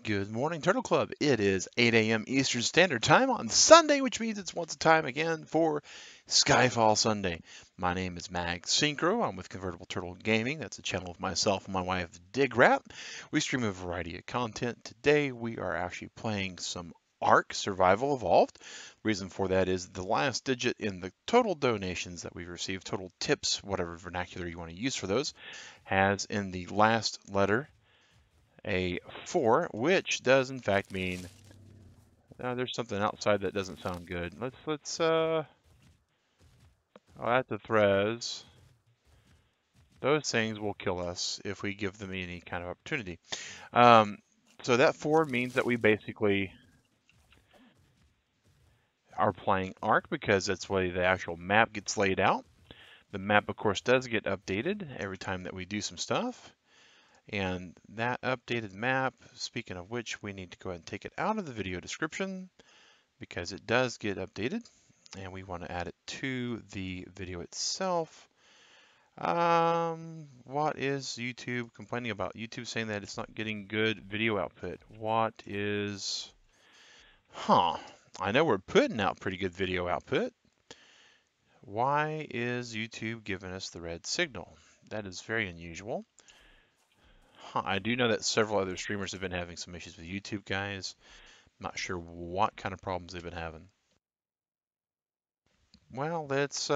Good morning, Turtle Club. It is 8 a.m. Eastern Standard Time on Sunday, which means it's once a time again for Skyfall Sunday. My name is Mag Synchro. I'm with Convertible Turtle Gaming. That's a channel of myself and my wife, Dig Rat. We stream a variety of content. Today, we are actually playing some ARK Survival Evolved. The reason for that is the last digit in the total donations that we've received, total tips, whatever vernacular you want to use for those, has in the last letter a 4, which does in fact mean there's something outside that doesn't sound good. Oh, that's a Threz. Those things will kill us if we give them any kind of opportunity. Um, so that 4 means that we basically are playing ARK because that's the way the actual map gets laid out. The map, of course, does get updated every time that we do some stuff. And that updated map, speaking of which, we need to go ahead and take it out of the video description because it does get updated and we want to add it to the video itself. What is YouTube complaining about? YouTube saying that it's not getting good video output. What is... I know we're putting out pretty good video output. Why is YouTube giving us the red signal? That is very unusual. I do know that several other streamers have been having some issues with YouTube, guys. Not sure what kind of problems they've been having. Well, let's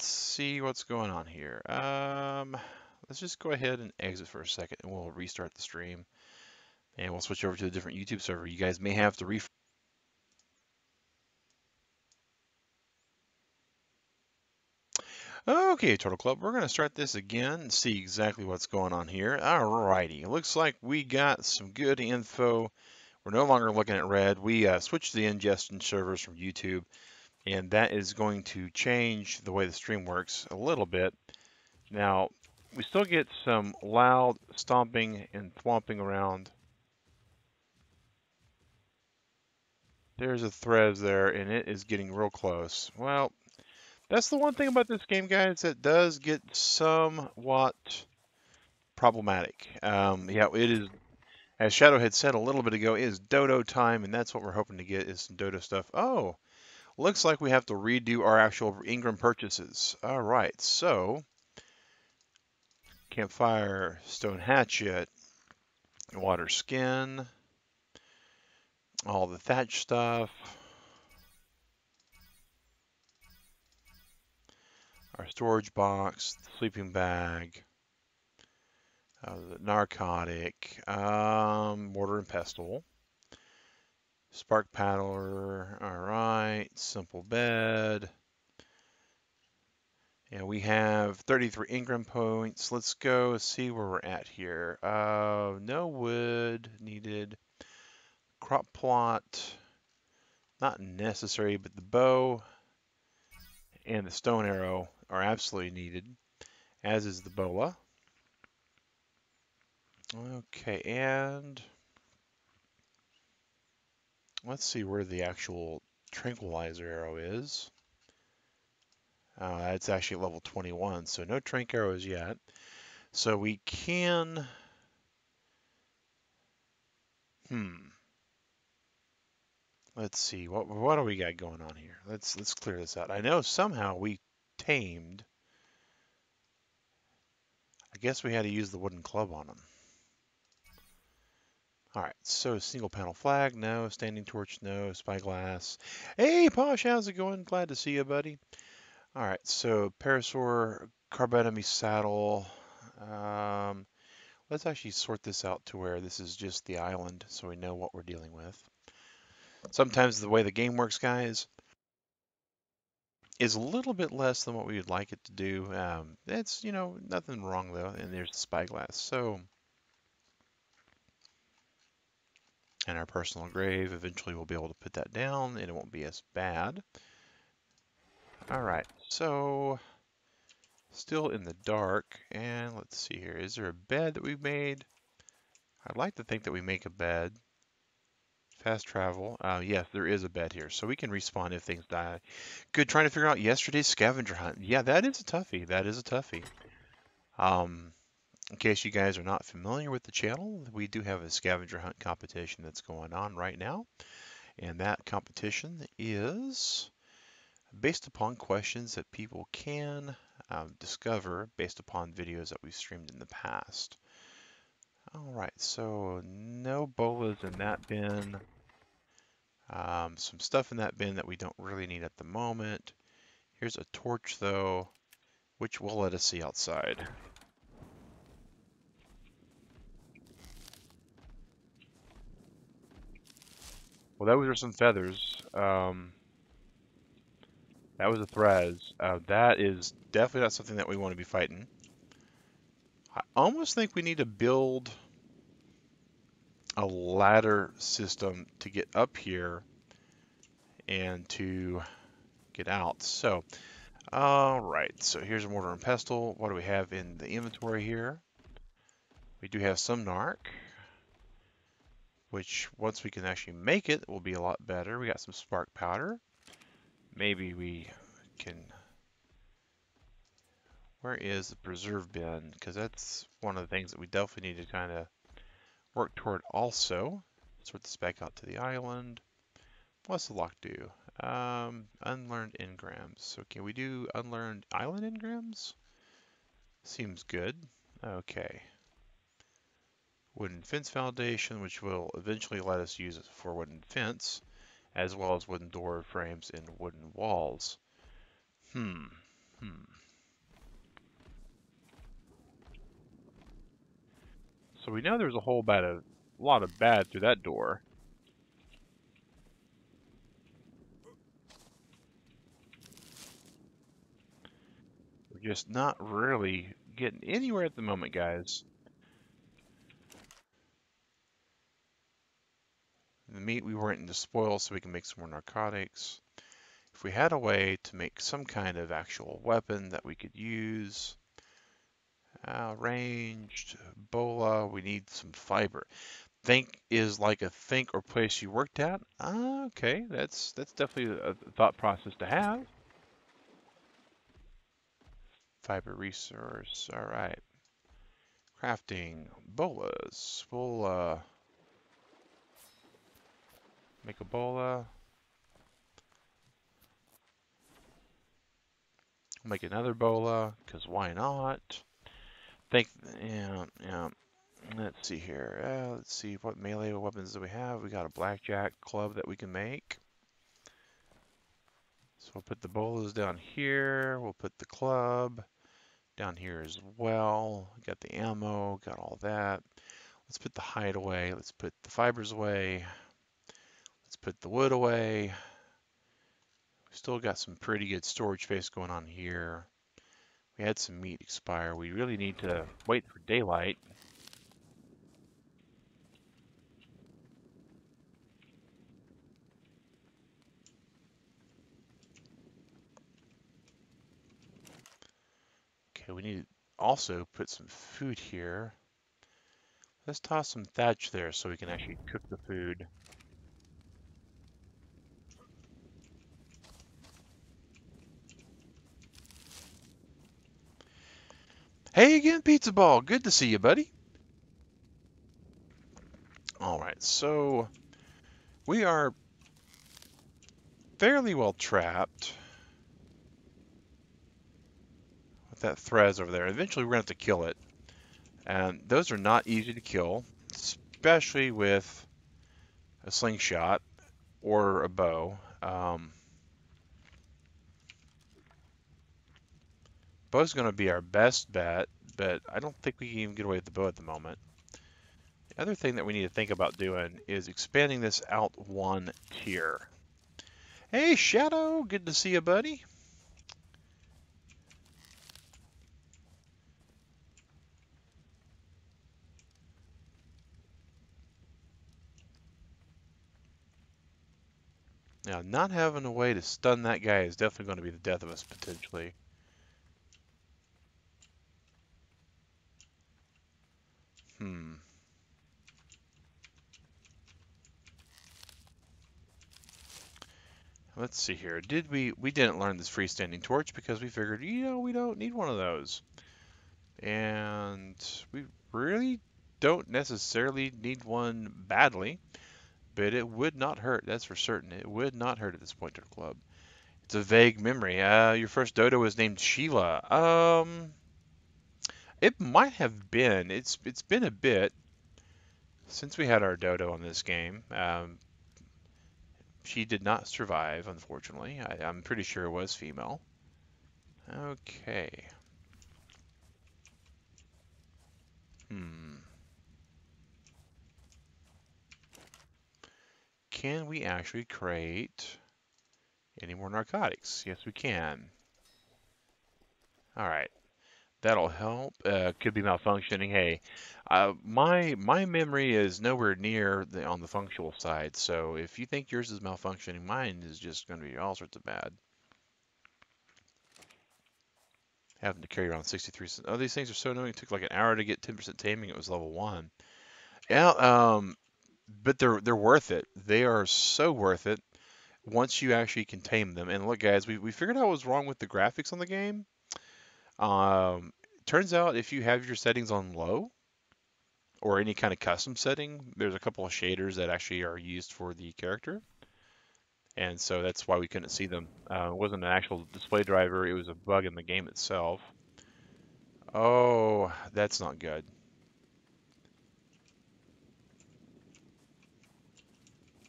see what's going on here. Let's just go ahead and exit for a second and we'll restart the stream and we'll switch over to a different YouTube server. You guys may have to Okay, Turtle Club, we're going to start this again and see exactly what's going on here. Alrighty, it looks like we got some good info. We're no longer looking at red. We switched the ingestion servers from YouTube, and that is going to change the way the stream works a little bit. Now, we still get some loud stomping and thwomping around. There's a Threz there, and it is getting real close. Well, that's the one thing about this game, guys, that does get somewhat problematic. Yeah, it is, as Shadow had said a little bit ago, it is dodo time, and that's what we're hoping to get is some dodo stuff. Oh, looks like we have to redo our actual Ingram purchases. All right, so campfire, stone hatchet, water skin, all the thatch stuff, our storage box, sleeping bag, the narcotic, mortar and pestle, spark paddler, all right, simple bed. And we have 33 Ingram points. Let's go see where we're at here. No wood needed. Crop plot, not necessary, but the bow and the stone arrow are absolutely needed, as is the bola. Okay, and let's see where the actual tranquilizer arrow is. It's actually level 21, so no trank arrows yet. So we can... Let's see, what do we got going on here? Let's clear this out. I know somehow we tamed. I guess we had to use the wooden club on them. All right, so single panel flag, no. Standing torch, no. Spyglass. Hey, Posh, how's it going? Glad to see you, buddy. All right, so Parasaur, Carbonemy saddle. Let's actually sort this out to where this is just the island so we know what we're dealing with. Sometimes the way the game works, guys, is a little bit less than what we would like it to do. It's, nothing wrong though. And there's the spyglass. So, and our personal grave, eventually we'll be able to put that down and it won't be as bad. All right, so still in the dark. And let's see here. Is there a bed that we've made? I'd like to think that we make a bed. Fast travel. Yes, there is a bed here, so we can respawn if things die. Good, trying to figure out yesterday's scavenger hunt. Yeah, that is a toughie. That is a toughie. In case you guys are not familiar with the channel, we do have a scavenger hunt competition that's going on right now. And that competition is based upon questions that people can discover based upon videos that we've streamed in the past. All right, so no bolas in that bin. Some stuff in that bin that we don't really need at the moment. Here's a torch though, which will let us see outside. Well, those are some feathers. That was a Thraz. That is definitely not something that we want to be fighting. I almost think we need to build a ladder system to get up here and to get out. So, all right. So here's a mortar and pestle. What do we have in the inventory here? We do have some narc, which once we can actually make it, will be a lot better. We got some spark powder. Maybe we can... Where is the preserve bin? Because that's one of the things that we definitely need to kind of work toward also. Sort this back out to the island. What's the lock do? Unlearned engrams. So can we do unlearned island engrams? Seems good. Okay. Wooden fence foundation, which will eventually let us use it for wooden fence, as well as wooden door frames and wooden walls. So we know there's a whole lot of bad through that door. We're just not really getting anywhere at the moment, guys. The meat we weren't into spoil so we can make some more narcotics. If we had a way to make some kind of actual weapon that we could use, ranged, bola, we need some fiber. Think is like a think or place you worked at. Okay, that's definitely a thought process to have. Fiber resource, all right. Crafting, bolas. We'll make a bola. Make another bola, because why not? Yeah. Let's see here. Let's see what melee weapons do we have. We got a blackjack club that we can make. So we'll put the bolas down here. We'll put the club down here as well. Got the ammo, got all that. Let's put the hide away. Let's put the fibers away. Let's put the wood away. We still got some pretty good storage space going on here. We had some meat expire. We really need to wait for daylight. Okay, we need to also put some food here. Let's toss some thatch there so we can actually cook the food. Hey again, Pizza Ball. Good to see you, buddy. All right, so we are fairly well trapped with that Thraz over there. Eventually, we're going to have to kill it. And those are not easy to kill, especially with a slingshot or a bow. Bow's going to be our best bet, but I don't think we can even get away with the bow at the moment. The other thing that we need to think about doing is expanding this out one tier. Hey, Shadow, good to see you, buddy. Now, not having a way to stun that guy is definitely going to be the death of us, potentially. Let's see here. We didn't learn this freestanding torch because we figured, we don't need one of those. And we really don't necessarily need one badly, but it would not hurt, that's for certain. It would not hurt at this point to the club. It's a vague memory. Your first dodo was named Sheila. It might have been. It's been a bit since we had our dodo on this game. She did not survive, unfortunately. I'm pretty sure it was female. Okay. Hmm. Can we actually create any more narcotics? Yes, we can. All right. That'll help. Could be malfunctioning. Hey, my memory is nowhere near on the functional side. So if you think yours is malfunctioning, mine is just going to be all sorts of bad. Having to carry around 63. Oh, these things are so annoying. It took like an hour to get 10% taming. It was level 1. Yeah. But they're worth it. They are so worth it once you actually can tame them. And look, guys, we figured out what was wrong with the graphics on the game. Turns out if you have your settings on low, or any kind of custom setting, there's a couple of shaders that actually are used for the character, and so that's why we couldn't see them. It wasn't an actual display driver, it was a bug in the game itself. Oh, that's not good.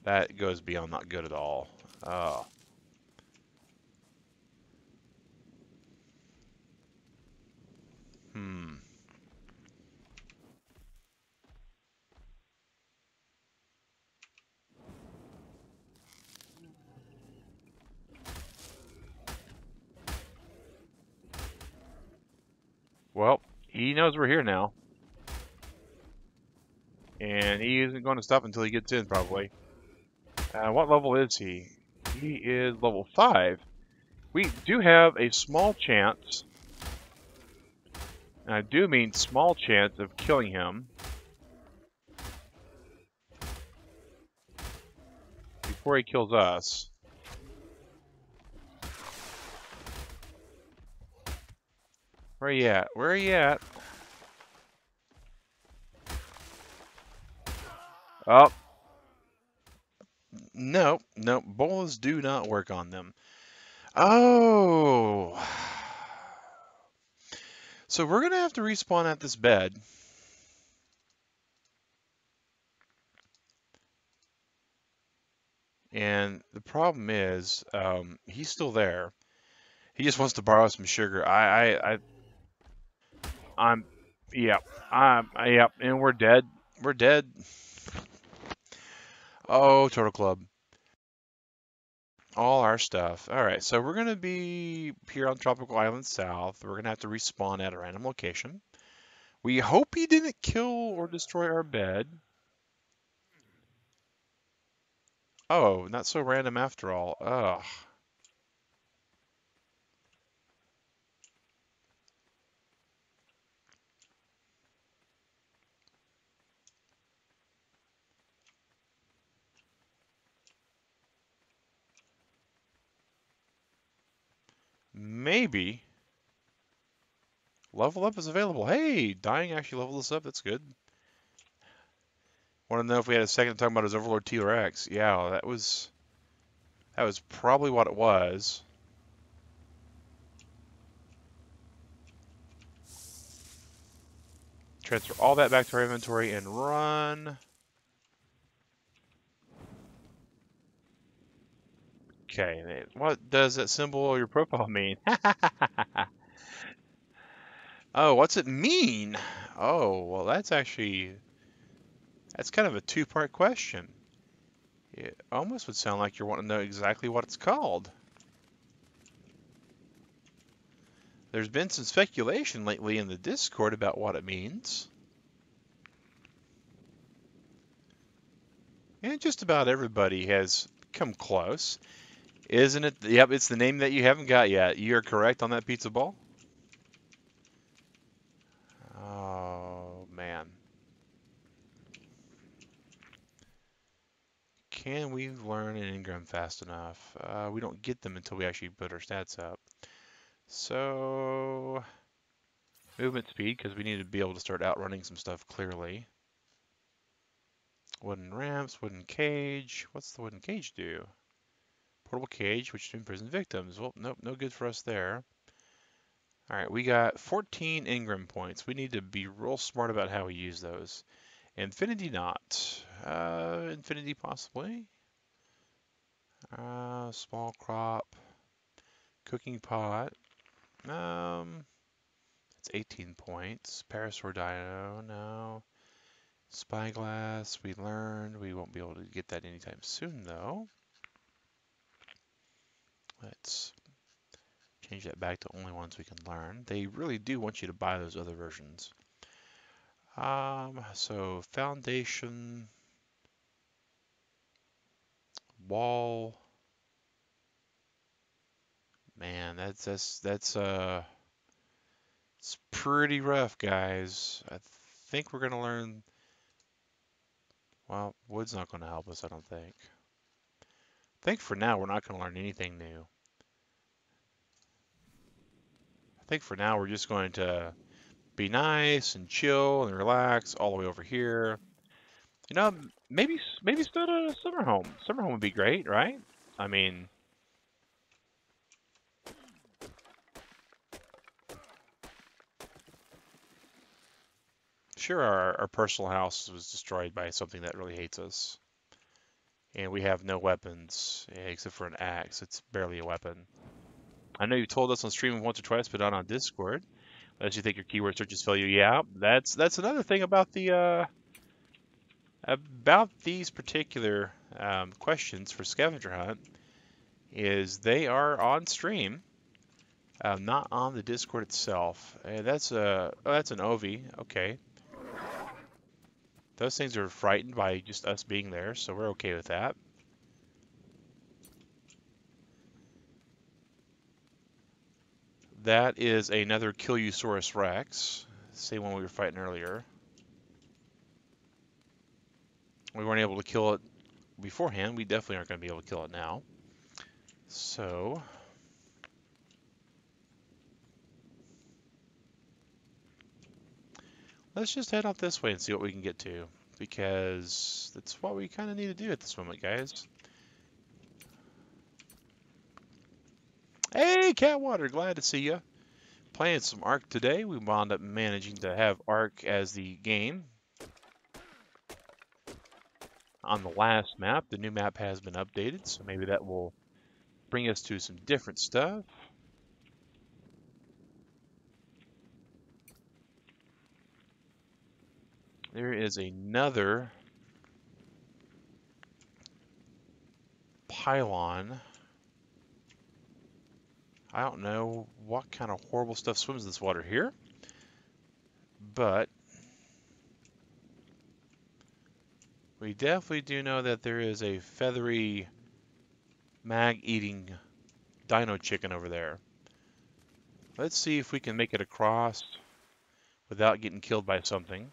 That goes beyond not good at all. Oh. Hmm. Well, he knows we're here now, and he isn't going to stop until he gets in, probably. What level is he? He is level 5. We do have a small chance, and I do mean small chance, of killing him before he kills us. Where are you at? Where are you at? Oh, no, no, bolas do not work on them. Oh. So we're going to have to respawn at this bed. And the problem is, he's still there. He just wants to borrow some sugar. I'm, yep, yep, and we're dead. We're dead. Oh, Turtle Club. All our stuff. All right, so we're going to be here on Tropical Island South. We're going to have to respawn at a random location. We hope he didn't kill or destroy our bed. Oh, not so random after all. Ugh. Maybe. Level up is available. Hey, dying actually leveled us up. That's good. Want to know if we had a second to talk about his Overlord T-Rex? Yeah, that was probably what it was. Transfer all that back to our inventory and run. Okay, what does that symbol or your profile mean? Oh, what's it mean? Oh, well, that's kind of a two-part question. It almost would sound like you're wanting to know exactly what it's called. There's been some speculation lately in the Discord about what it means. And just about everybody has come close. Isn't it? Yep, it's the name that you haven't got yet. You're correct on that pizza ball. Oh, man. Can we learn an engram fast enough? We don't get them until we actually put our stats up. So, Movement speed, because we need to be able to start outrunning some stuff clearly. Wooden ramps, wooden cage. What's the wooden cage do? Portable cage, which imprison victims. Well, nope, no good for us there. All right, we got 14 Ingram points. We need to be real smart about how we use those. Infinity knot. Infinity possibly. Small crop. Cooking pot. It's 18 points. Parasaur Dino, no. Spyglass, we learned. We won't be able to get that anytime soon, though. Let's change that back to only ones we can learn. They really do want you to buy those other versions. So foundation, wall. Man, it's pretty rough, guys. I think we're gonna learn. Well, wood's not gonna help us, I don't think. I think for now we're not gonna learn anything new. I think for now we're just going to be nice and chill and relax all the way over here. You know, maybe start a summer home. Summer home would be great, right? I mean, sure, our personal house was destroyed by something that really hates us. And we have no weapons, except for an axe. It's barely a weapon. I know you told us on stream once or twice, but not on Discord. Unless you think your keyword searches fail you. Yeah, that's another thing about these particular questions for Scavenger Hunt is they are on stream, not on the Discord itself. That's an Ovi. Okay, those things are frightened by just us being there, so we're okay with that. That is another Killusaurus Rex, same one we were fighting earlier. We weren't able to kill it beforehand. We definitely aren't going to be able to kill it now. So let's just head out this way and see what we can get to, because that's what we kind of need to do at this moment, guys. Hey, Catwater, glad to see you. Playing some ARK today. We wound up managing to have ARK as the game on the last map. The new map has been updated, so maybe that will bring us to some different stuff. There is another pylon. I don't know what kind of horrible stuff swims in this water here, but we definitely do know that there is a feathery mag-eating dino chicken over there. Let's see if we can make it across without getting killed by something,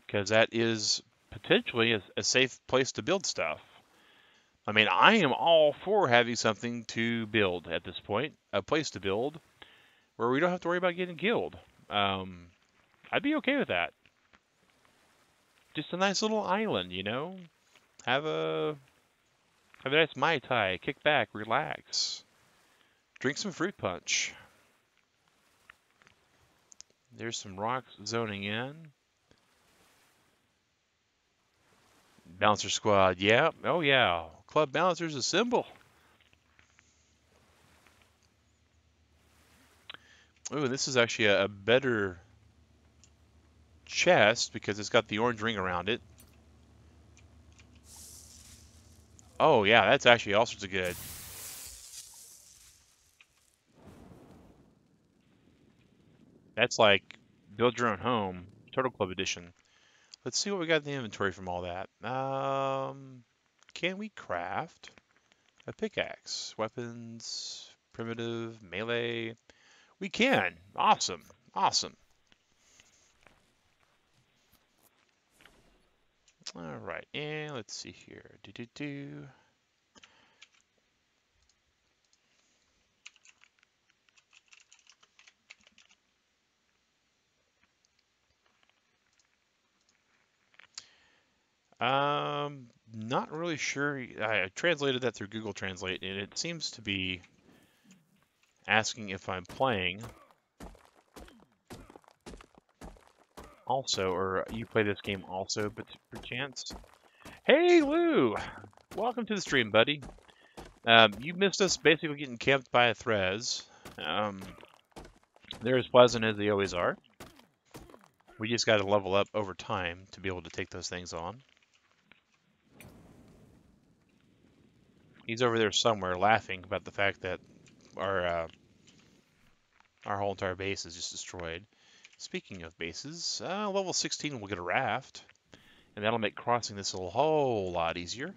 because that is potentially a safe place to build stuff. I mean, I am all for having something to build at this point, a place to build where we don't have to worry about getting killed. I'd be okay with that. Just a nice little island, you know? Have a nice Mai Tai, kick back, relax. Drink some fruit punch. There's some rocks zoning in. Bouncer squad, yeah, oh yeah. Club bouncers assemble. Ooh, this is actually a better chest because it's got the orange ring around it. Oh yeah, that's actually all sorts of good. That's like build your own home, Turtle Club edition. Let's see what we got in the inventory from all that. Can we craft a pickaxe? Weapons, primitive, melee. We can. Awesome. Awesome. All right, and let's see here. Not really sure. I translated that through Google Translate, and it seems to be asking if I'm playing also, or you play this game also, but perchance. Hey, Lou! Welcome to the stream, buddy. You missed us basically getting camped by a Threz. They're as pleasant as they always are. We just got to level up over time to be able to take those things on. He's over there somewhere laughing about the fact that our whole entire base is just destroyed. Speaking of bases, level 16 we'll get a raft, and that'll make crossing this a whole lot easier.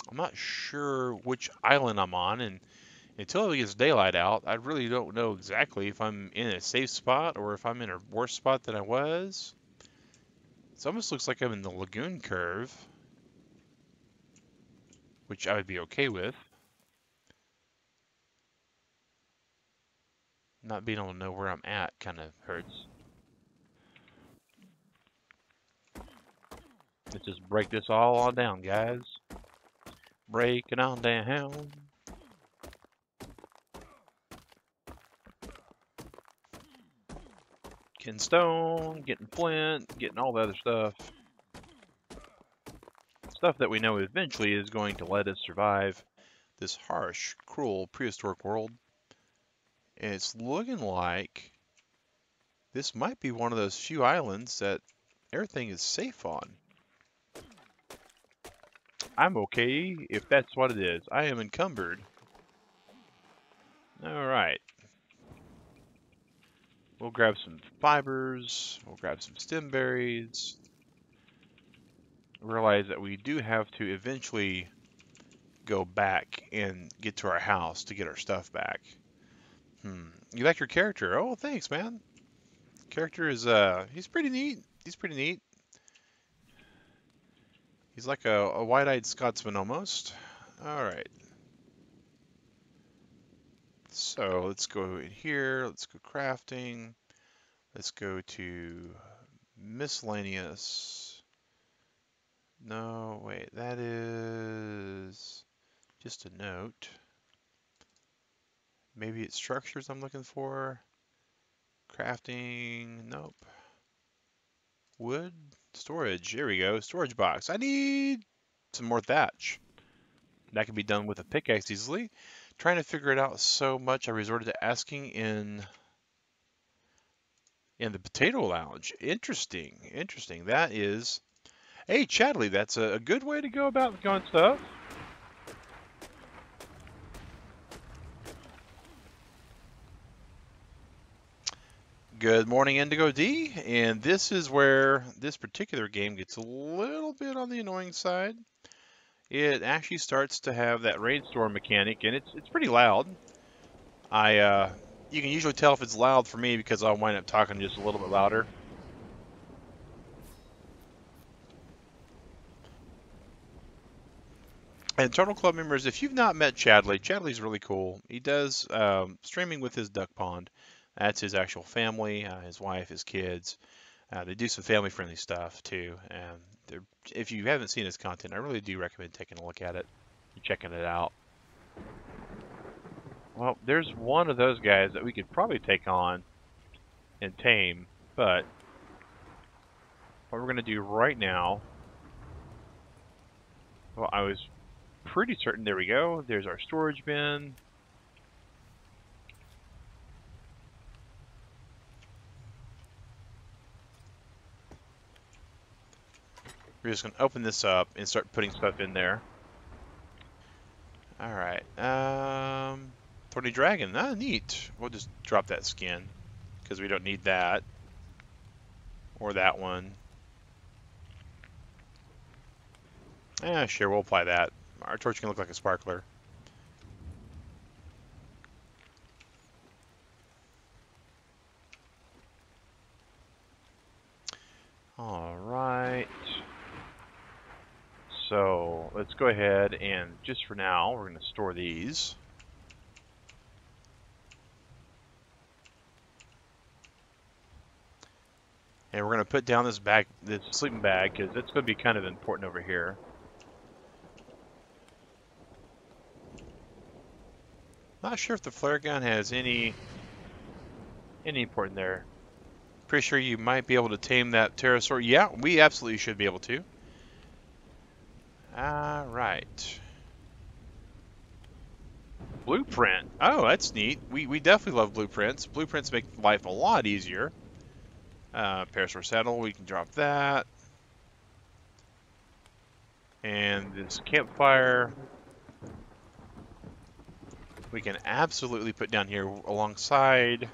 I'm not sure which island I'm on, and until it gets daylight out, I really don't know exactly if I'm in a safe spot or if I'm in a worse spot than I was. It almost looks like I'm in the lagoon curve, which I would be okay with. Not being able to know where I'm at kind of hurts. Let's just break this all on down, guys. Break it on down. Getting stone, getting flint, getting all the other stuff. Stuff that we know eventually is going to let us survive this harsh, cruel, prehistoric world. And it's looking like this might be one of those few islands that everything is safe on. I'm okay if that's what it is. I am encumbered. Alright. We'll grab some fibers. We'll grab some stem berries. Realize that we do have to eventually go back and get to our house to get our stuff back. You like your character? Oh, thanks, man. Character is, he's pretty neat. He's pretty neat. He's like a wide-eyed Scotsman almost. Alright. So let's go in here. Let's go crafting. Let's go to miscellaneous. No, wait, that is just a note. Maybe it's structures I'm looking for. Crafting, nope. Wood, storage, here we go, storage box. I need some more thatch. That can be done with a pickaxe easily. Trying to figure it out so much I resorted to asking in the potato lounge. Interesting, interesting. That is, hey Chadley, that's a good way to go about going stuff. Good morning, Indigo D, and this is where this particular game gets a little bit on the annoying side. It actually starts to have that rainstorm mechanic, and it's pretty loud. You can usually tell if it's loud for me because I'll wind up talking just a little bit louder. And Turtle Club members, if you've not met Chadley, Chadley's really cool. He does streaming with his duck pond. That's his actual family, his wife, his kids. They do some family-friendly stuff too. If you haven't seen his content, I really do recommend taking a look at it and checking it out. Well, there's one of those guys that we could probably take on and tame, but what we're going to do right now, well, I was pretty certain, there we go, there's our storage bin. We're just going to open this up and start putting stuff in there. Alright, Thorny Dragon, neat. We'll just drop that skin, because we don't need that. Or that one. Sure, we'll apply that. Our torch can look like a sparkler. Alright. So, let's go ahead and, just for now, we're going to store these. And we're going to put down this bag, this sleeping bag, because it's going to be kind of important over here. Not sure if the flare gun has any import in there. Pretty sure you might be able to tame that pterosaur. Yeah, we absolutely should be able to. All right. Blueprint. Oh, that's neat. We definitely love blueprints. Blueprints make life a lot easier. Parasaur saddle, we can drop that. And this campfire, we can absolutely put down here alongside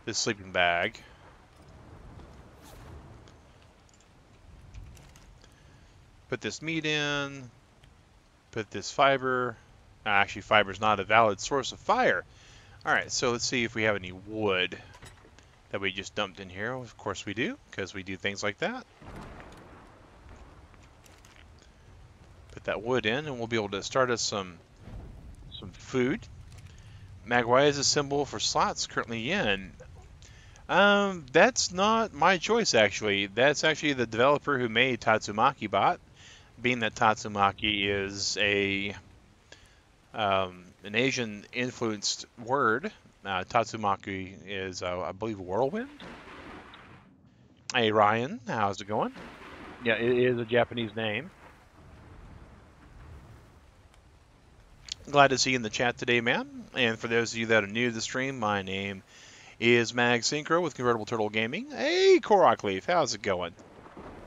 this sleeping bag. Put this meat in. Put this fiber. Actually, fiber is not a valid source of fire. All right, so let's see if we have any wood that we just dumped in here. Of course we do, because we do things like that. Put that wood in, and we'll be able to start us some food. Magwai is a symbol for slots currently in. That's not my choice, actually. That's actually the developer who made Tatsumaki Bot. Being that Tatsumaki is an Asian-influenced word, Tatsumaki is, I believe, whirlwind. Hey, Ryan, how's it going? Yeah, it is a Japanese name. Glad to see you in the chat today, man. And for those of you that are new to the stream, my name is Mag Synchro with Convertible Turtle Gaming. Hey, Korok Leaf, how's it going?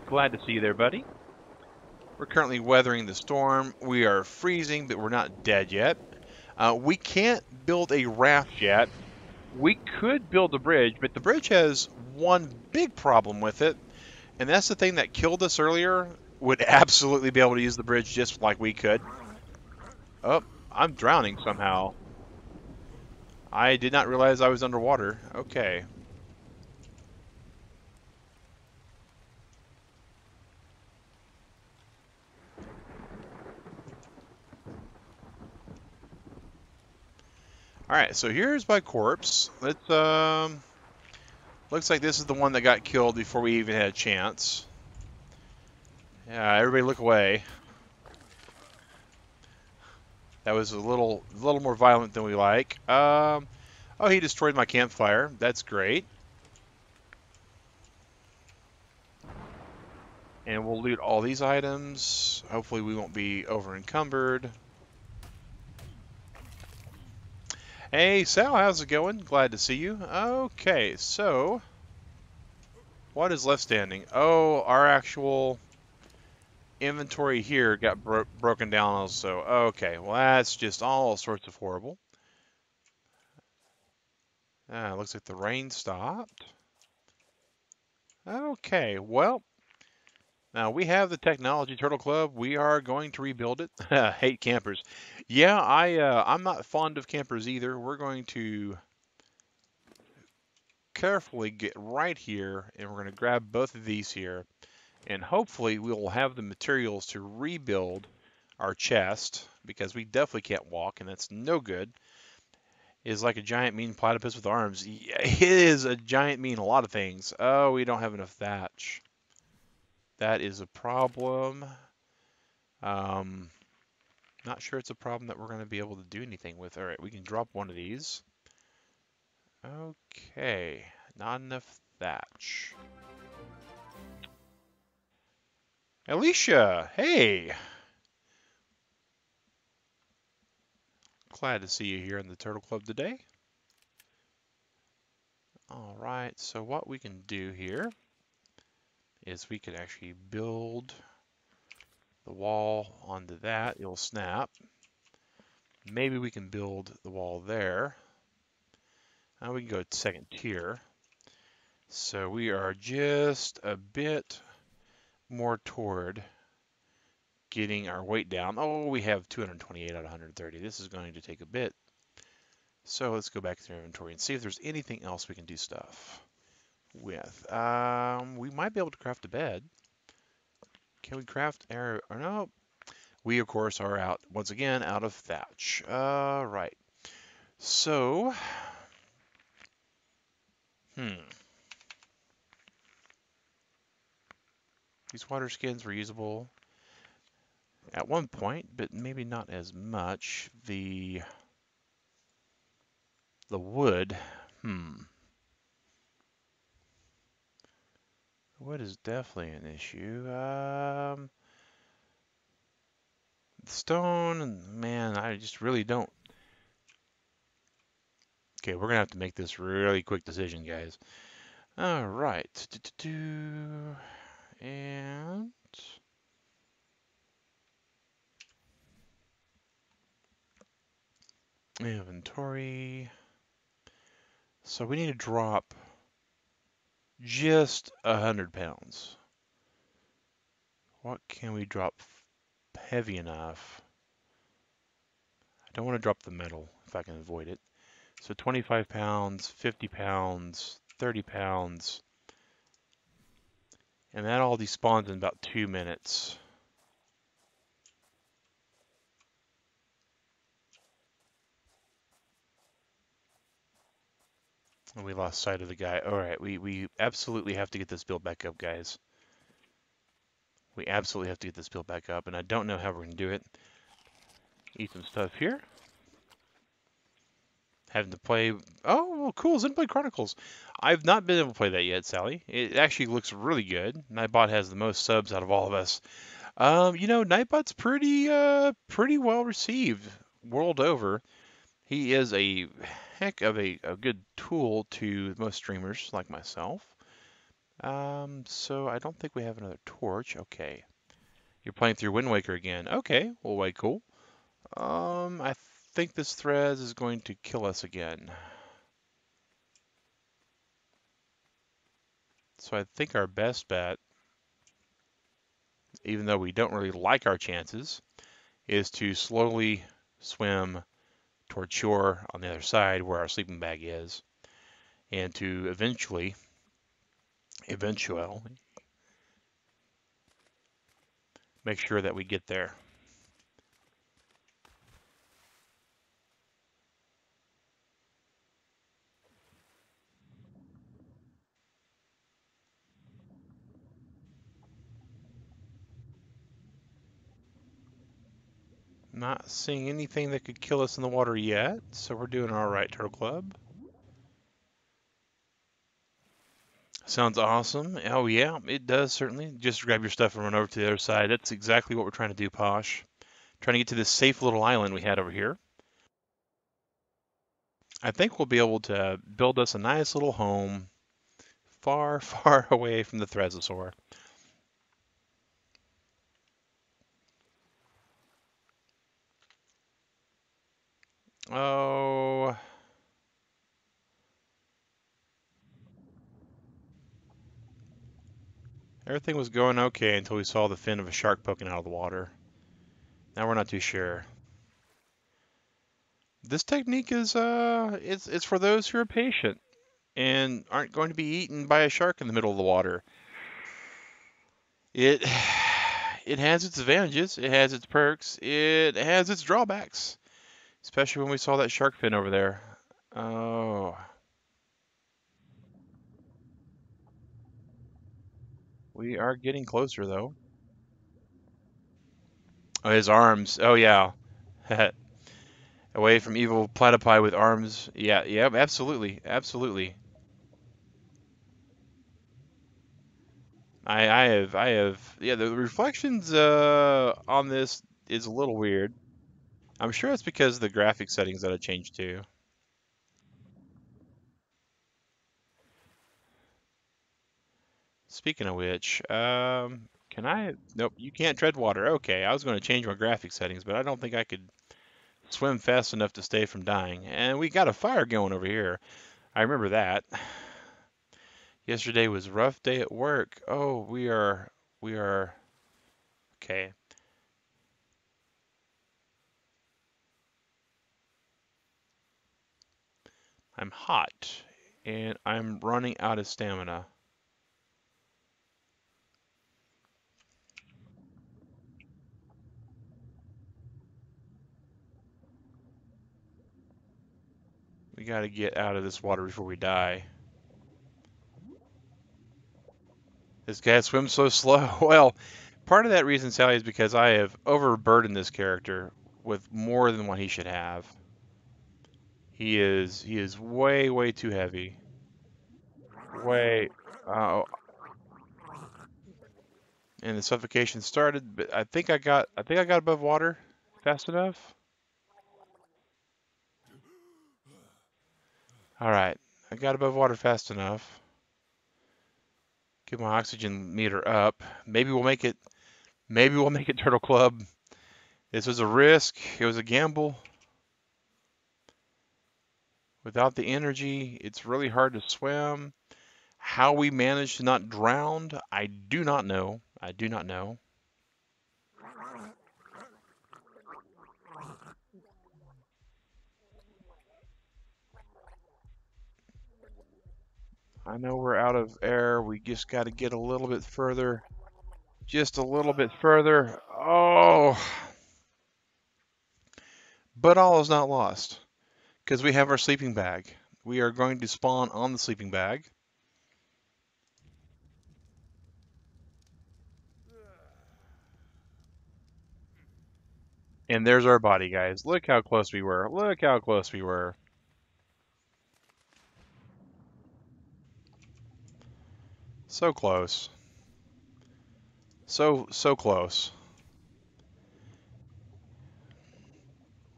Glad to see you there, buddy. We're currently weathering the storm. We are freezing, but we're not dead yet. We can't build a raft yet. We could build a bridge, but the bridge has one big problem with it, and that's the thing that killed us earlier would absolutely be able to use the bridge just like we could. Oh, I'm drowning somehow. I did not realize I was underwater. Okay. Alright, so here's my corpse. Let's, looks like this is the one that got killed before we even had a chance. Yeah, everybody look away. That was a little more violent than we like. Oh, he destroyed my campfire. That's great. And we'll loot all these items. Hopefully we won't be over encumbered. Hey, Sal, how's it going? Glad to see you. Okay, so what is left standing? Oh, our actual inventory here got broken down also. Okay, well, that's just all sorts of horrible. Looks like the rain stopped. Okay, well, now we have the Technology Turtle Club. We are going to rebuild it. Hate campers. Yeah, I'm not fond of campers either. We're going to carefully get right here, and we're going to grab both of these here, and hopefully we'll have the materials to rebuild our chest, because we definitely can't walk, and that's no good. It is like a giant mean platypus with arms. Yeah, it is a giant mean a lot of things. Oh, we don't have enough thatch. That is a problem. Not sure it's a problem that we're going to be able to do anything with. All right, we can drop one of these. Okay, not enough thatch. Alicia, hey! Glad to see you here in the Turtle Club today. All right, so what we can do here is we can actually build the wall onto that. It'll snap. Maybe we can build the wall there. Now we can go to second tier. So we are just a bit more toward getting our weight down. Oh, we have 228 out of 130. This is going to take a bit. So let's go back to our inventory and see if there's anything else we can do stuff with. We might be able to craft a bed. Can we craft air? Or no? We, of course, are out, once again, out of thatch. Right. So, These water skins were usable at one point, but maybe not as much. The wood, wood is definitely an issue. Stone, man, I just really don't. Okay, we're gonna have to make this really quick decision, guys. All right, and inventory. So we need to drop just 100 pounds. What can we drop heavy enough? I don't want to drop the metal if I can avoid it. So 25 pounds, 50 pounds, 30 pounds, and that all despawns in about 2 minutes. And we lost sight of the guy. All right, we absolutely have to get this build back up, guys. We absolutely have to get this build back up, and I don't know how we're going to do it. Eat some stuff here. Having to play. Oh, well, cool. Xenoblade Chronicles. I've not been able to play that yet, Sally. It actually looks really good. NightBot has the most subs out of all of us. You know, NightBot's pretty well received world over. He is a heck of a good tool to most streamers like myself. So I don't think we have another torch. Okay. You're playing through Wind Waker again. Okay, well, way cool. I think this Threads is going to kill us again. So I think our best bet, even though we don't really like our chances, is to slowly swim toward shore on the other side where our sleeping bag is, and to eventually make sure that we get there. Not seeing anything that could kill us in the water yet, so we're doing all right, Turtle Club. Sounds awesome. Oh yeah, it does certainly. Just grab your stuff and run over to the other side. That's exactly what we're trying to do, Posh. Trying to get to this safe little island we had over here. I think we'll be able to build us a nice little home far, far away from the Thresosaur. Oh, everything was going okay until we saw the fin of a shark poking out of the water. Now we're not too sure. This technique is it's for those who are patient and aren't going to be eaten by a shark in the middle of the water. It it has its advantages, it has its perks, it has its drawbacks, especially when we saw that shark fin over there. Oh, we are getting closer though. Oh, his arms. Oh yeah. Away from evil platypi with arms. Yeah, yeah, absolutely, absolutely. I have, yeah, the reflections on this is a little weird. I'm sure it's because of the graphic settings that I changed too. Speaking of which, can I? Nope, you can't tread water. Okay, I was going to change my graphic settings, but I don't think I could swim fast enough to stay from dying. And we got a fire going over here. I remember that. Yesterday was a rough day at work. Oh, we are, okay. I'm hot, and I'm running out of stamina. We got to get out of this water before we die. This guy swims so slow. Well, part of that reason, Sally, is because I have overburdened this character with more than what he should have. He is way too heavy. Way. Uh, and the suffocation started, but I think I got above water fast enough. All right, I got above water fast enough. Get my oxygen meter up. Maybe we'll make it. Maybe we'll make it, Turtle Club. This was a risk. It was a gamble. Without the energy, it's really hard to swim. How we managed to not drown, I do not know. I do not know. I know we're out of air. We just got to get a little bit further. Just a little bit further. Oh, but all is not lost because we have our sleeping bag. We are going to spawn on the sleeping bag. And there's our body, guys. Look how close we were. Look how close we were. So close. So close.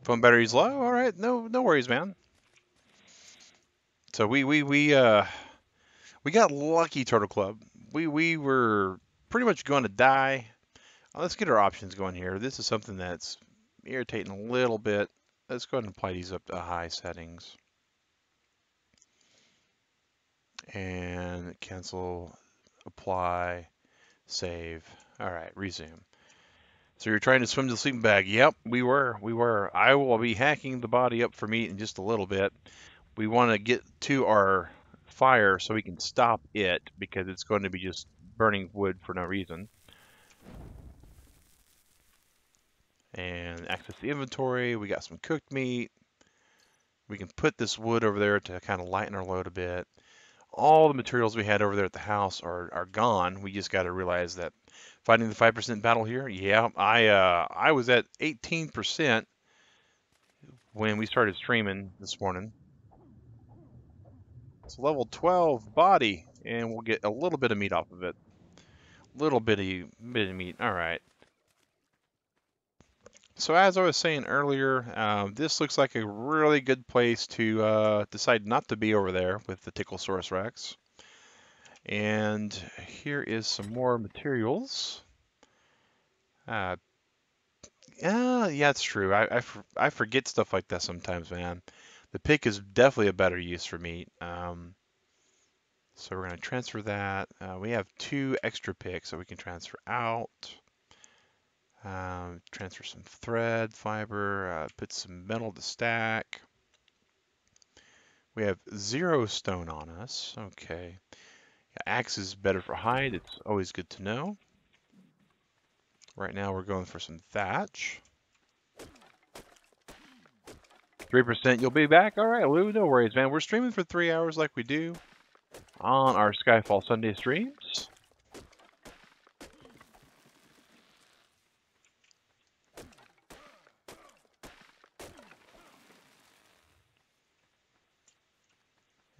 Phone battery's low. All right, no worries, man. So we got lucky, Turtle Club. We were pretty much going to die. Let's get our options going here. This is something that's irritating a little bit. Let's go ahead and apply these up to high settings. And cancel, apply, save. All right, resume. So you're trying to swim to the sleeping bag. Yep, we were. We were. I will be hacking the body up for meat in just a little bit. We want to get to our fire so we can stop it because it's going to be just burning wood for no reason. And access the inventory. We got some cooked meat. We can put this wood over there to kind of lighten our load a bit. All the materials we had over there at the house are gone. We just got to realize that fighting the 5% battle here, yeah, I was at 18% when we started streaming this morning. It's level 12 body, and we'll get a little bit of meat off of it. Little bitty bit of meat. All right. So as I was saying earlier, this looks like a really good place to decide not to be over there with the Ticklesaurus Rex. And here is some more materials. Yeah, it's true. I forget stuff like that sometimes, man. The pick is definitely a better use for meat. So we're going to transfer that. We have 2 extra picks that we can transfer out. Transfer some thread, fiber, put some metal to stack. We have 0 stone on us. Okay. Axe is better for hide. It's always good to know. Right now we're going for some thatch. 3%, you'll be back? All right, Lou, no worries, man. We're streaming for 3 hours like we do on our Skyfall Sunday streams.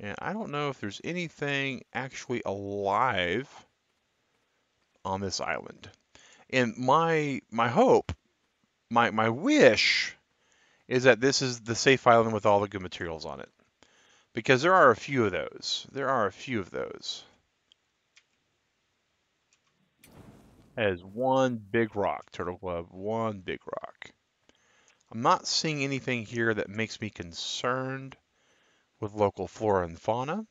And I don't know if there's anything actually alive on this island. And my hope, my wish is that this is the safe island with all the good materials on it. Because there are a few of those. There are a few of those. That is one big rock, Turtle Club. One big rock. I'm not seeing anything here that makes me concerned with local flora and fauna.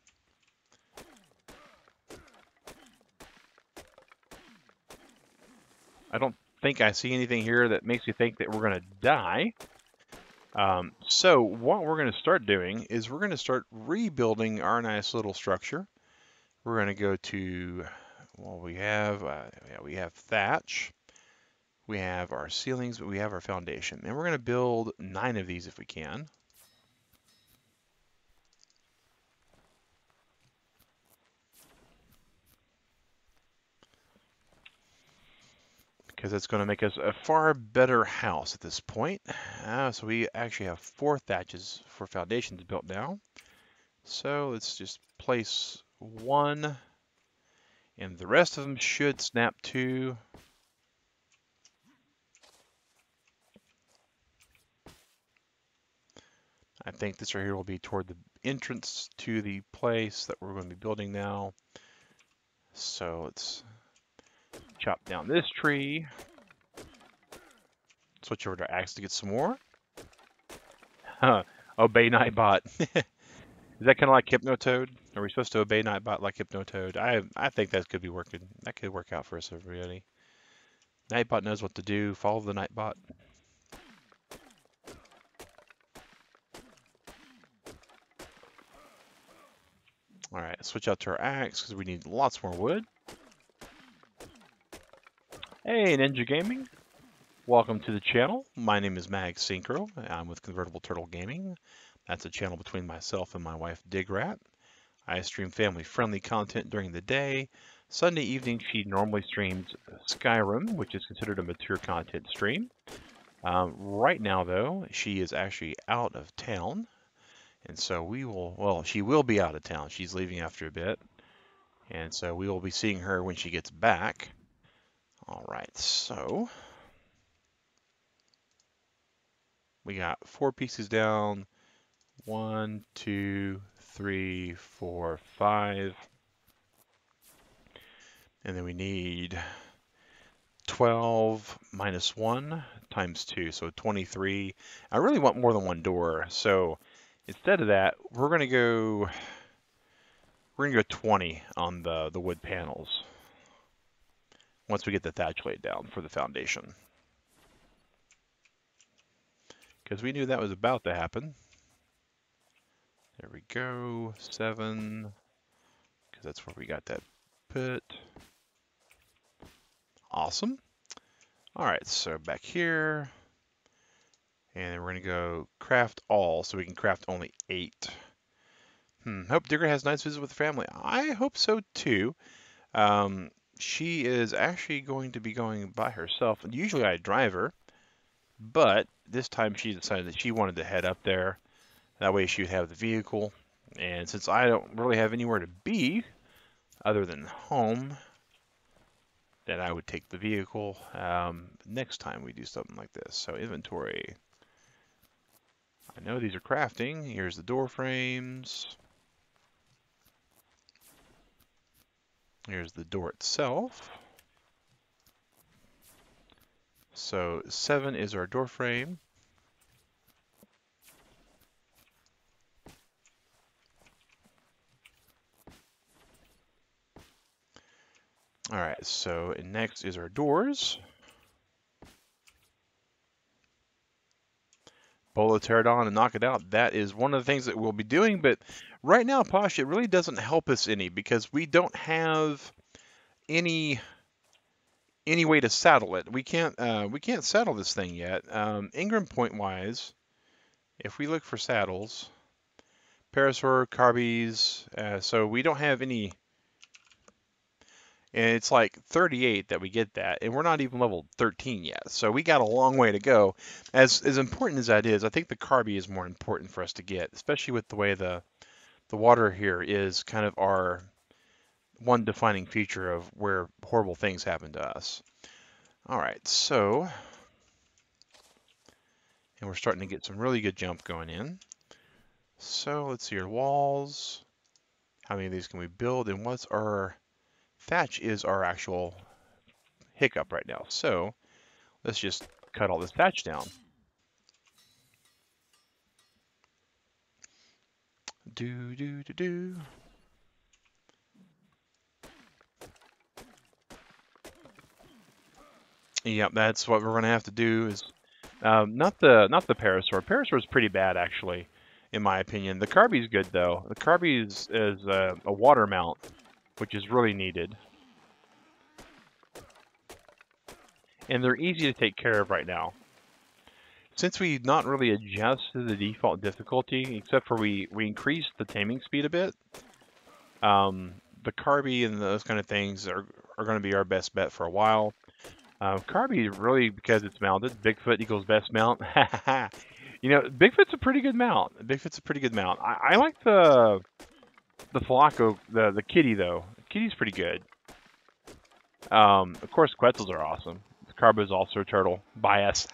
I don't think I see anything here that makes me think that we're going to die. So what we're going to start doing is we're going to start rebuilding our nice little structure. We're going to go to, well, we have thatch. We have our ceilings, but we have our foundation. And we're going to build 9 of these if we can. because it's going to make us a far better house at this point. So we actually have 4 thatches for foundations built now. So let's just place 1, and the rest of them should snap to. I think this right here will be toward the entrance to the place that we're going to be building now. So let's chop down this tree. Switch over to axe to get some more. Obey NightBot. Is that kind of like Hypnotoad? Are we supposed to obey NightBot like Hypnotoad? I think that could be working. That could work out for us, everybody. NightBot knows what to do. Follow the NightBot. All right, switch out to our axe because we need lots more wood. Hey, Ninja Gaming. Welcome to the channel. My name is Mag Synchro. I'm with Convertible Turtle Gaming. That's a channel between myself and my wife, Digrat. I stream family-friendly content during the day. Sunday evening, she normally streams Skyrim, which is considered a mature content stream. Right now, though, she is actually out of town. And so she will be out of town. She's leaving after a bit. And so we will be seeing her when she gets back. All right, so we got 4 pieces down. 1, 2, 3, 4, 5. And then we need 12 minus 1 times 2, so 23. I really want more than 1 door, so instead of that, we're gonna go 20 on the wood panels once we get the thatch laid down for the foundation. Because we knew that was about to happen. There we go, 7, because that's where we got that put. Awesome. All right, so back here, and then we're gonna go craft all, so we can craft only 8. Hope Digger has a nice visit with the family. I hope so too. She is actually going to be going by herself. Usually I drive her, but this time she decided that she wanted to head up there. That way she would have the vehicle. And since I don't really have anywhere to be other than home, then I would take the vehicle next time we do something like this. So inventory. I know these are crafting. Here's the door frames. Here's the door itself. So 7 is our door frame. All right, so next is our doors. Bola pterodon and knock it out. That is one of the things that we'll be doing, but right now, Posh, it really doesn't help us any because we don't have any way to saddle it. We can't saddle this thing yet. Ingram point wise, if we look for saddles, Parasaur, Carbies, so we don't have any. And it's like 38 that we get that, and we're not even level 13 yet. So we got a long way to go. As important as that is, I think the Carbie is more important for us to get, especially with the way the water here is kind of our one defining feature of where horrible things happen to us. All right, so, and we're starting to get some really good jump going in. So let's see our walls. How many of these can we build, and what's our thatch is our actual hiccup right now. So let's just cut all this thatch down. Do. Yep, that's what we're gonna have to do. Is not the Parasaur. Parasaur is pretty bad actually, in my opinion. The Carbie's good though. The Carbie is a water mount, which is really needed. And they're easy to take care of right now. Since we've not really adjusted the default difficulty, except for we increased the taming speed a bit, the Carbie and those kind of things are going to be our best bet for a while. Kirby, really, because it's mounted. Bigfoot equals best mount. You know, Bigfoot's a pretty good mount. Bigfoot's a pretty good mount. I like the Flaco, the kitty though. The kitty's pretty good. Of course, Quetzals are awesome. Carbo's also a turtle. Bias.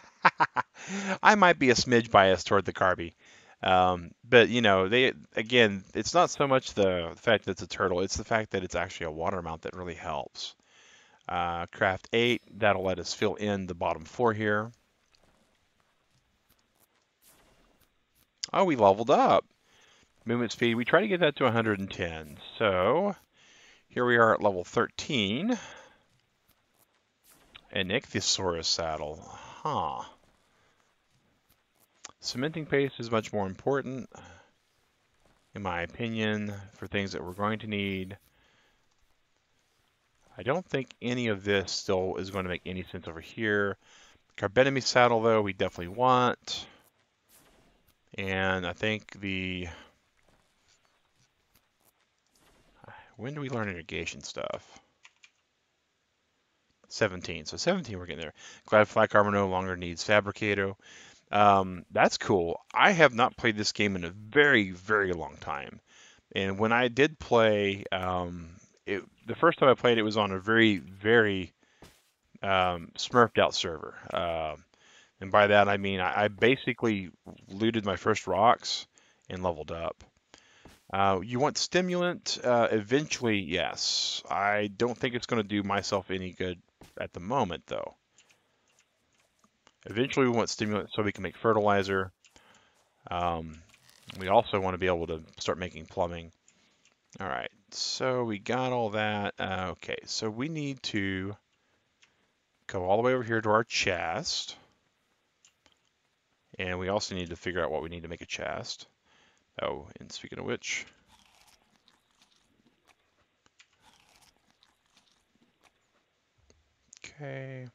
I might be a smidge biased toward the Carby. But you know, they again, it's not so much the fact that it's a turtle; it's the fact that it's actually a water mount that really helps. Craft 8, that'll let us fill in the bottom floor here. Oh, we leveled up. Movement speed, we try to get that to 110. So here we are at level 13. An Ichthyosaurus saddle. Huh. Cementing paste is much more important, in my opinion, for things that we're going to need. I don't think any of this still is going to make any sense over here. Carbonemy saddle, though, we definitely want. And I think the... When do we learn irrigation stuff? 17. So 17, we're getting there. Glad Flak Armor no longer needs Fabricato. That's cool. I have not played this game in a very, very long time. And when I did play, the first time I played it was on a very, very smurfed out server. And by that I mean I basically looted my first rocks and leveled up. You want stimulant? Eventually, yes. I don't think it's going to do myself any good at the moment, though. Eventually, we want stimulant so we can make fertilizer. We also want to be able to start making plumbing. All right, so we got all that. Okay, so we need to go all the way over here to our chest. And we also need to figure out what we need to make a chest. Oh, and speaking of which... Okay.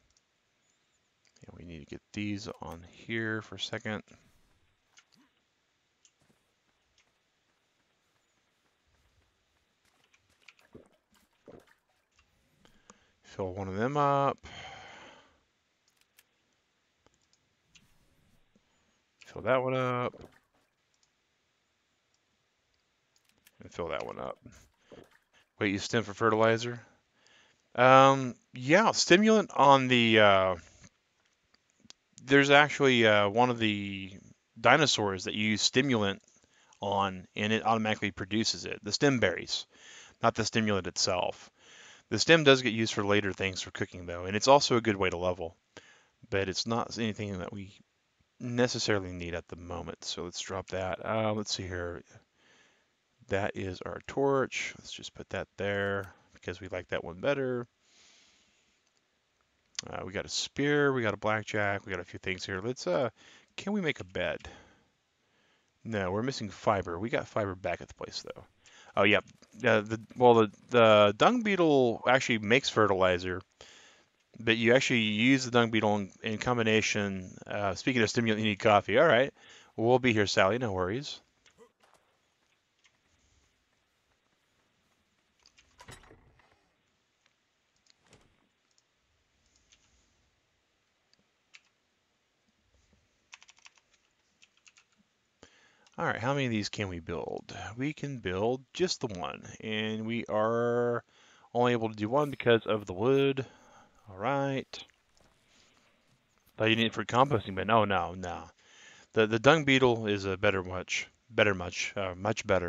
And we need to get these on here for a second. Fill one of them up. Fill that one up. And fill that one up. Wait, you stim for fertilizer? Yeah, stimulant on the, there's actually one of the dinosaurs that you use stimulant on, and it automatically produces it. The stem berries, not the stimulant itself. The stem does get used for later things for cooking, though, and it's also a good way to level. But it's not anything that we necessarily need at the moment. So let's drop that. Let's see here. That is our torch. Let's just put that there because we like that one better. We got a spear, we got a blackjack, we got a few things here. Let's, can we make a bed? No, we're missing fiber. We got fiber back at the place though. Oh yeah, the dung beetle actually makes fertilizer, but you actually use the dung beetle in combination. Speaking of stimulant, you need coffee. All right, we'll be here, Sally. No worries. All right, how many of these can we build? We can build just the one, and we are only able to do one because of the wood. All right. Thought you need it for composting, but no, no, no. The dung beetle is a much better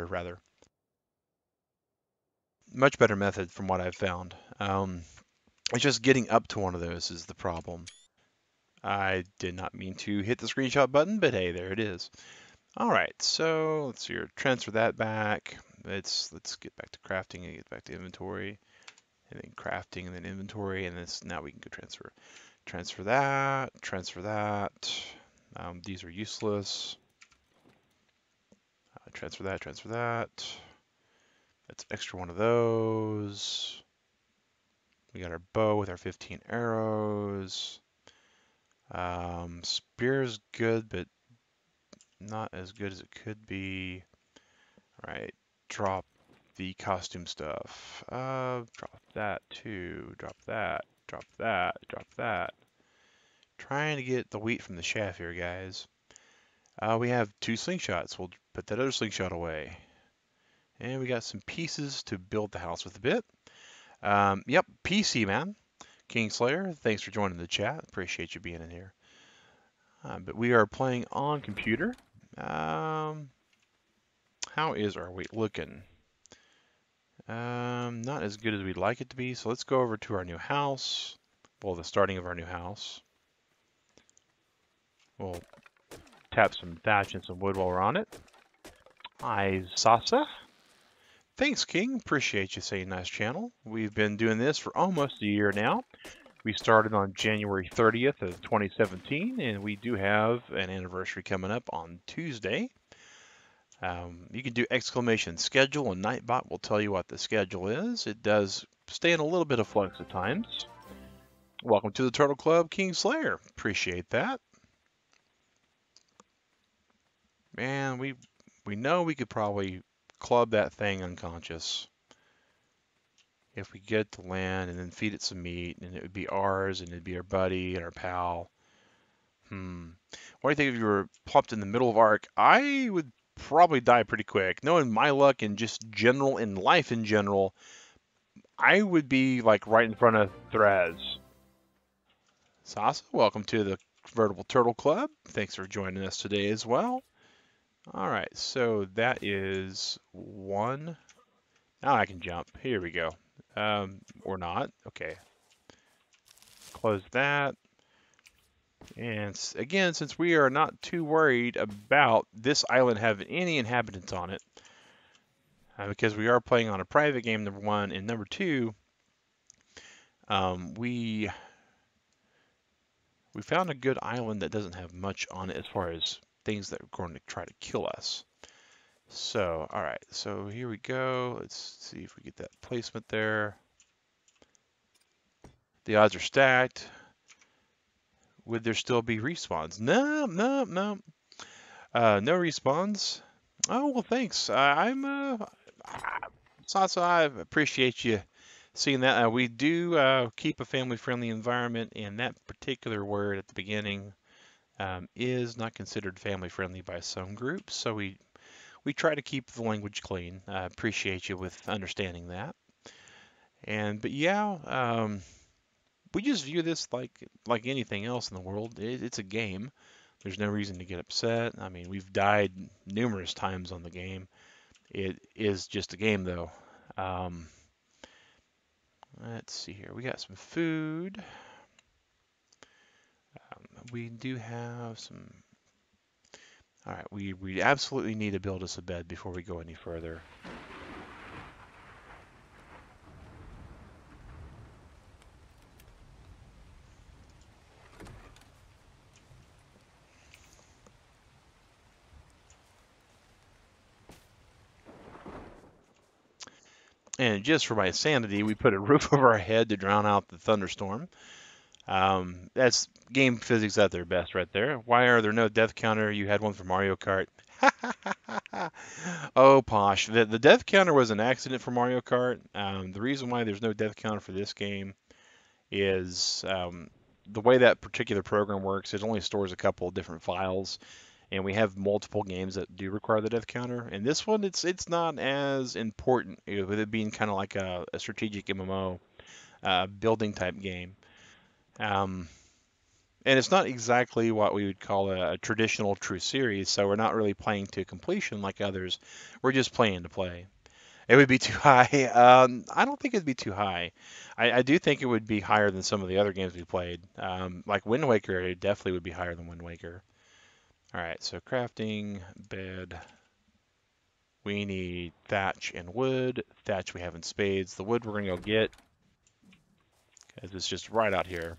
rather, much better method from what I've found. It's just getting up to one of those is the problem. I did not mean to hit the screenshot button, but hey, there it is. All right, so let's see here. Transfer that back. Let's get back to crafting and get back to inventory, and then crafting and then inventory, and this now we can go transfer. Transfer that. Transfer that. These are useless. Transfer that. Transfer that. That's extra one of those. We got our bow with our 15 arrows. Spear's good, but not as good as it could be. All right, drop the costume stuff. Drop that too. Drop that. Drop that. Drop that. Trying to get the wheat from the shaft here, guys. We have 2 slingshots. We'll put that other slingshot away. And we got some pieces to build the house with a bit. Yep, PC, man. Kingslayer, thanks for joining the chat. Appreciate you being in here. But we are playing on computer. How is our weight looking? Not as good as we'd like it to be. So let's go over to our new house. Well, the starting of our new house. We'll tap some thatch and some wood while we're on it. Hi, Sasa. Thanks, King. Appreciate you saying nice channel. We've been doing this for almost a year now. We started on January 30th of 2017, and we do have an anniversary coming up on Tuesday. You can do exclamation schedule, and NightBot will tell you what the schedule is. It does stay in a little bit of flux at times. Welcome to the Turtle Club, Kingslayer. Appreciate that. Man, we know we could probably club that thing unconscious if we get to land and then feed it some meat, and it would be ours, and it'd be our buddy and our pal. What do you think if you were plopped in the middle of ARK? I would probably die pretty quick. Knowing my luck and just general in life in general, I would be like right in front of Thraz. Sasa, welcome to the Convertible Turtle Club. Thanks for joining us today as well. All right, so that is 1. Now I can jump. Here we go. Or not. Okay. Close that. And again, since we are not too worried about this island having any inhabitants on it, because we are playing on a private game, number 1, and number 2, we found a good island that doesn't have much on it as far as things that are going to try to kill us. So, all right, so here we go. Let's see if we get that placement there. The odds are stacked. Would there still be respawns? No. No respawns. Oh, well, thanks. Sasa, I appreciate you seeing that. We do keep a family-friendly environment, and that particular word at the beginning is not considered family-friendly by some groups, so we try to keep the language clean. I appreciate you with understanding that. But yeah, we just view this like anything else in the world. It's a game. There's no reason to get upset. I mean, we've died numerous times on the game. It is just a game, though. Let's see here. We got some food. We do have some. All right, we absolutely need to build us a bed before we go any further. And just for my sanity, we put a roof over our head to drown out the thunderstorm. That's game physics at their best right there. Why are there no death counter? You had one for Mario Kart. Oh, Posh. The death counter was an accident for Mario Kart. The reason why there's no death counter for this game is the way that particular program works. It only stores a couple of different files. And we have multiple games that do require the death counter. And this one, it's not as important, with it being kind of like a strategic MMO building type game. And it's not exactly what we would call a traditional true series, so we're not really playing to completion like others. We're just playing to play. It would be too high. I don't think it'd be too high. I do think it would be higher than some of the other games we played. Like Wind Waker, it definitely would be higher than Wind Waker. All right, so crafting, bed. We need thatch and wood. Thatch we have in spades. The wood we're going to go get, because it's just right out here.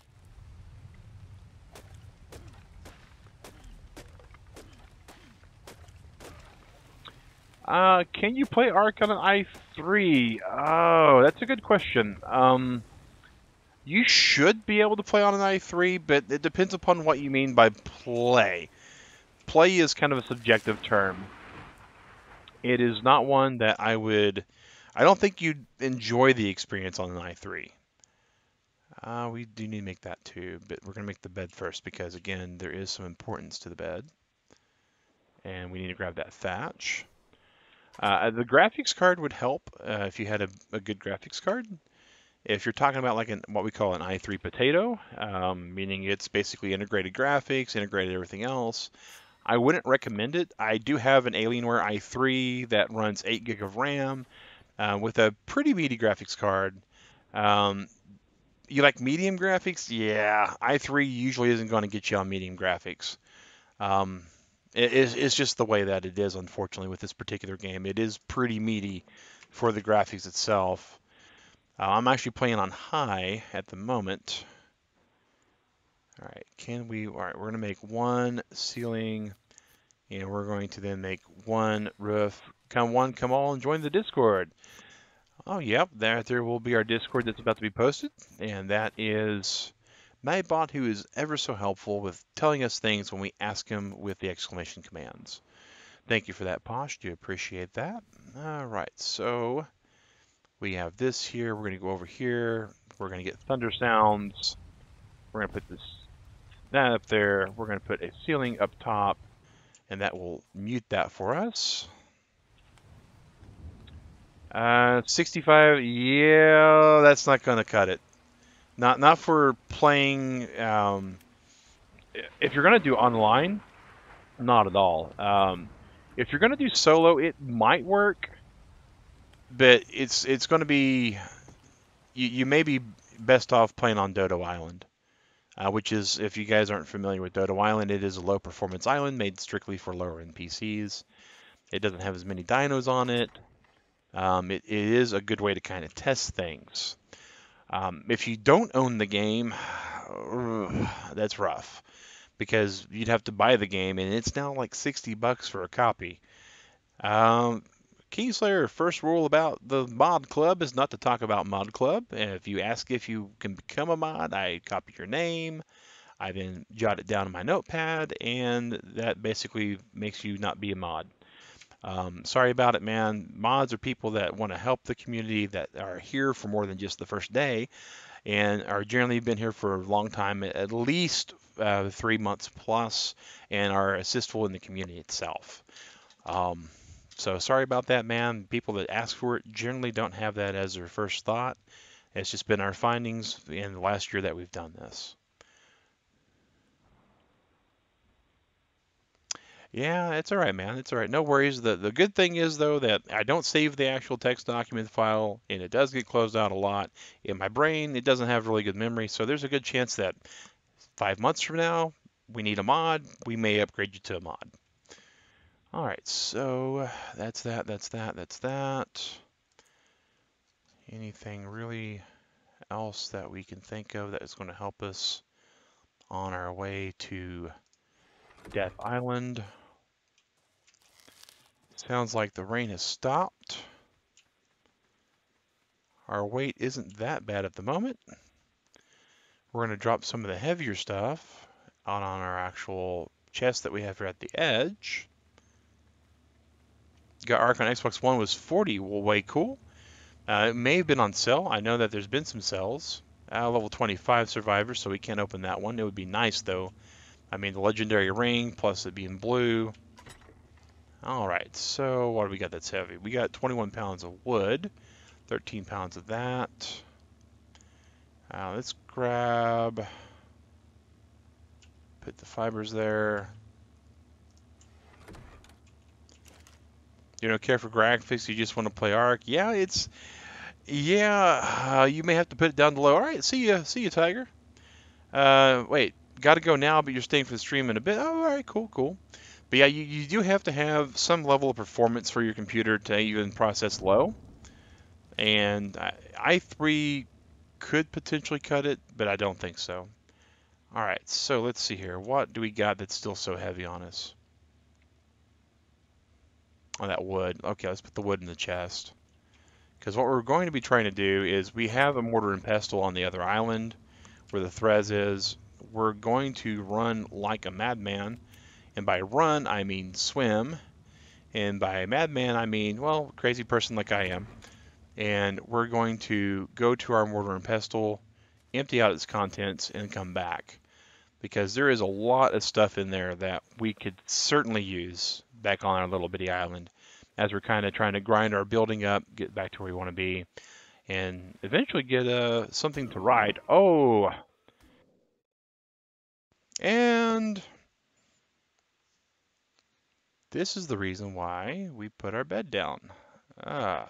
Can you play ARK on an i3? Oh, that's a good question. You should be able to play on an i3, but it depends upon what you mean by play. Play is kind of a subjective term. It is not one that I don't think you'd enjoy the experience on an i3. We do need to make that too, but we're going to make the bed first because, again, there is some importance to the bed. And we need to grab that thatch. The graphics card would help if you had a good graphics card. If you're talking about like what we call an i3 potato, meaning it's basically integrated graphics, integrated everything else, I wouldn't recommend it. I do have an Alienware i3 that runs 8 gig of RAM with a pretty meaty graphics card. Um, you like medium graphics? Yeah, i3 usually isn't going to get you on medium graphics. Um, it's just the way that it is, unfortunately, with this particular game. It is pretty meaty for the graphics itself. I'm actually playing on high at the moment. All right, all right, we're going to make one ceiling, and we're going to then make one roof. Come all and join the Discord. Oh, yep, there will be our Discord that's about to be posted, and that is NightBot, who is ever so helpful with telling us things when we ask him with the exclamation commands. Thank you for that, Posh. Do appreciate that. All right, so we have this here. We're going to go over here. We're going to get thunder sounds. We're going to put that up there. We're going to put a ceiling up top, and that will mute that for us. 65, yeah, that's not going to cut it. Not for playing. If you're going to do online, not at all. If you're going to do solo, it might work, but it's going to be. You may be best off playing on Dodo Island, which is, if you guys aren't familiar with Dodo Island, it is a low performance island made strictly for lower end PCs. It doesn't have as many dinos on it. It is a good way to kind of test things. If you don't own the game, that's rough because you'd have to buy the game, and it's now like $60 for a copy. Kingslayer, first rule about the mod club is not to talk about mod club. And if you ask if you can become a mod, I copy your name. I then jot it down in my notepad, and that basically makes you not be a mod. Sorry about it, man. Mods are people that want to help the community, that are here for more than just the first day, and are generally been here for a long time, at least 3 months plus, and are assistful in the community itself. So sorry about that, man. People that ask for it generally don't have that as their first thought. It's just been our findings in the last year that we've done this. Yeah, it's all right, man. It's all right. No worries. The good thing is, though, that I don't save the actual text document file, and it does get closed out a lot. In my brain, it doesn't have really good memory, so there's a good chance that 5 months from now, we need a mod. We may upgrade you to a mod. All right, so that's that. Anything really else that we can think of that is going to help us on our way to Death Island? Sounds like the rain has stopped. Our weight isn't that bad at the moment. We're going to drop some of the heavier stuff out on our actual chest that we have here at the edge. Got ARK on Xbox One was 40, well, way cool. It may have been on sale. I know that there's been some sales. Level 25 Survivor, so we can't open that one. It would be nice, though. I mean, the legendary ring, plus it being blue. Alright, so what do we got that's heavy? We got 21 pounds of wood, 13 pounds of that. Let's grab, put the fibers there. You don't care for graphics, you just want to play ARK. Yeah, you may have to put it down below. Alright, see you, Tiger. Wait, gotta go now, but you're staying for the stream in a bit. Oh, alright, cool. But yeah, you do have to have some level of performance for your computer to even process low. And i3 could potentially cut it, but I don't think so. Alright, so let's see here. What do we got that's still so heavy on us? Oh, that wood. Okay, let's put the wood in the chest. Because what we're going to be trying to do is we have a mortar and pestle on the other island where the Threz is. We're going to run like a madman. And by run, I mean swim. And by madman, I mean, well, crazy person like I am. And we're going to go to our mortar and pestle, empty out its contents, and come back. Because there is a lot of stuff in there that we could certainly use back on our little bitty island as we're kind of trying to grind our building up, get back to where we want to be, and eventually get something to ride. Oh, and this is the reason why we put our bed down. Ah.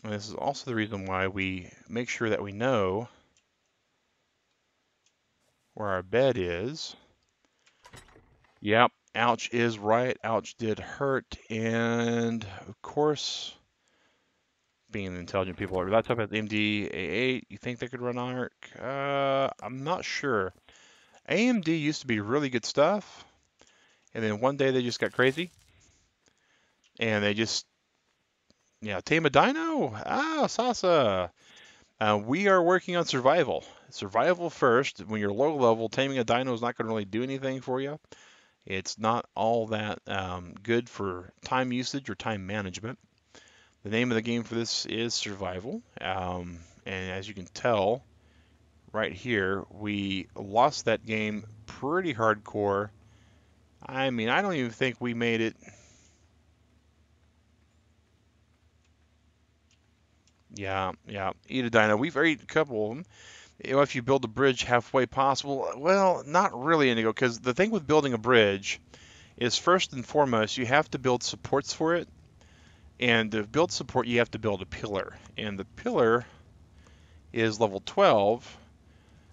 And this is also the reason why we make sure that we know where our bed is. Yep, ouch is right. Ouch did hurt. And of course, being intelligent people, that's up at the MD-A8. You think they could run ARK? I'm not sure. AMD used to be really good stuff. And then one day they just got crazy. And they just, yeah, tame a dino? Ah, Sasa. We are working on survival. Survival first. When you're low level, taming a dino is not going to really do anything for you. It's not all that good for time usage or time management. The name of the game for this is survival. And as you can tell right here, we lost that game pretty hardcore. I mean, I don't even think we made it. Yeah, yeah. Eat a dino. We've eaten a couple of them. You know, if you build a bridge halfway possible, well, not really, Indigo, because the thing with building a bridge is first and foremost, you have to build supports for it. And to build support, you have to build a pillar. And the pillar is level 12,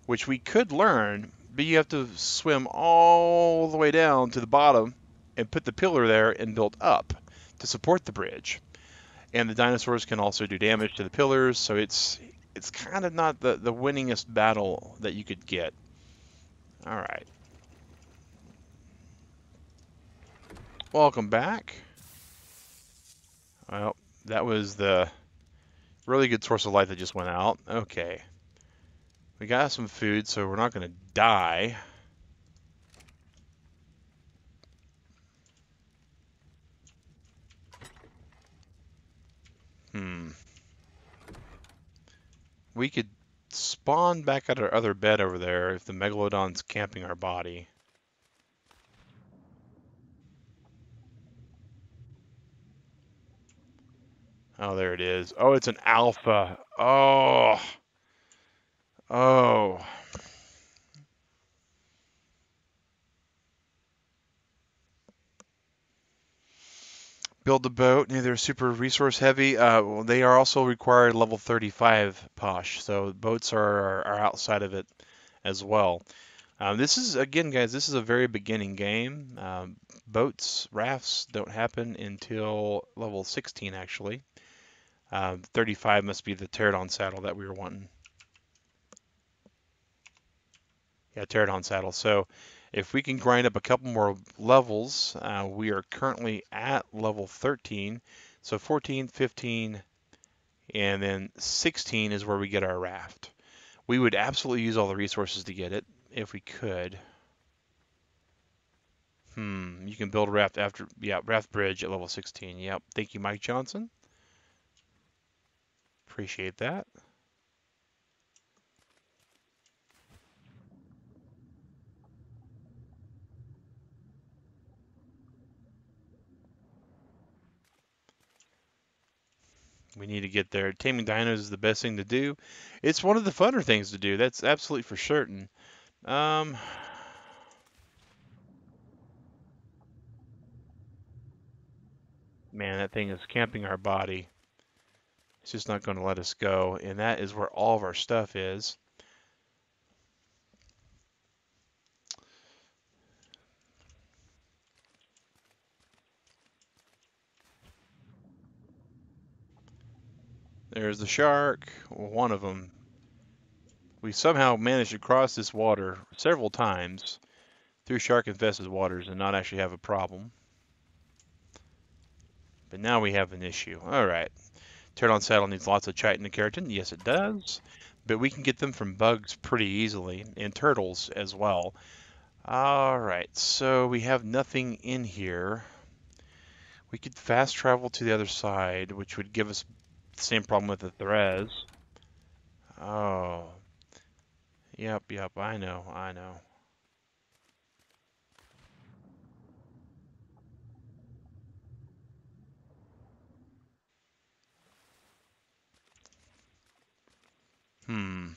which we could learn, but you have to swim all the way down to the bottom and put the pillar there and build up to support the bridge. And the dinosaurs can also do damage to the pillars, so it's kind of not the winningest battle that you could get. All right. Welcome back. Well, that was the really good source of light that just went out. Okay. We got some food, so we're not going to die. We could spawn back at our other bed over there if the Megalodon's camping our body. Oh, there it is. Oh, it's an alpha. Oh. Oh. Build a boat. They're super resource heavy. Well, they are also required level 35 posh, so boats are outside of it as well. This is, again, guys, this is a very beginning game. Boats, rafts don't happen until level 16, actually. 35 must be the pterodon saddle that we were wanting. Yeah, pterodon saddle. So if we can grind up a couple more levels, we are currently at level 13. So 14, 15, and then 16 is where we get our raft. We would absolutely use all the resources to get it if we could. You can build a raft after, yeah, raft bridge at level 16. Yep. Thank you, Mike Johnson. Appreciate that. We need to get there. Taming dinos is the best thing to do. It's one of the funner things to do. That's absolutely for certain. Man, that thing is camping our body. It's just not going to let us go, and that is where all of our stuff is. There's the shark, one of them. We somehow managed to cross this water several times through shark-infested waters and not actually have a problem. But now we have an issue. All right. Pterodon saddle needs lots of chitin and keratin. Yes, it does. But we can get them from bugs pretty easily, and turtles as well. All right, so we have nothing in here. We could fast travel to the other side, which would give us the same problem with the threads. Oh, yep, I know. Hmm.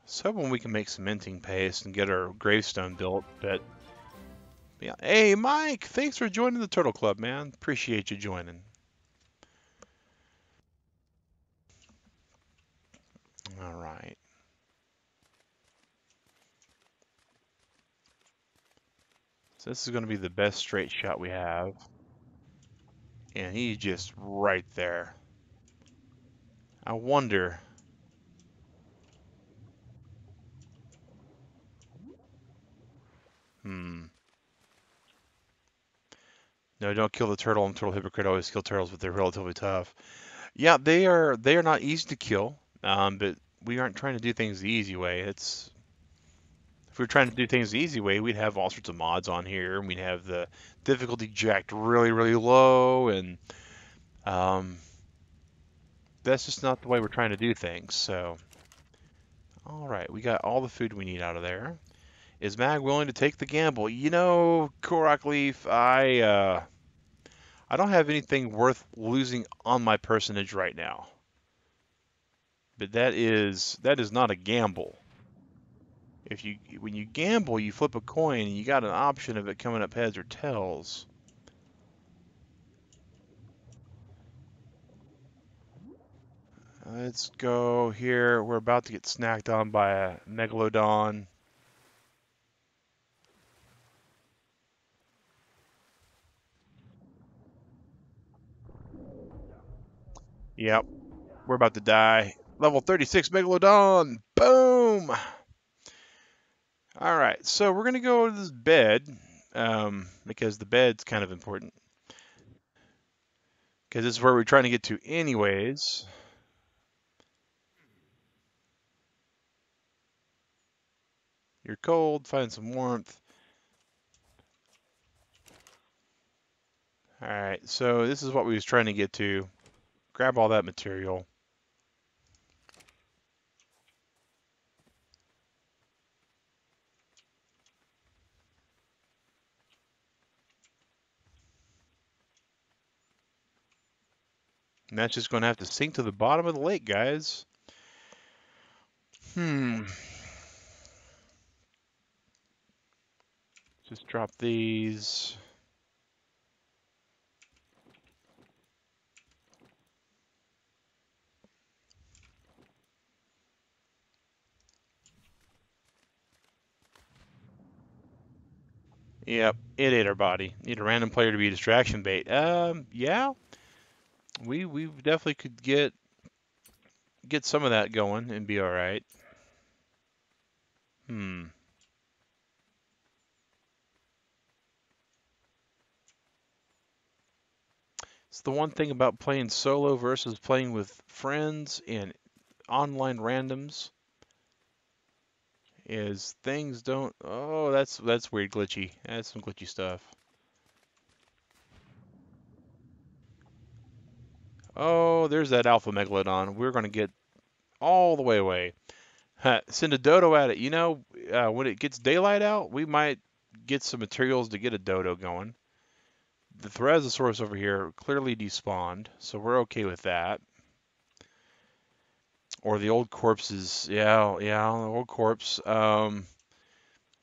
So when we can make cementing paste and get our gravestone built, but yeah. Hey, Mike, thanks for joining the Turtle Club, man. Appreciate you joining. All right. So this is going to be the best straight shot we have. And he's just right there. I wonder. Hmm. No, don't kill the turtle. And turtle hypocrite always kill turtles, but they're relatively tough. Yeah, they are not easy to kill. But we aren't trying to do things the easy way. It's if we were trying to do things the easy way, we'd have all sorts of mods on here, and we'd have the difficulty jacked really, really low, and um, that's just not the way we're trying to do things. So, all right, we got all the food we need out of there. Is Mag willing to take the gamble? You know, Korok Leaf, I don't have anything worth losing on my personage right now. But that is not a gamble. If you when you gamble, you flip a coin and you got an option of it coming up heads or tails. Let's go here. We're about to get snacked on by a megalodon. Yep, we're about to die. Level 36 megalodon. Boom. All right, so we're gonna go to this bed because the bed's kind of important because this is where we're trying to get to anyways. You're cold. Find some warmth. All right, so this is what we was trying to get to. Grab all that material. And that's just going to have to sink to the bottom of the lake, guys. Just drop these. Yep, it ate our body. Need a random player to be a distraction bait. Yeah, we definitely could get some of that going and be all right. Hmm. It's the one thing about playing solo versus playing with friends and online randoms is things don't. Oh, that's weird, glitchy. That's some glitchy stuff. Oh, there's that alpha megalodon. We're gonna get all the way away. Send a dodo at it. You know, when it gets daylight out, we might get some materials to get a dodo going. The Therazosaurus over here clearly despawned, so we're okay with that. Or the old corpses. Yeah, the old corpse.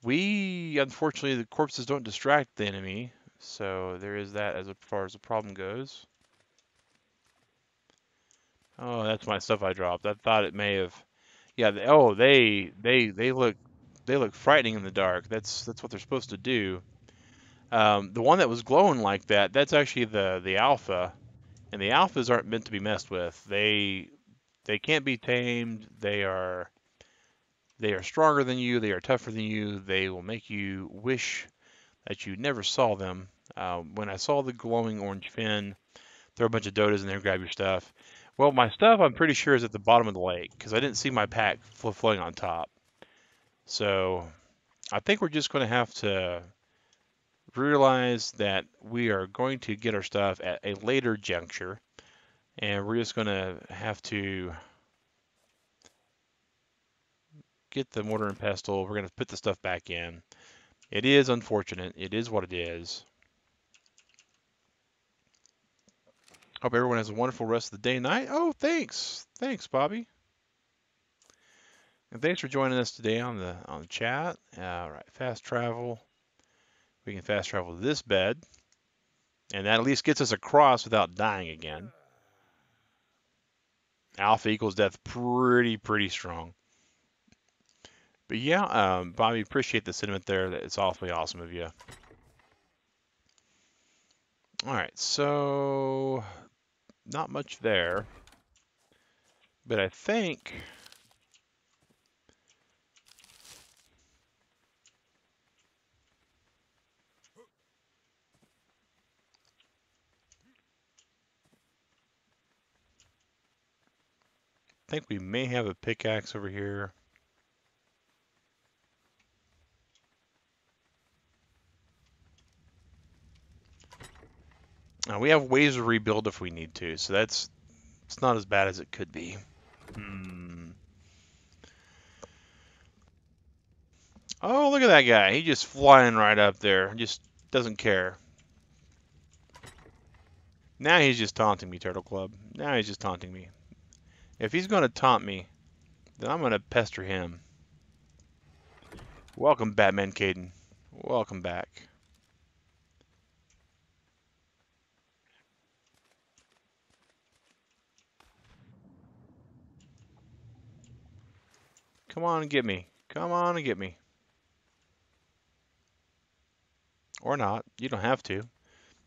We unfortunately the corpses don't distract the enemy, so there is that as far as the problem goes. Oh, that's my stuff I dropped. I thought it may have. Yeah. Oh, they look frightening in the dark. That's what they're supposed to do. The one that was glowing like that, that's actually the alpha, and the alphas aren't meant to be messed with. They can't be tamed. They are stronger than you. They are tougher than you. They will make you wish that you never saw them. When I saw the glowing orange fin, throw a bunch of dodos in there, grab your stuff. Well, my stuff I'm pretty sure is at the bottom of the lake because I didn't see my pack floating on top. So I think we're just going to have to realize that we are going to get our stuff at a later juncture, and we're just going to have to get the mortar and pestle. We're going to put the stuff back in. It is unfortunate. It is what it is. Hope everyone has a wonderful rest of the day and night. Oh, thanks. Thanks, Bobby. And thanks for joining us today on the chat. All right, fast travel. We can fast travel to this bed, and that at least gets us across without dying again. Alpha equals death, pretty strong. But yeah, Bobby, appreciate the sentiment there. It's awfully awesome of you. All right, so not much there, but I think we may have a pickaxe over here. We have ways to rebuild if we need to, so it's not as bad as it could be. Oh, look at that guy. He's just flying right up there. Just doesn't care. Now he's just taunting me, Turtle Club. Now he's just taunting me. If he's going to taunt me, then I'm going to pester him. Welcome, Batman Caden. Welcome back. Come on and get me. Come on and get me. Or not. You don't have to.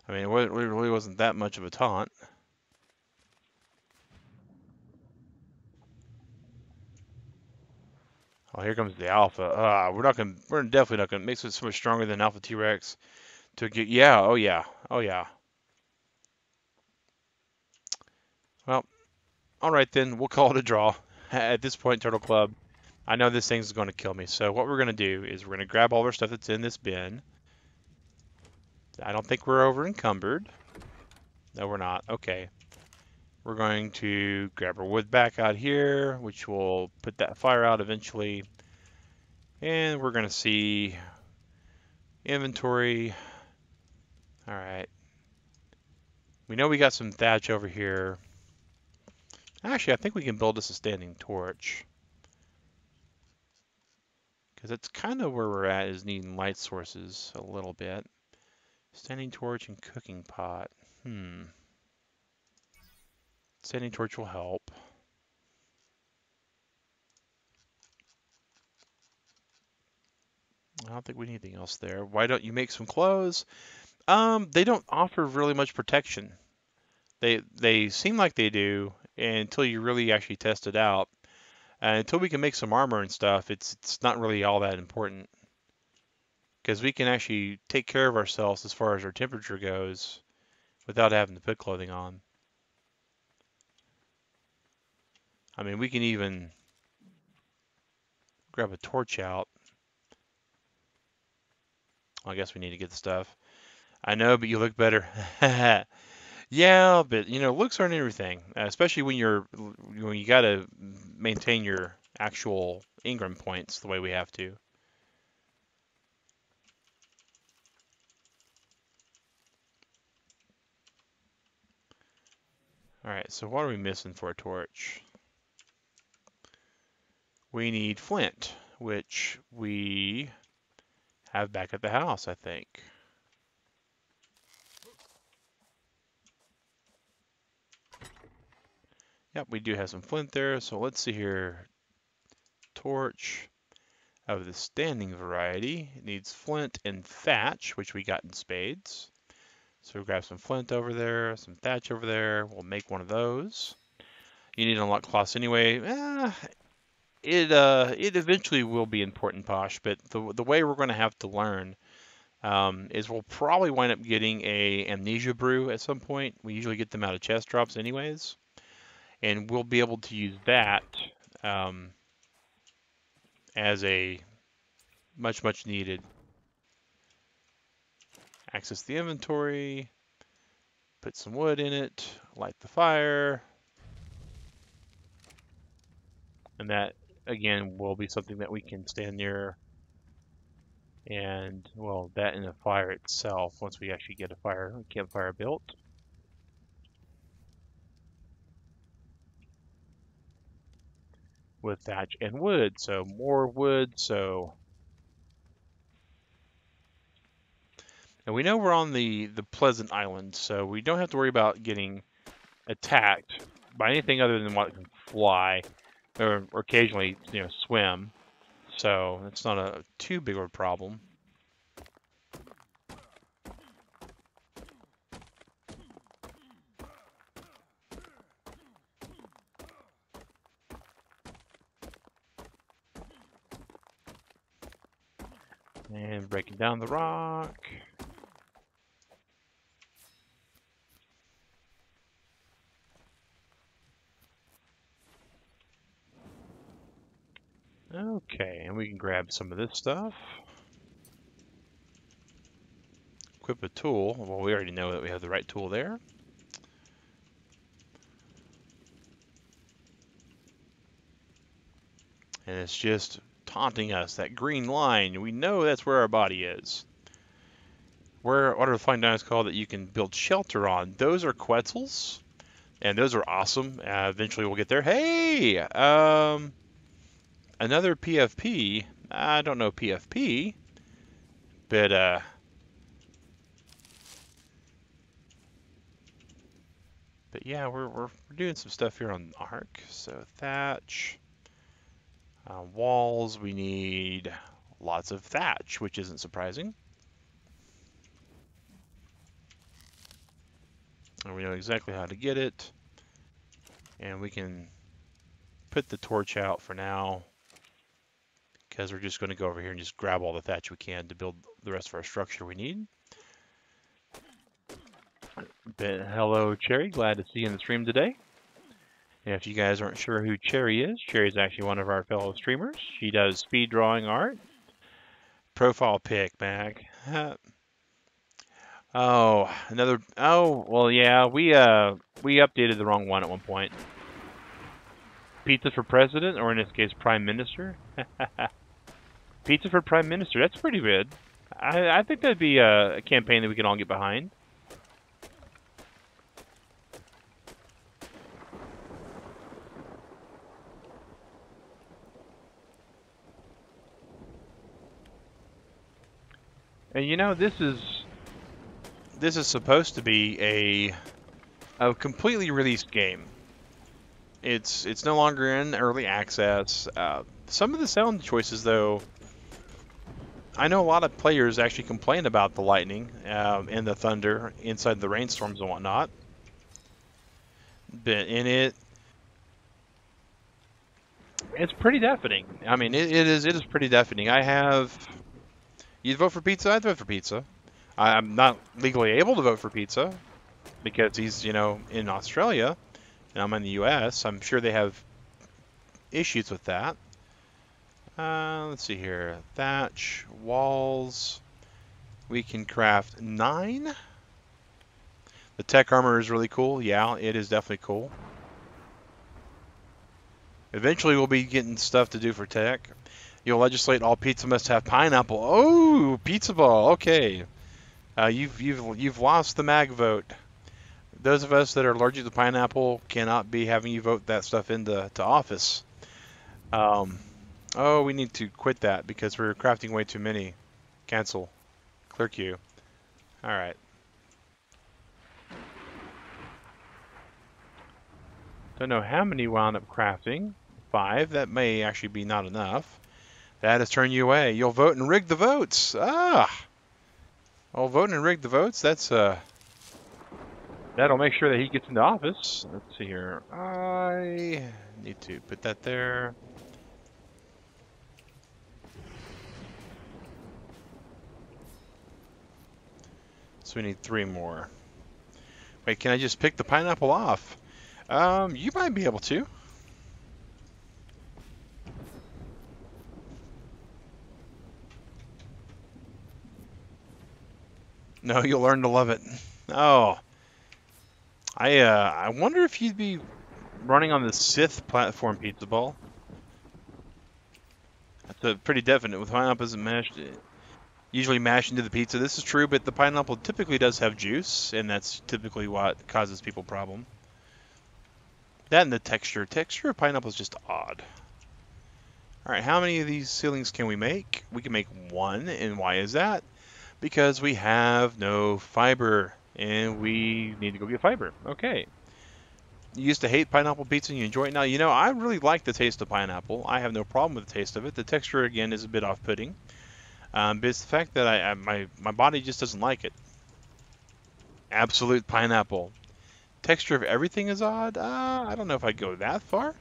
I mean, it really wasn't that much of a taunt. Oh, here comes the Alpha. We're definitely not gonna. Makes it so much stronger than Alpha T-Rex to get. Yeah. Oh yeah. Oh yeah. Well, all right then. We'll call it a draw. At this point, Turtle Club, I know this thing's going to kill me. So what we're going to do is we're going to grab all our stuff that's in this bin. I don't think we're over encumbered. No, we're not. Okay. We're going to grab our wood back out here, which will put that fire out eventually. And we're going to see inventory. All right. We know we got some thatch over here. Actually, I think we can build us a standing torch. Because that's kind of where we're at, is needing light sources a little bit. Standing torch and cooking pot. Standing torch will help. I don't think we need anything else there. Why don't you make some clothes? They don't offer really much protection. They seem like they do until you really actually test it out. Until we can make some armor and stuff, it's not really all that important. Because we can actually take care of ourselves as far as our temperature goes without having to put clothing on. I mean, we can even grab a torch out. I guess we need to get the stuff. I know, but you look better. Yeah, but you know, looks aren't everything, especially when you gotta maintain your actual Ingram points the way we have to. All right, so what are we missing for a torch? We need flint, which we have back at the house, I think. Yep, we do have some flint there, so let's see here. Torch of the standing variety. It needs flint and thatch, which we got in spades. So we'll grab some flint over there, some thatch over there. We'll make one of those. You need to unlock cloths anyway. It eventually will be important, Posh, but the way we're going to have to learn is we'll probably wind up getting a amnesia brew at some point. We usually get them out of chest drops anyways, and we'll be able to use that as a much needed. Access the inventory, put some wood in it, light the fire, and that again will be something that we can stand near. And well, that and the fire itself, once we actually get a campfire built. With thatch and wood, so more wood, so. And we know we're on the Pleasant Island, so we don't have to worry about getting attacked by anything other than what can fly, or occasionally, swim. So it's not a too big of a problem. And breaking down the rock. Okay, and we can grab some of this stuff. Equip a tool. Well, we already know that we have the right tool there. And it's just taunting us, that green line. We know that's where our body is. What are the flying dinos called that you can build shelter on? Those are Quetzals, and those are awesome. Eventually we'll get there. Hey! Another PFP. I don't know PFP, but yeah, we're doing some stuff here on ARK. So thatch, walls. We need lots of thatch, which isn't surprising. And we know exactly how to get it. And we can put the torch out for now, because we're just going to go over here and just grab all the thatch we can to build the rest of our structure we need. But hello, Cherry. Glad to see you in the stream today. And if you guys aren't sure who Cherry is actually one of our fellow streamers. She does speed drawing art. Profile pic, Mag. Oh, another. Oh, well, yeah. We updated the wrong one at one point. Pizza for president, or in this case, prime minister. Pizza for prime minister. That's pretty good. I think that'd be a campaign that we can all get behind. And you know, this is supposed to be a completely released game. It's no longer in early access. Some of the sound choices, though, I know a lot of players actually complain about the lightning and the thunder inside the rainstorms and whatnot. But in it's pretty deafening. I mean, it is pretty deafening. You'd vote for pizza? I'd vote for pizza. I'm not legally able to vote for pizza because he's, in Australia and I'm in the US. I'm sure they have issues with that. Let's see here. Thatch, walls. We can craft 9. The tech armor is really cool. Yeah, it is definitely cool. Eventually we'll be getting stuff to do for tech. You'll legislate all pizza must have pineapple. Oh, pizza ball. Okay. You've lost the mag vote. Those of us that are allergic to pineapple cannot be having you vote that stuff into office. Oh, we need to quit that because we're crafting way too many. Cancel. Clear queue. All right. Don't know how many wound up crafting. 5. That may actually be not enough. That has turned you away. You'll vote and rig the votes. Ah! Oh, vote and rig the votes? That's, that'll make sure that he gets into office. Let's see here. I need to put that there. So we need 3 more. Wait, can I just pick the pineapple off? You might be able to. No, you'll learn to love it. Oh, I wonder if you'd be running on the Sith platform pizza ball. That's a pretty definite. With pineapple isn't mashed, usually mashed into the pizza. This is true, but the pineapple typically does have juice, and that's typically what causes people problem. That and the texture. Texture of pineapple is just odd. All right, how many of these ceilings can we make? We can make one, and why is that? Because we have no fiber, and we need to go get fiber. Okay. You used to hate pineapple pizza and you enjoy it now. You know, I really like the taste of pineapple. I have no problem with the taste of it. The texture, again, is a bit off-putting. But it's the fact that my body just doesn't like it. Absolute pineapple. Texture of everything is odd. I don't know if I'd go that far.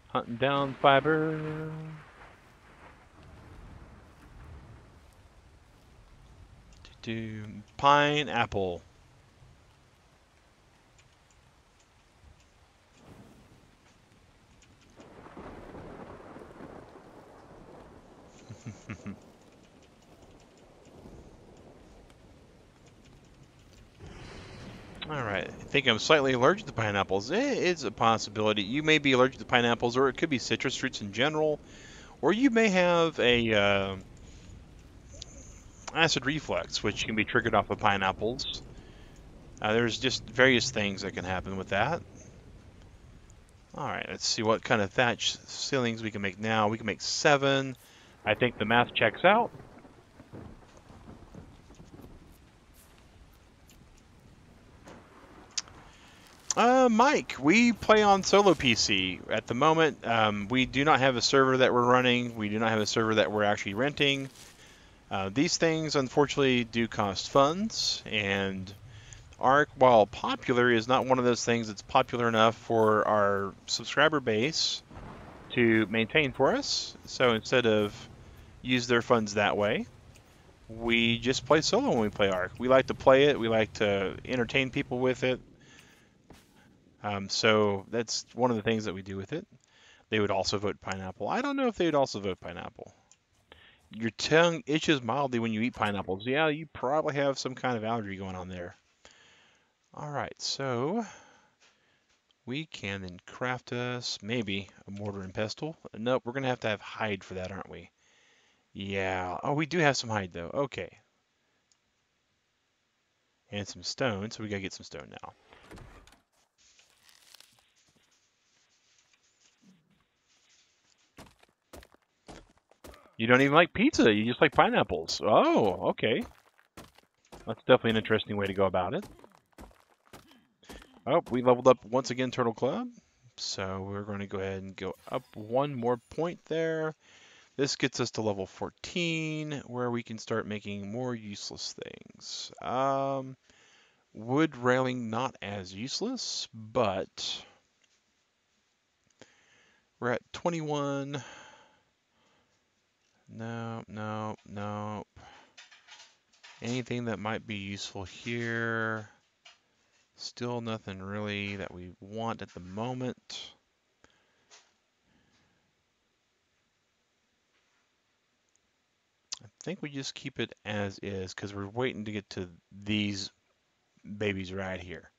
Hunting down fiber. Pineapple. All right, I think I'm slightly allergic to pineapples. It's a possibility. You may be allergic to pineapples, or it could be citrus fruits in general, or you may have a acid reflux, which can be triggered off of pineapples. There's just various things that can happen with that. All right, let's see what kind of thatch ceilings we can make now. We can make 7. I think the math checks out. Mike, we play on solo PC. At the moment, we do not have a server that we're running. We do not have a server that we're actually renting. These things, unfortunately, do cost funds, and ARK, while popular, is not one of those things that's popular enough for our subscriber base to maintain for us. So instead of use their funds that way, we just play solo when we play ARK. We like to play it. We like to entertain people with it. So that's one of the things that we do with it. They would also vote pineapple. I don't know if they would also vote pineapple. Your tongue itches mildly when you eat pineapples. Yeah, you probably have some kind of allergy going on there. All right, so we can then craft us maybe a mortar and pestle. Nope, we're going to have hide for that, aren't we? Yeah. Oh, we do have some hide, though. Okay. And some stone, so we got to get some stone now. You don't even like pizza. You just like pineapples. Oh, okay. That's definitely an interesting way to go about it. Oh, we leveled up once again, Turtle Club. So we're going to go ahead and go up one more point there. This gets us to level 14, where we can start making more useless things. Wood railing, not as useless, but we're at 21. No, no, no. Anything that might be useful here. Still nothing really that we want at the moment. I think we just keep it as is because we're waiting to get to these babies right here.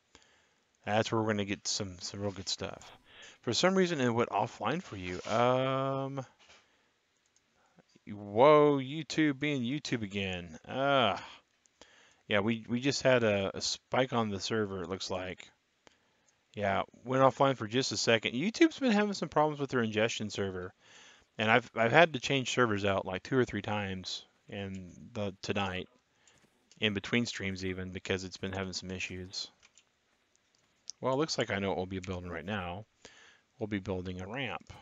That's where we're going to get some real good stuff. For some reason, it went offline for you. Whoa, YouTube being YouTube again. Yeah, we just had a spike on the server, it looks like. Yeah, went offline for just a second. YouTube's been having some problems with their ingestion server, and I've had to change servers out like 2 or 3 times tonight, in between streams even, because it's been having some issues. Well, it looks like I know what we'll be building right now. We'll be building a ramp.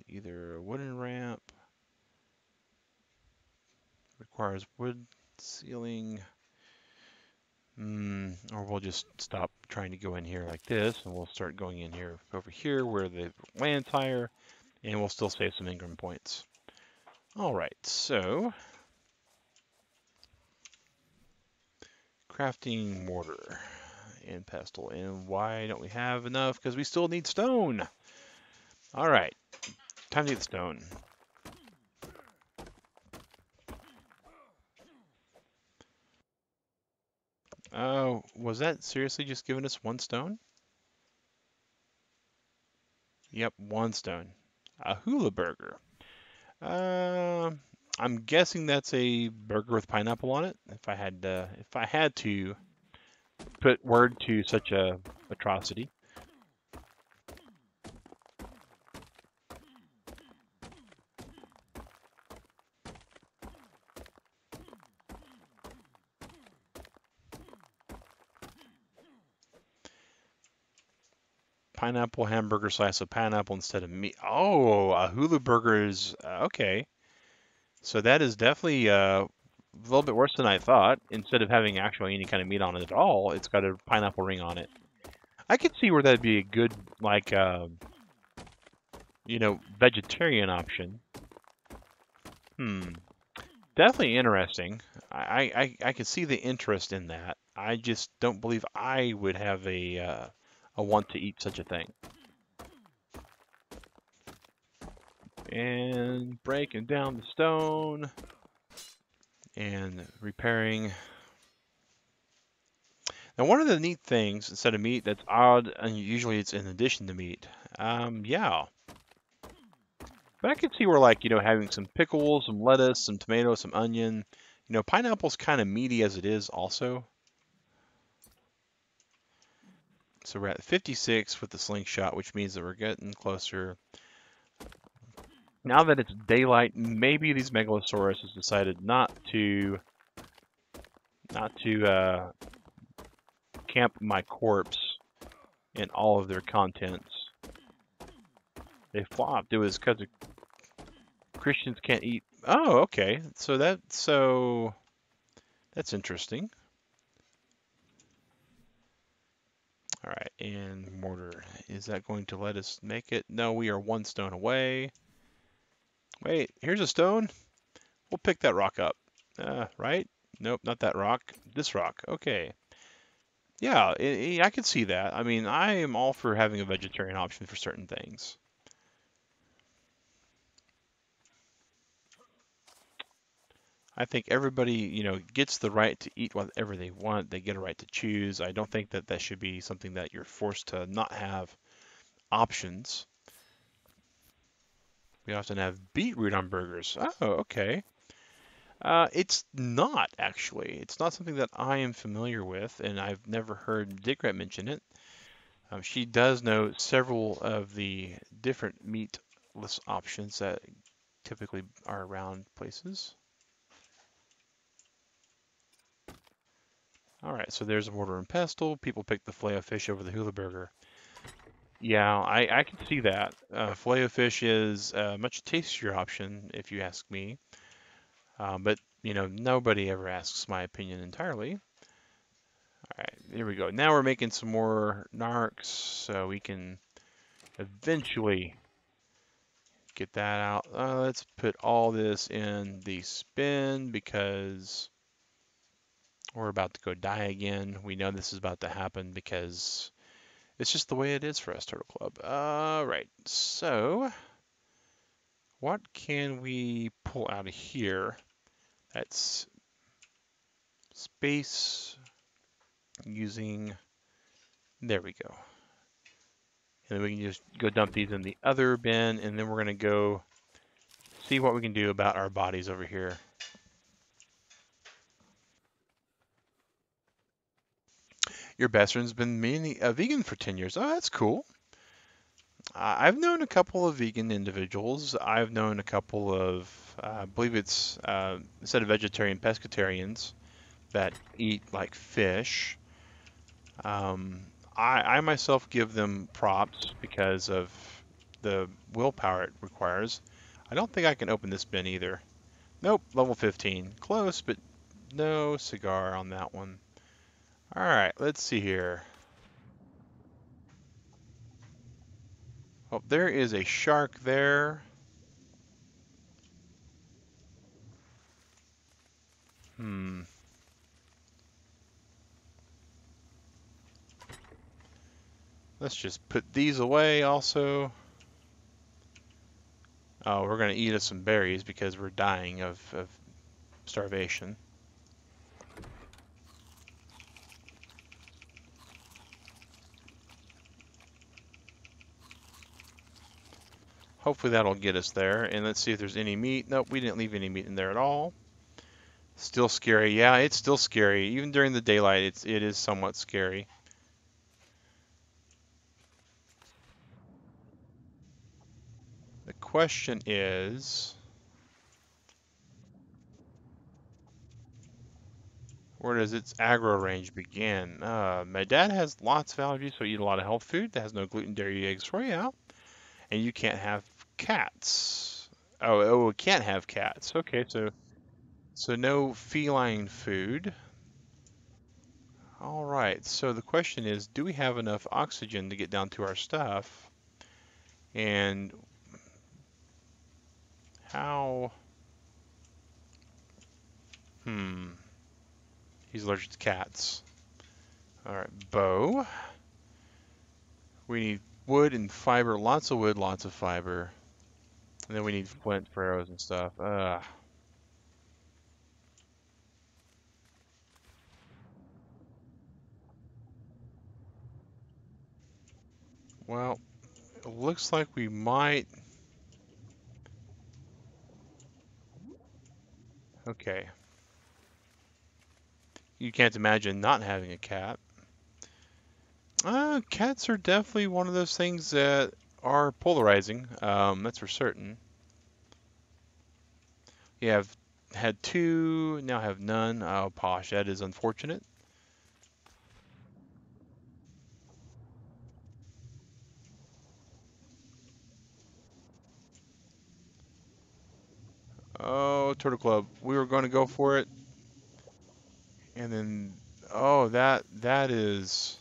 Either a wooden ramp, requires wood ceiling, or we'll just stop trying to go in here like this, and we'll start going in here over here where the land's higher, and we'll still save some Ingram points. All right, so crafting mortar. and pestle. And why don't we have enough? Because we still need stone. All right, time to get stone. Oh, was that seriously just giving us one stone? Yep, one stone. A hula burger. Um, I'm guessing that's a burger with pineapple on it. If I had to put word to such a atrocity. Pineapple hamburger slice of pineapple instead of meat. Oh, a hula burger is okay. So that is definitely a little bit worse than I thought. Instead of having actually any kind of meat on it at all, it's got a pineapple ring on it. I could see where that'd be a good, like, vegetarian option. Hmm. Definitely interesting. I could see the interest in that. I just don't believe I would have a want to eat such a thing. And breaking down the stone and repairing. Now, one of the neat things instead of meat that's odd, and usually it's in addition to meat. Yeah. But I could see where, like, having some pickles, some lettuce, some tomatoes, some onion. Pineapple's kind of meaty as it is also. So we're at 56 with the slingshot, which means that we're getting closer. Now that it's daylight, maybe these Megalosaurus has decided not to camp my corpse in all of their contents. They flopped. It was because Christians can't eat. Oh, okay. So that's interesting. All right, and mortar. Is that going to let us make it? No, we are one stone away. Wait, here's a stone. We'll pick that rock up. Right? Nope, not that rock. This rock. Okay. Yeah, I could see that. I mean, I am all for having a vegetarian option for certain things. I think everybody, gets the right to eat whatever they want. They get a right to choose. I don't think that that should be something that you're forced to not have options. We often have beetroot on burgers. Oh, okay. It's not actually. It's not something that I am familiar with, and I've never heard Digret mention it. She does know several of the different meatless options that typically are around places. All right, so there's a mortar and pestle. People pick the filet of fish over the hula burger. Yeah, I can see that. Filet of fish is a much tastier option, if you ask me. But nobody ever asks my opinion entirely. All right, here we go. Now we're making some more narcs, so we can eventually get that out. Let's put all this in the spin because we're about to go die again. We know this is about to happen because it's just the way it is for us, Turtle Club. All right, so what can we pull out of here? That's space using, there we go. And then we can just go dump these in the other bin, and then we're going to go see what we can do about our bodies over here. Your best friend's been a vegan for 10 years. Oh, that's cool. I've known a couple of vegan individuals. I've known a couple of, I believe it's instead of vegetarian, pescatarians that eat like fish. Um, I myself give them props because of the willpower it requires. I don't think I can open this bin either. Nope, level 15. Close, but no cigar on that one. All right, let's see here. Oh, there is a shark there. Hmm. Let's just put these away also. Oh, we're going to eat us some berries because we're dying of starvation. Hopefully that'll get us there. And let's see if there's any meat. Nope, we didn't leave any meat in there at all. Still scary. Yeah, it's still scary. Even during the daylight, it is somewhat scary. The question is, where does its aggro range begin? My dad has lots of allergies, so I eat a lot of health food that has no gluten, dairy, eggs, soy. Yeah, and you can't have cats. Oh, it can't have cats. Okay, so no feline food. All right. So the question is, do we have enough oxygen to get down to our stuff? And how? Hmm. He's allergic to cats. All right, bow. We need wood and fiber. Lots of wood, lots of fiber. And then we need flint for arrows and stuff. Well, it looks like we might. Okay. You can't imagine not having a cat. Cats are definitely one of those things that are polarizing. That's for certain. You have had two, now have none. Oh, posh, that is unfortunate. Oh, Turtle Club, we were going to go for it, and then, oh, that is.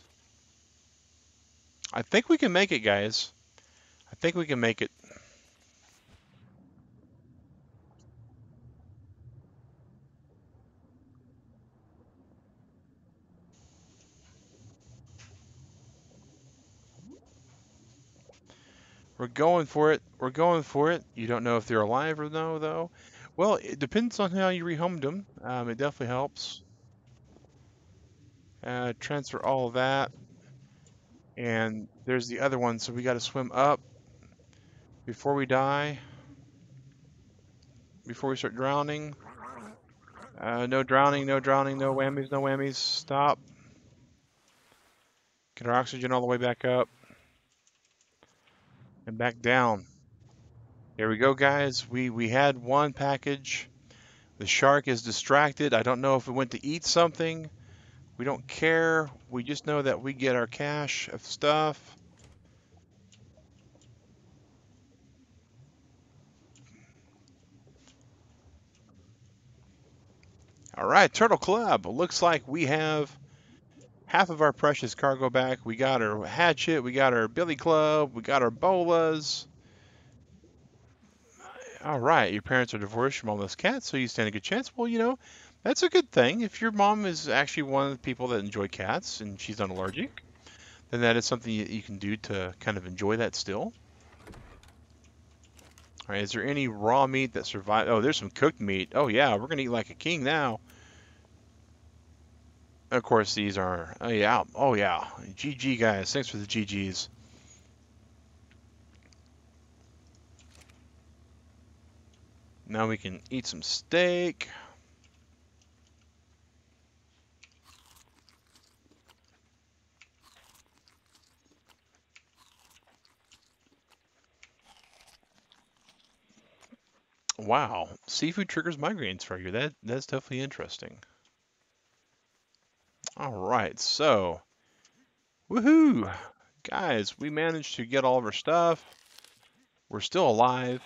I think we can make it, guys. I think we can make it. We're going for it. We're going for it. You don't know if they're alive or no, though. Well, it depends on how you rehomed them. It definitely helps. Transfer all of that. And there's the other one, so we got to swim up before we die, before we start drowning. No drowning, no drowning, no whammies, no whammies. Stop. Get our oxygen all the way back up and back down. There we go, guys. We had one package. The shark is distracted. I don't know if it went to eat something. We don't care. We just know that we get our cache of stuff. All right, Turtle Club. Looks like we have half of our precious cargo back. We got our hatchet. We got our billy club. We got our bolas. All right, your parents are divorced, your mom loves cats, so you stand a good chance. Well, that's a good thing. If your mom is actually one of the people that enjoy cats and she's not allergic, then that is something you can do to kind of enjoy that still. All right, is there any raw meat that survived? Oh, there's some cooked meat. Oh, yeah, we're going to eat like a king now. Of course, these are, oh, yeah, oh, yeah. GG, guys. Thanks for the GGs. Now we can eat some steak. Wow, seafood triggers migraines for you. That's definitely interesting. All right, so woohoo, guys, we managed to get all of our stuff. We're still alive.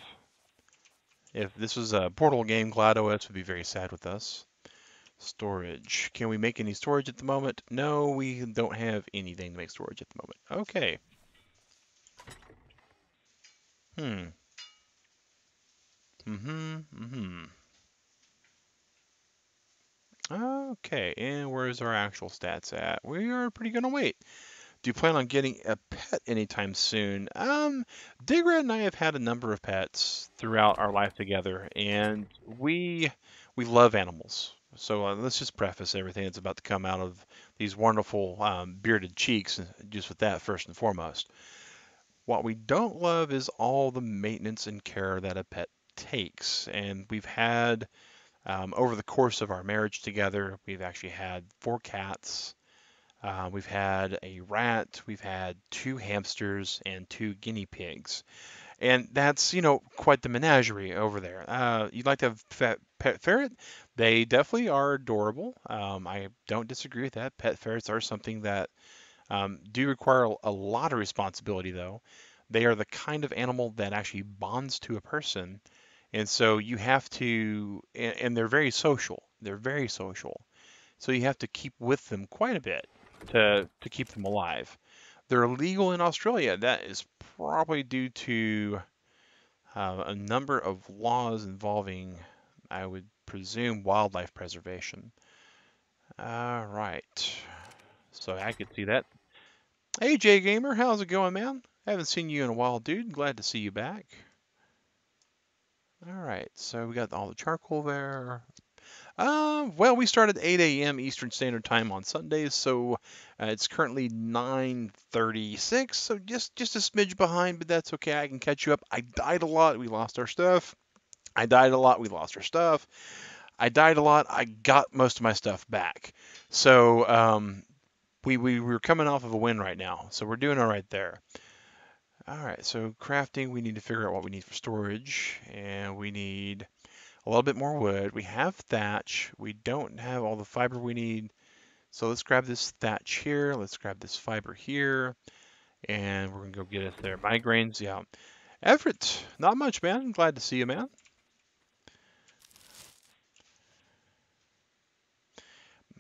If this was a Portal game, GladeOS would be very sad with us. Storage. Can we make any storage at the moment? No, we don't have anything to make storage at the moment. Okay. Hmm. Mm-hmm. Mm-hmm. Okay, and where's our actual stats at? We are pretty good on weight. Do you plan on getting a pet anytime soon? Digrat and I have had a number of pets throughout our life together, and we love animals. So let's just preface everything that's about to come out of these wonderful bearded cheeks, just with that first and foremost. What we don't love is all the maintenance and care that a pet takes, and we've had over the course of our marriage together, we've actually had 4 cats. We've had a rat, we've had 2 hamsters, and 2 guinea pigs. And that's, quite the menagerie over there. You'd like to have pet ferret? They definitely are adorable. I don't disagree with that. Pet ferrets are something that do require a lot of responsibility, though. They are the kind of animal that actually bonds to a person. And so you have to, and they're very social. They're very social. So you have to keep with them quite a bit to keep them alive. They're illegal in Australia. That is probably due to a number of laws involving, I would presume, wildlife preservation. All right. So I could see that. Hey, Jay Gamer, how's it going, man? Haven't seen you in a while, dude. Glad to see you back. All right, so we got all the charcoal there. Well, we start at 8 a.m. Eastern Standard Time on Sundays, so it's currently 9:36, so just a smidge behind, but that's okay. I can catch you up. I died a lot. We lost our stuff. I died a lot. We lost our stuff. I died a lot. I got most of my stuff back. So we're coming off of a win right now, so we're doing all right there. All right, so crafting, we need to figure out what we need for storage, and we need a little bit more wood. We have thatch. We don't have all the fiber we need. So let's grab this thatch here. Let's grab this fiber here. And we're going to go get us there. Migraines, yeah. Everett, not much, man. I'm glad to see you, man.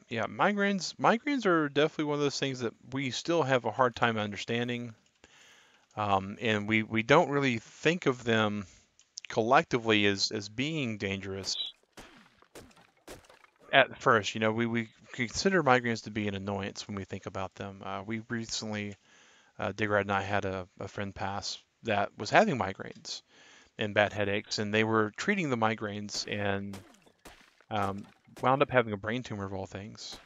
Yeah, migraines are definitely one of those things that we still have a hard time understanding. And we don't really think of them collectively as being dangerous at first. We consider migraines to be an annoyance when we think about them. We recently, Digrat and I had a friend pass that was having migraines and bad headaches, and they were treating the migraines and um, wound up having a brain tumor of all things.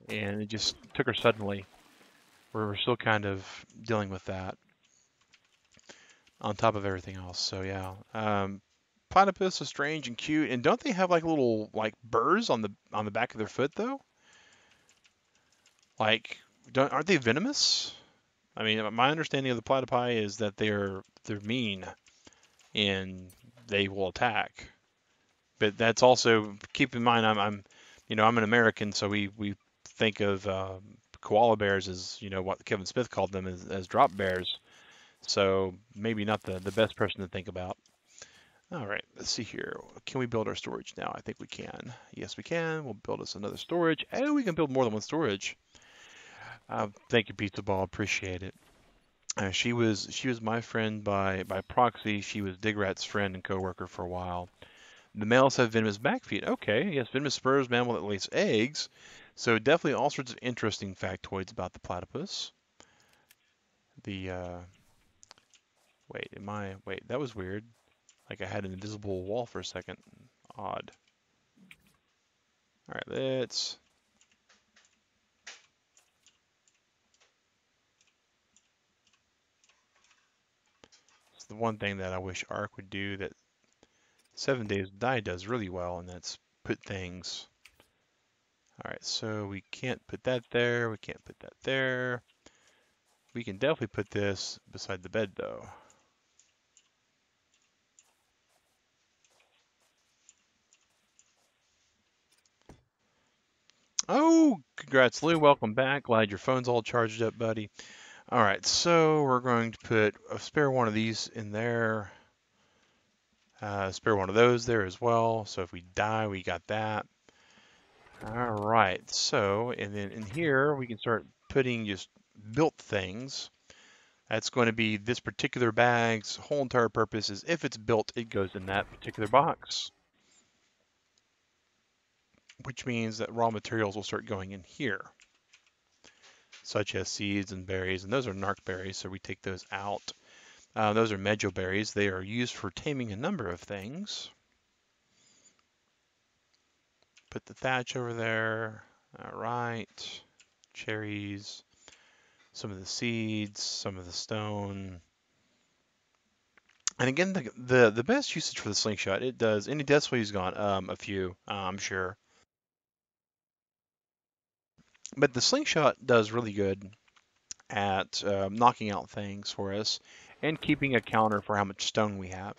And it just took her suddenly. We're still kind of dealing with that on top of everything else. So yeah, platypus is strange and cute, and don't they have like little like burrs on the back of their foot though? Like, don't aren't they venomous? I mean, my understanding of the platypi is that they're mean and they will attack. But that's also keep in mind I'm an American, so we think of koala bears as what Kevin Smith called them as drop bears. So maybe not the best person to think about. All right, let's see here. Can we build our storage now? I think we can. Yes, we can. We'll build us another storage. Oh, we can build more than one storage. Thank you, Pizza Ball. Appreciate it. She was my friend by proxy. She was Digrat's friend and coworker for a while. The males have venomous back feet. Okay, yes, venomous spurs, mammal that lays eggs. So definitely all sorts of interesting factoids about the platypus. The wait, that was weird. Like I had an invisible wall for a second. Odd. All right, let's. It's the one thing that I wish ARK would do that 7 Days to Die does really well, and that's put things. All right, so we can't put that there. We can't put that there. We can definitely put this beside the bed, though. Oh, congrats, Lou. Welcome back. Glad your phone's all charged up, buddy. All right, so we're going to put a spare one of these in there. Spare one of those there as well. So if we die, we got that. All right, so, and then in here, we can start putting just built things. That's going to be this particular bag's whole entire purpose is if it's built, it goes in that particular box, which means that raw materials will start going in here. such as seeds and berries, and those are narc berries, so we take those out. Those are medjool berries. They are used for taming a number of things. Put the thatch over there. All right. Cherries, some of the seeds, some of the stone. And again, the best usage for the slingshot, it does. Any deaths while he's gone? A few, I'm sure. But the slingshot does really good at knocking out things for us and keeping a counter for how much stone we have.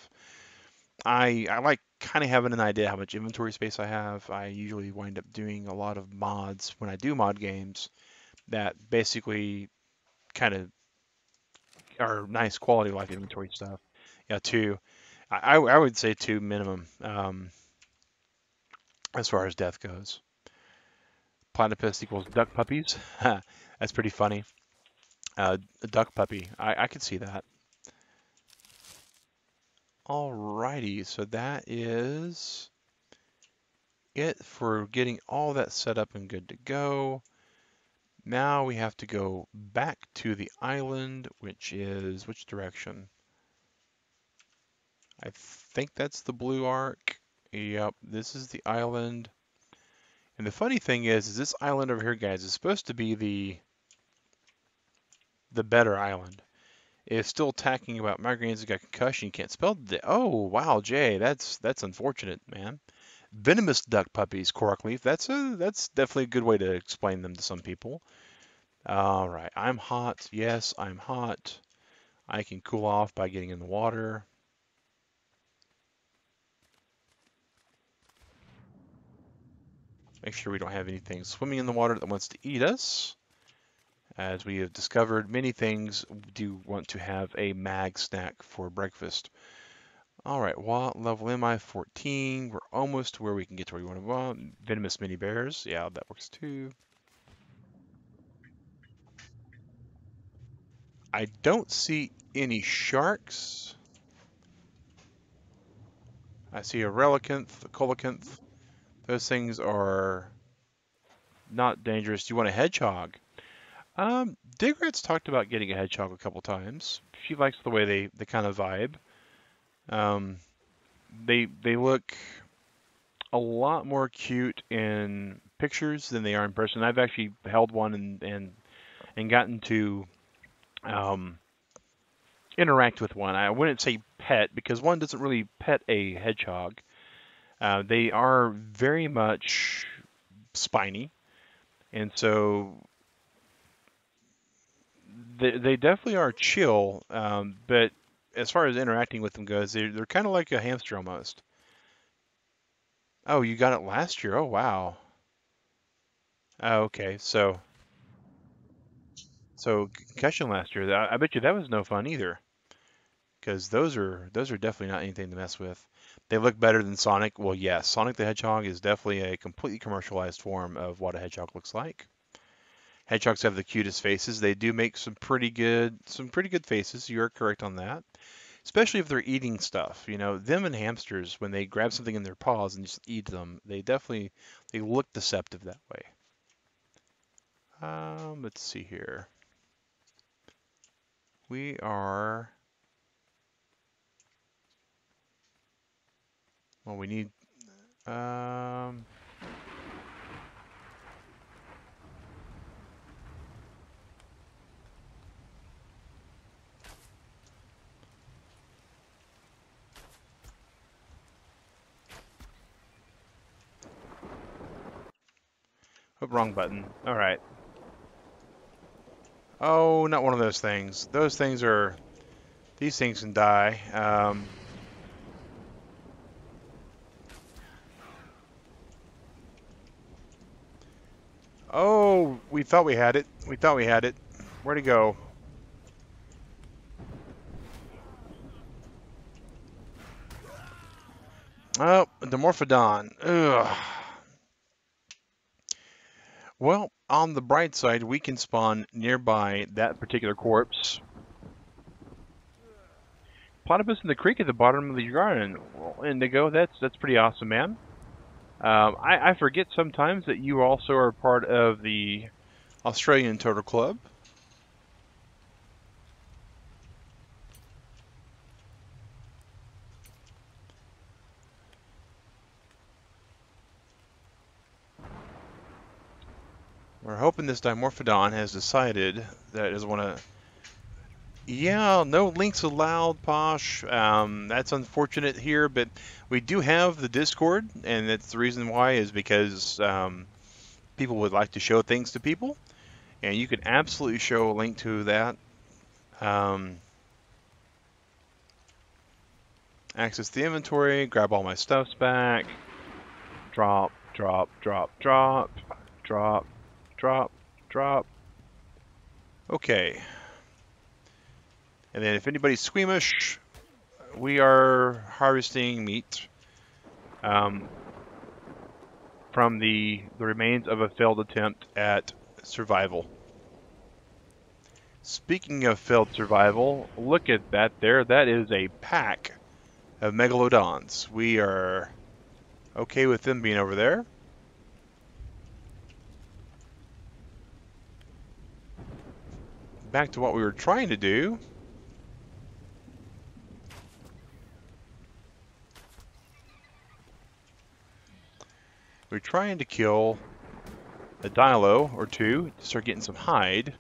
I like kind of having an idea how much inventory space I have. I usually wind up doing a lot of mods when I do mod games that basically kind of are nice quality of life inventory stuff. Yeah, two. I would say two minimum as far as death goes. Platypus equals duck puppies. That's pretty funny. A duck puppy. I could see that. Alrighty, so that is it for getting all that set up and good to go. Now we have to go back to the island, which is which direction? I think that's the blue arc. Yep, this is the island. And the funny thing is this island over here, guys, is supposed to be the better island. It's still talking about migraines, got concussion, you can't spell the. Oh wow, Jay, that's unfortunate, man. Venomous duck puppies, Corkleaf. That's definitely a good way to explain them to some people. All right, I'm hot. Yes, I'm hot. I can cool off by getting in the water. Make sure we don't have anything swimming in the water that wants to eat us. As we have discovered, many things do want to have a mag snack for breakfast. All right, what level am I? 14. We're almost to where we can get to where we want to go. Venomous mini bears. Yeah, that works too. I don't see any sharks. I see a relicanth, a coelacanth. Those things are not dangerous. You want a hedgehog? Digrat's talked about getting a hedgehog a couple times. She likes the way they kind of vibe. Um, they look a lot more cute in pictures than they are in person. I've actually held one and gotten to um, interact with one. I wouldn't say pet because one doesn't really pet a hedgehog. They are very much spiny, and so they definitely are chill. But as far as interacting with them goes, they're kind of like a hamster almost. Oh, you got it last year. Oh, wow. Oh, okay. So concussion last year. I bet you that was no fun either, because those are definitely not anything to mess with. They look better than Sonic. Well, yes, Sonic the Hedgehog is definitely a completely commercialized form of what a hedgehog looks like. Hedgehogs have the cutest faces. They do make some pretty good faces. You are correct on that. Especially if they're eating stuff. You know, them and hamsters, when they grab something in their paws and just eat them, they look deceptive that way. Let's see here. We are, well, we need, um, oh, wrong button. All right. Oh, not one of those things. These things can die. Oh, we thought we had it. We thought we had it. Where'd it go? Oh, the Morphodon. Ugh. Well, on the bright side, we can spawn nearby that particular corpse. Platypus in the creek at the bottom of the garden. Well, Indigo, that's pretty awesome, man. I forget sometimes that you also are part of the Australian Turtle Club. We're hoping this Dimorphodon has decided that it doesn't want to. Yeah, no links allowed, Posh. That's unfortunate here, but we do have the Discord, and that's the reason why is because people would like to show things to people, and you can absolutely show a link to that. Access the inventory, grab all my stuffs back, drop, drop, drop, drop, drop, drop, drop. Okay. And then if anybody's squeamish, we are harvesting meat from the remains of a failed attempt at survival. Speaking of failed survival, look at that there. That is a pack of megalodons. We are okay with them being over there. Back to what we were trying to do. We're trying to kill a Dilo or two to start getting some hide.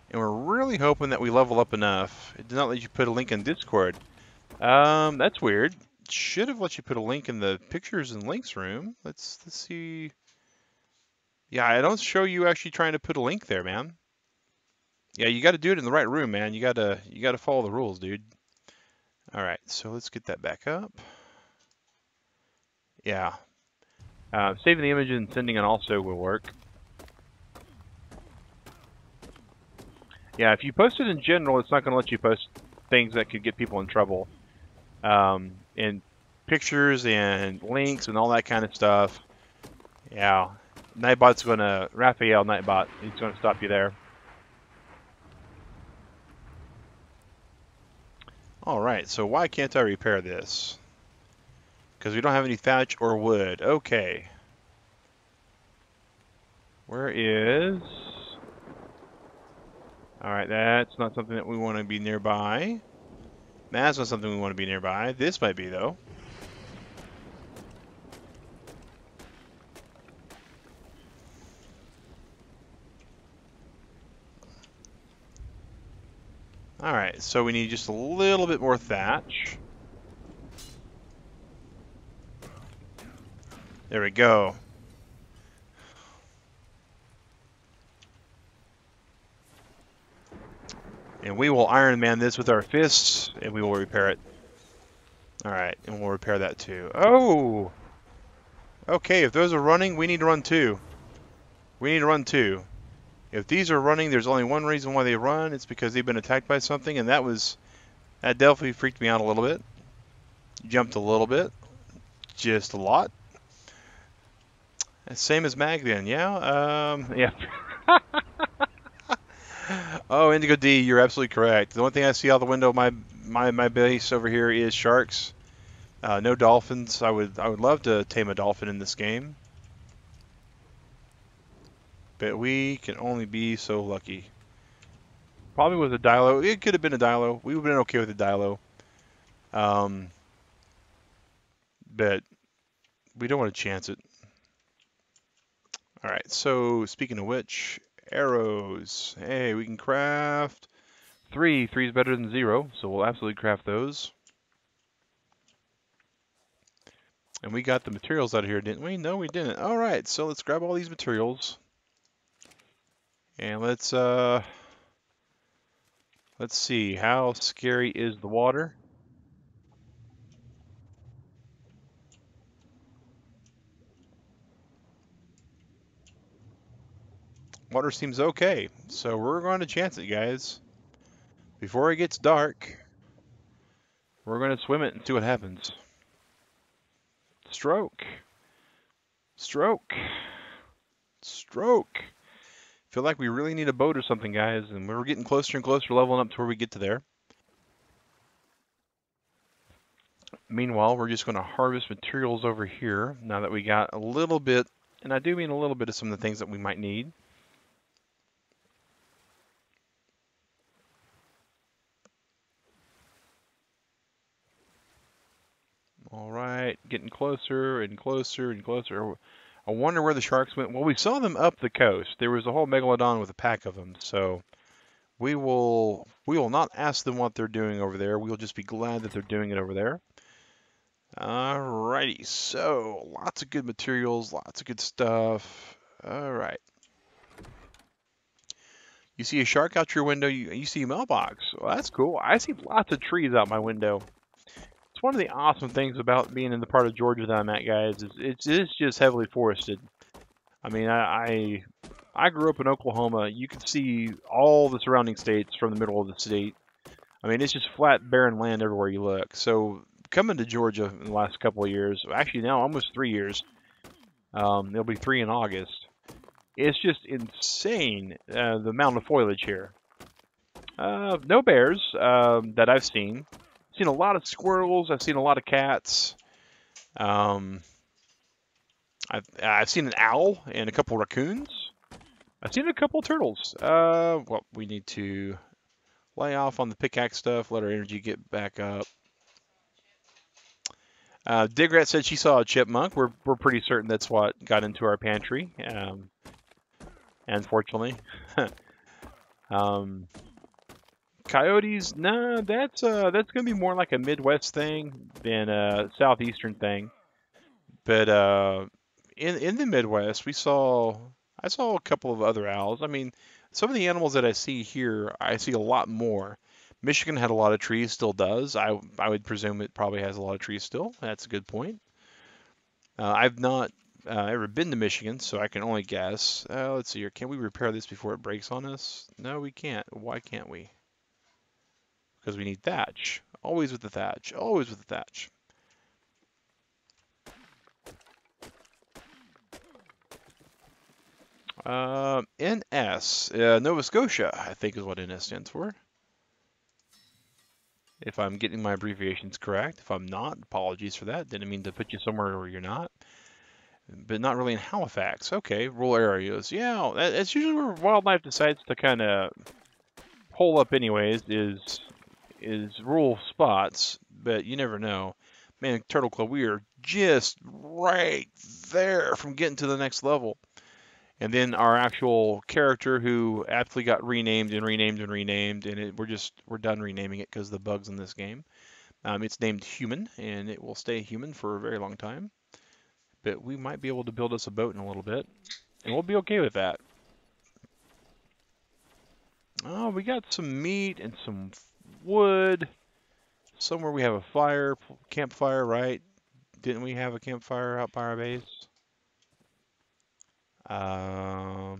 And we're really hoping that we level up enough. It did not let you put a link in Discord. That's weird. It should have let you put a link in the pictures and links room. Let's see. Yeah, I don't show you actually trying to put a link there, man. Yeah, you got to do it in the right room, man. You gotta follow the rules, dude. All right, so let's get that back up. Yeah. Saving the image and sending it also will work. Yeah, if you post it in general, it's not going to let you post things that could get people in trouble. And pictures and links and all that kind of stuff. Yeah. NightBot's going to, Raphael NightBot, he's going to stop you there. Alright, so why can't I repair this? Because we don't have any thatch or wood. Okay. Where is... Alright, that's not something that we want to be nearby. That's not something we want to be nearby. This might be, though. Alright, so we need just a little bit more thatch. There we go. And we will Iron Man this with our fists, and we will repair it. Alright, and we'll repair that too. Oh! Okay, if those are running, we need to run too. We need to run too. If these are running, there's only one reason why they run. It's because they've been attacked by something, and that definitely freaked me out a little bit. Jumped a little bit. Just a lot. Same as Mag then, yeah? Yeah. Oh, Indigo D, you're absolutely correct. The only thing I see out the window of my base over here is sharks. No dolphins. I would love to tame a dolphin in this game. But we can only be so lucky. Probably with a Dilo. It could have been a Dilo. We would have been okay with a Dilo. But we don't want to chance it. Alright, so speaking of which, arrows. Hey, we can craft 3. 3 is better than 0, so we'll absolutely craft those. And we got the materials out of here, didn't we? No, we didn't. Alright, so let's grab all these materials. And let's see, how scary is the water? Water seems okay, so we're going to chance it, guys. Before it gets dark, we're going to swim it and see what happens. Stroke. Stroke. Stroke. Feel like we really need a boat or something, guys, and we're getting closer and closer leveling up to where we get to there. Meanwhile, we're just going to harvest materials over here now that we got a little bit, and I do mean a little bit of some of the things that we might need. All right, getting closer and closer and closer. I wonder where the sharks went. Well, we saw them up the coast. There was a whole megalodon with a pack of them, so we will not ask them what they're doing over there. We'll just be glad that they're doing it over there. Alrighty, so lots of good materials, lots of good stuff. All right. You see a shark out your window, you see a mailbox. Well, that's cool. I see lots of trees out my window. It's one of the awesome things about being in the part of Georgia that I'm at, guys, is it's just heavily forested. I mean, I grew up in Oklahoma. You can see all the surrounding states from the middle of the state. I mean, it's just flat, barren land everywhere you look. So coming to Georgia in the last couple of years, actually now almost 3 years, it'll be 3 in August. It's just insane, the amount of foliage here. No bears that I've seen. I've seen a lot of squirrels. I've seen a lot of cats. I've seen an owl and a couple raccoons. I've seen a couple turtles. Well, we need to lay off on the pickaxe stuff, let our energy get back up. Digrat said she saw a chipmunk. We're pretty certain that's what got into our pantry. Unfortunately. Coyotes, no, that's gonna be more like a Midwest thing than a Southeastern thing. But in the Midwest, I saw a couple of other owls. I mean, some of the animals that I see here, I see a lot more. Michigan had a lot of trees, still does. I would presume it probably has a lot of trees still. That's a good point. I've not ever been to Michigan, so I can only guess. Let's see here. Can we repair this before it breaks on us? No, we can't. Why can't we? Because we need thatch. Always with the thatch. Always with the thatch. NS, Nova Scotia, I think is what NS stands for. If I'm getting my abbreviations correct. If I'm not, apologies for that. Didn't mean to put you somewhere where you're not. But not really in Halifax. Okay, rural areas. Yeah, that's usually where wildlife decides to kind of hole up anyways, is rural spots, but you never know. Man, Turtle Club, we are just right there from getting to the next level. And then our actual character who aptly got renamed and renamed and renamed, and we're done renaming it because of the bugs in this game. It's named Human, and it will stay human for a very long time. But we might be able to build us a boat in a little bit, and we'll be okay with that. Oh, we got some meat and some wood. Somewhere we have a campfire, right? Didn't we have a campfire out by our base? Huh.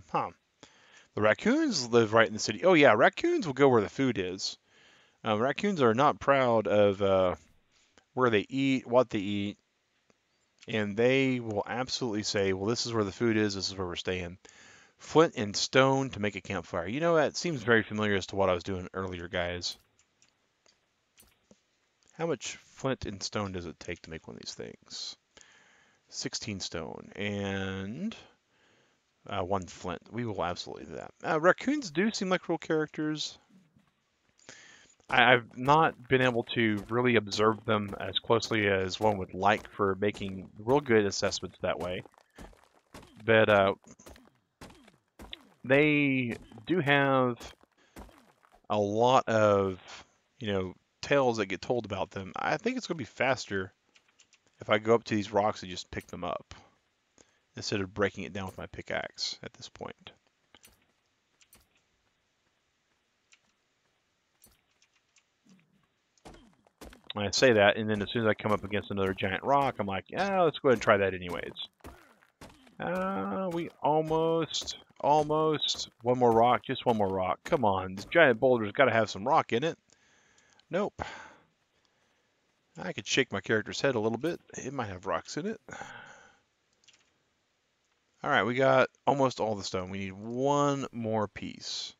The raccoons live right in the city. Oh yeah, raccoons will go where the food is. Raccoons are not proud of where they eat, what they eat, and they will absolutely say, well, this is where the food is, this is where we're staying. Flint and stone to make a campfire. You know, that seems very familiar as to what I was doing earlier, guys. How much flint and stone does it take to make one of these things? 16 stone and 1 flint. We will absolutely do that. Raccoons do seem like real characters. I've not been able to really observe them as closely as one would like for making real good assessments that way. But they do have a lot of, tales that get told about them. I think it's going to be faster if I go up to these rocks and just pick them up instead of breaking it down with my pickaxe at this point. And I say that, and then as soon as I come up against another giant rock, I'm like, yeah, let's go ahead and try that anyways. We almost, one more rock, just one more rock. Come on, this giant boulder's got to have some rock in it. Nope. I could shake my character's head a little bit. It might have rocks in it. All right, we got almost all the stone. We need one more piece.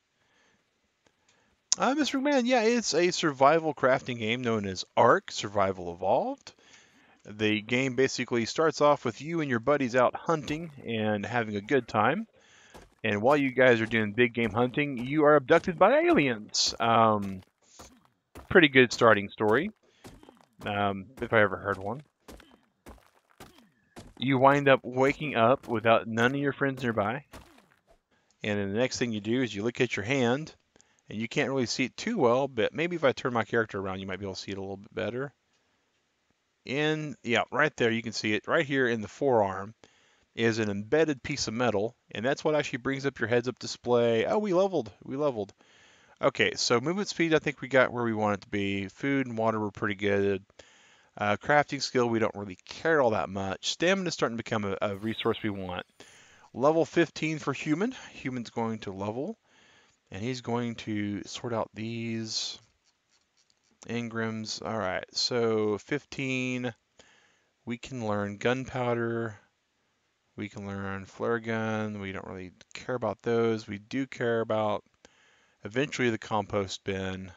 Mr. McMahon, yeah, it's a survival crafting game known as ARK, Survival Evolved. The game basically starts off with you and your buddies out hunting and having a good time. And while you guys are doing big game hunting, you are abducted by aliens. Pretty good starting story, if I ever heard one. You wind up waking up without none of your friends nearby. And then the next thing you do is you look at your hand, and you can't really see it too well, but maybe if I turn my character around, you might be able to see it a little bit better. Yeah, right there, you can see it right here in the forearm is an embedded piece of metal, and that's what actually brings up your heads-up display. Oh, we leveled. We leveled. Okay, so movement speed, I think we got where we want it to be. Food and water were pretty good. Crafting skill, we don't really care all that much. Stamina is starting to become a resource we want. Level 15 for human. Human's going to level, and he's going to sort out these engrams. All right, so 15, we can learn gunpowder. We can learn flare gun. We don't really care about those. We do care about eventually the compost bin.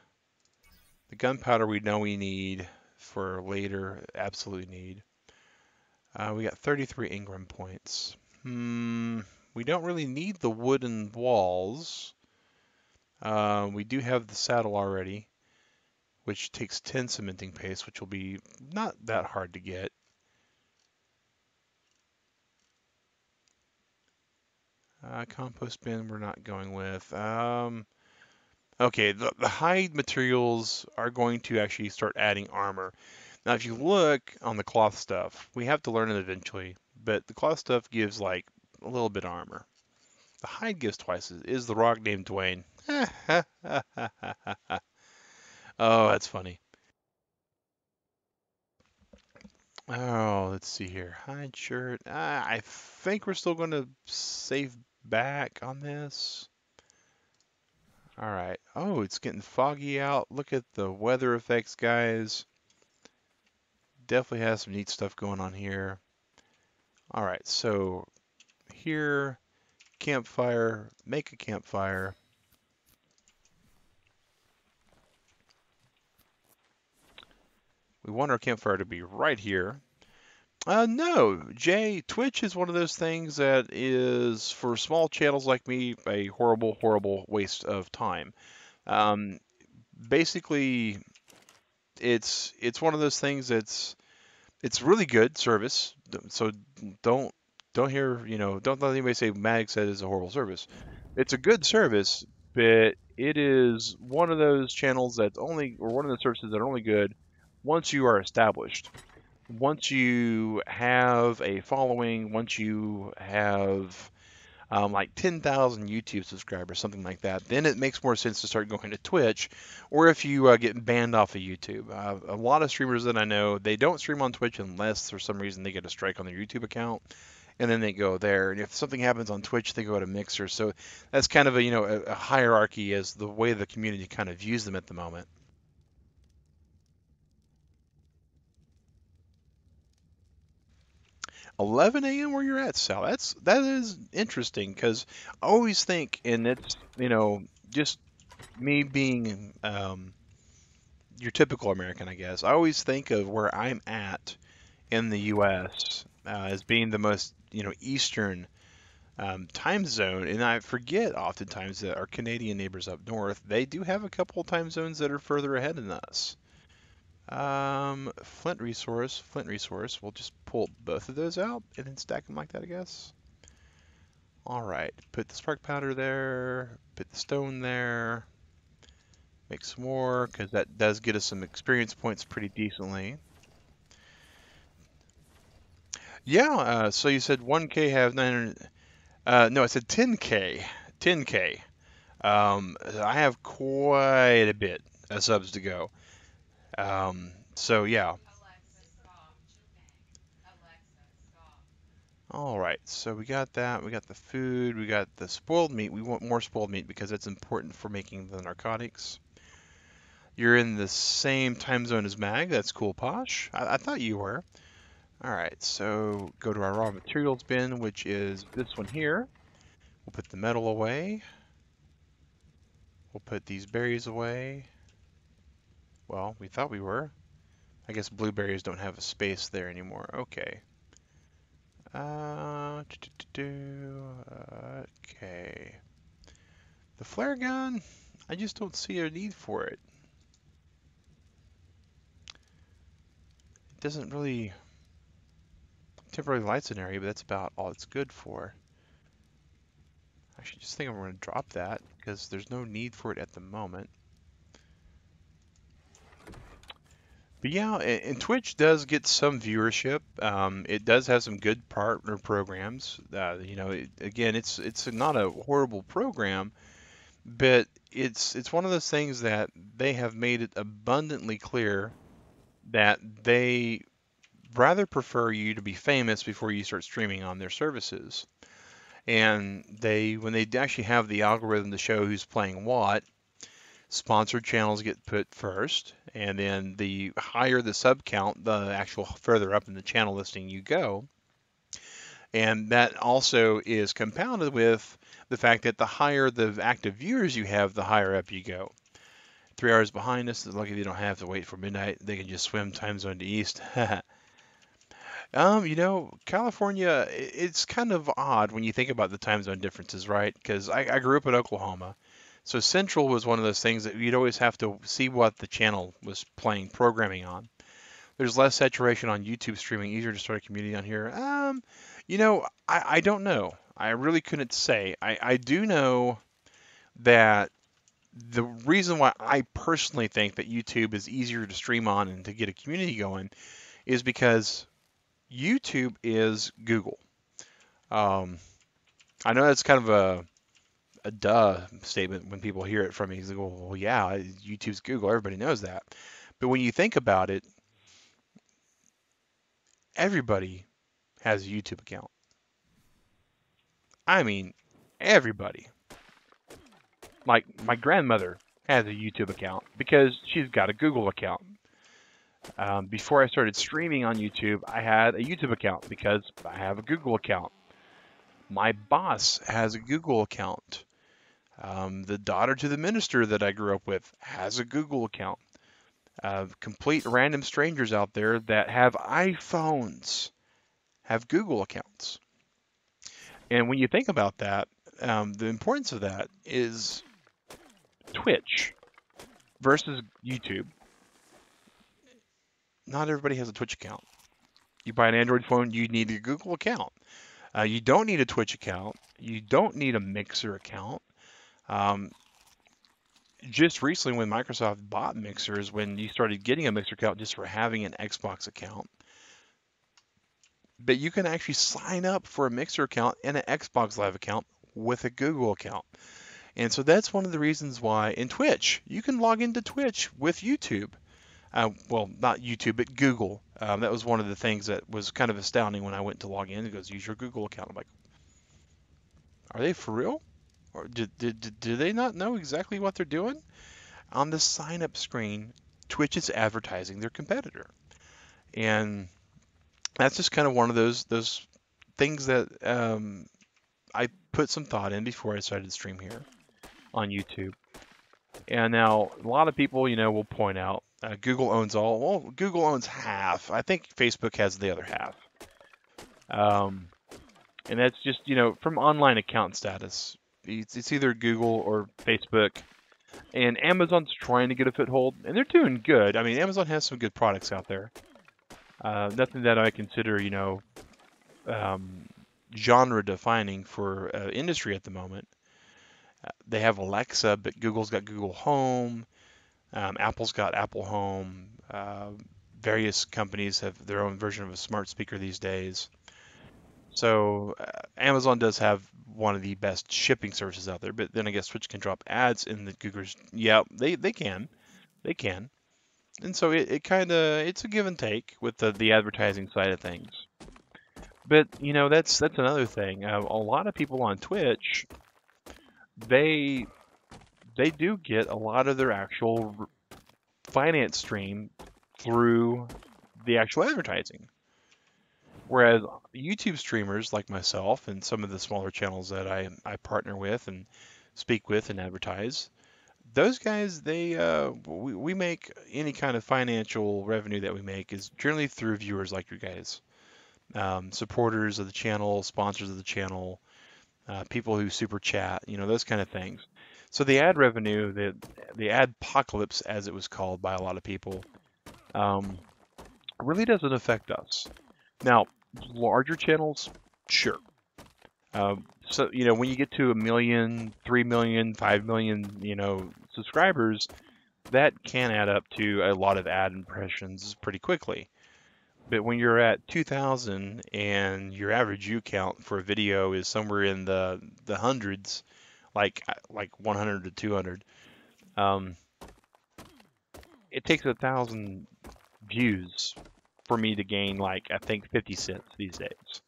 The gunpowder we know we need for later, absolutely need. We got 33 engram points. We don't really need the wooden walls. We do have the saddle already, which takes 10 cementing paste, which will be not that hard to get. Compost bin we're not going with. Okay, the hide materials are going to actually start adding armor. Now, if you look on the cloth stuff, we have to learn it eventually, but the cloth stuff gives like a little bit of armor. The hide gives twice. Is the rock named Dwayne? Oh, that's funny. Oh, let's see here. Hide shirt. I think we're still going to save back on this. All right. Oh, it's getting foggy out. Look at the weather effects, guys. Definitely has some neat stuff going on here. All right, so here, campfire, make a campfire. We want our campfire to be right here. No, Jay, Twitch is one of those things that is, for small channels like me, a horrible, horrible waste of time. Um, Basically, it's one of those things that's it's really good service. So don't don't hear don't let anybody say Mag said it's a horrible service. It's a good service, but it is one of those channels that's only or one of the services that are only good once you are established. Once you have a following, once you have like 10,000 YouTube subscribers, something like that, then it makes more sense to start going to Twitch, or if you get banned off of YouTube. A lot of streamers that I know, they don't stream on Twitch unless for some reason they get a strike on their YouTube account, and then they go there. And if something happens on Twitch, they go to Mixer. So that's kind of a hierarchy as the way the community kind of views them at the moment. 11 a.m. where you're at, Sal. That is interesting because I always think, and it's just me being your typical American, I guess. I always think of where I'm at in the U.S. As being the most eastern time zone, and I forget oftentimes that our Canadian neighbors up north they do have a couple of time zones that are further ahead than us. Flint resource, flint resource. We'll just pull both of those out and then stack them like that, I guess. All right, put the spark powder there, put the stone there, make some more, because that does get us some experience points pretty decently. Yeah, so you said 1K have 900, no, I said 10K, 10K. I have quite a bit of subs to go. So yeah. All right, so we got that. We got the food. We got the spoiled meat. We want more spoiled meat because it's important for making the narcotics. You're in the same time zone as Mag. That's cool, Posh. I thought you were. All right, so go to our raw materials bin, which is this one here. We'll put the metal away. We'll put these berries away. Well, we thought we were. I guess blueberries don't have a space there anymore. Okay. Okay. The flare gun, I just don't see a need for it. It doesn't really temporarily lights an area, but that's about all it's good for. I should just think I'm going to drop that because there's no need for it at the moment. But yeah, and Twitch does get some viewership. It does have some good partner programs. You know, again, it's not a horrible program, but it's one of those things that they have made it abundantly clear that they rather prefer you to be famous before you start streaming on their services. And when they actually have the algorithm to show who's playing what, sponsored channels get put first, and then the higher the sub count, the actual further up in the channel listing you go. And that also is compounded with the fact that the higher the active viewers you have, the higher up you go. 3 hours behind us, lucky they don't have to wait for midnight. They can just swim time zone to east. You know, California, it's kind of odd when you think about the time zone differences, right? Because I grew up in Oklahoma. So Central was one of those things that you'd always have to see what the channel was playing programming on. There's less saturation on YouTube streaming, easier to start a community on here. You know, I don't know. I really couldn't say. I do know that the reason why I personally think that YouTube is easier to stream on and to get a community going is because YouTube is Google. I know that's kind of a duh statement when people hear it from me. They go, well, yeah, YouTube's Google. Everybody knows that. But when you think about it, everybody has a YouTube account. I mean, everybody. Like, my grandmother has a YouTube account because she's got a Google account. Before I started streaming on YouTube, I had a YouTube account because I have a Google account. My boss has a Google account. The daughter to the minister that I grew up with has a Google account. Complete random strangers out there that have iPhones have Google accounts. And when you think about that, the importance of that is Twitch versus YouTube. Not everybody has a Twitch account. You buy an Android phone, you need a Google account. You don't need a Twitch account. You don't need a Mixer account. Just recently when Microsoft bought Mixers, when you started getting a Mixer account just for having an Xbox account, but you can actually sign up for a Mixer account and an Xbox Live account with a Google account. And so that's one of the reasons why in Twitch, you can log into Twitch with YouTube. Well, not YouTube, but Google. That was one of the things that was kind of astounding when I went to log in. It goes, use your Google account. I'm like, are they for real? Or do they not know exactly what they're doing? On the sign up screen, Twitch is advertising their competitor. And that's just kind of one of those things that I put some thought in before I started to stream here on YouTube. And now a lot of people, you know, will point out Google owns all. Well, Google owns half. I think Facebook has the other half. And that's just, you know, from online account status. It's either Google or Facebook. And Amazon's trying to get a foothold, and they're doing good. I mean, Amazon has some good products out there. Nothing that I consider, you know, genre defining for industry at the moment. They have Alexa, but Google's got Google Home. Apple's got Apple Home. Various companies have their own version of a smart speaker these days. So Amazon does have one of the best shipping services out there, but then I guess Twitch can drop ads in the Google's. Yeah, they can. They can. And so it's a give and take with the advertising side of things. But, you know, that's another thing. A lot of people on Twitch, they do get a lot of their actual finance stream through the actual advertising. Whereas YouTube streamers like myself and some of the smaller channels that I partner with and speak with and advertise, those guys, we make any kind of financial revenue that we make is generally through viewers like you guys, supporters of the channel, sponsors of the channel, people who super chat, those kind of things. So the ad revenue, the ad apocalypse, as it was called by a lot of people, um, really doesn't affect us. Now, larger channels, sure. So when you get to 1 million, 3 million, 5 million, subscribers, that can add up to a lot of ad impressions pretty quickly. But when you're at 2,000 and your average view count for a video is somewhere in the hundreds, like 100 to 200, um, it takes 1,000 views for me to gain I think 50 cents these days.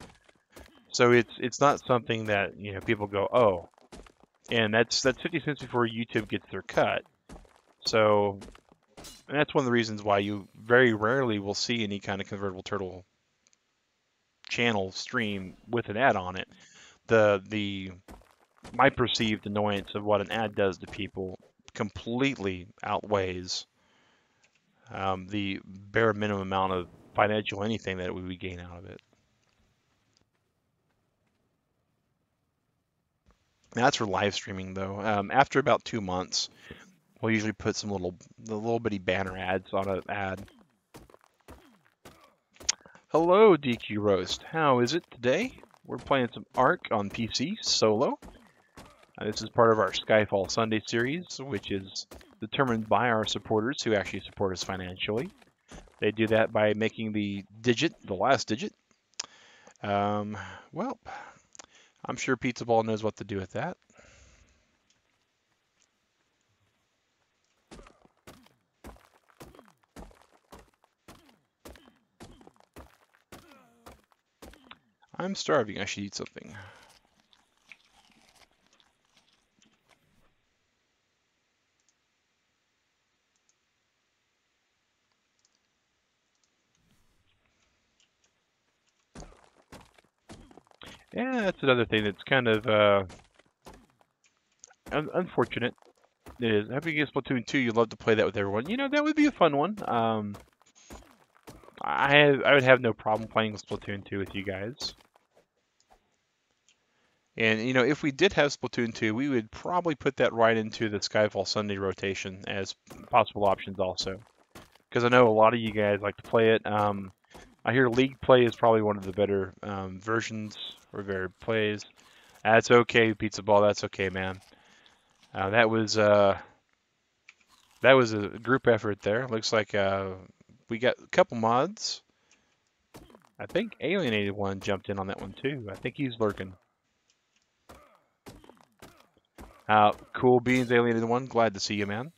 So it's not something that people go, oh, and that's 50 cents before YouTube gets their cut. So and that's one of the reasons why you very rarely will see any kind of Convertible Turtle channel stream with an ad on it. My perceived annoyance of what an ad does to people completely outweighs the bare minimum amount of financial anything that we would gain out of it. That's for live streaming though. After about 2 months, we'll usually put the little bitty banner ads on an ad. Hello, DQ Roast. How is it today? We're playing some ARK on PC solo. This is part of our Skyfall Sunday series, which is determined by our supporters who actually support us financially. They do that by making the last digit. Well, I'm sure Pizza Ball knows what to do with that. I'm starving. I should eat something. Yeah, that's another thing that's kind of unfortunate. It is. After you get Splatoon 2, you'd love to play that with everyone. That would be a fun one. I would have no problem playing with Splatoon 2 with you guys. And, if we did have Splatoon 2, we would probably put that right into the Skyfall Sunday rotation as possible options also. Because I know a lot of you guys like to play it. I hear League Play is probably one of the better versions or better plays. That's okay, Pizza Ball. That's okay, man. That was a group effort there. Looks like we got a couple mods. I think Alienated One jumped in on that one too. I think he's lurking. Cool beans, Alienated One. Glad to see you, man.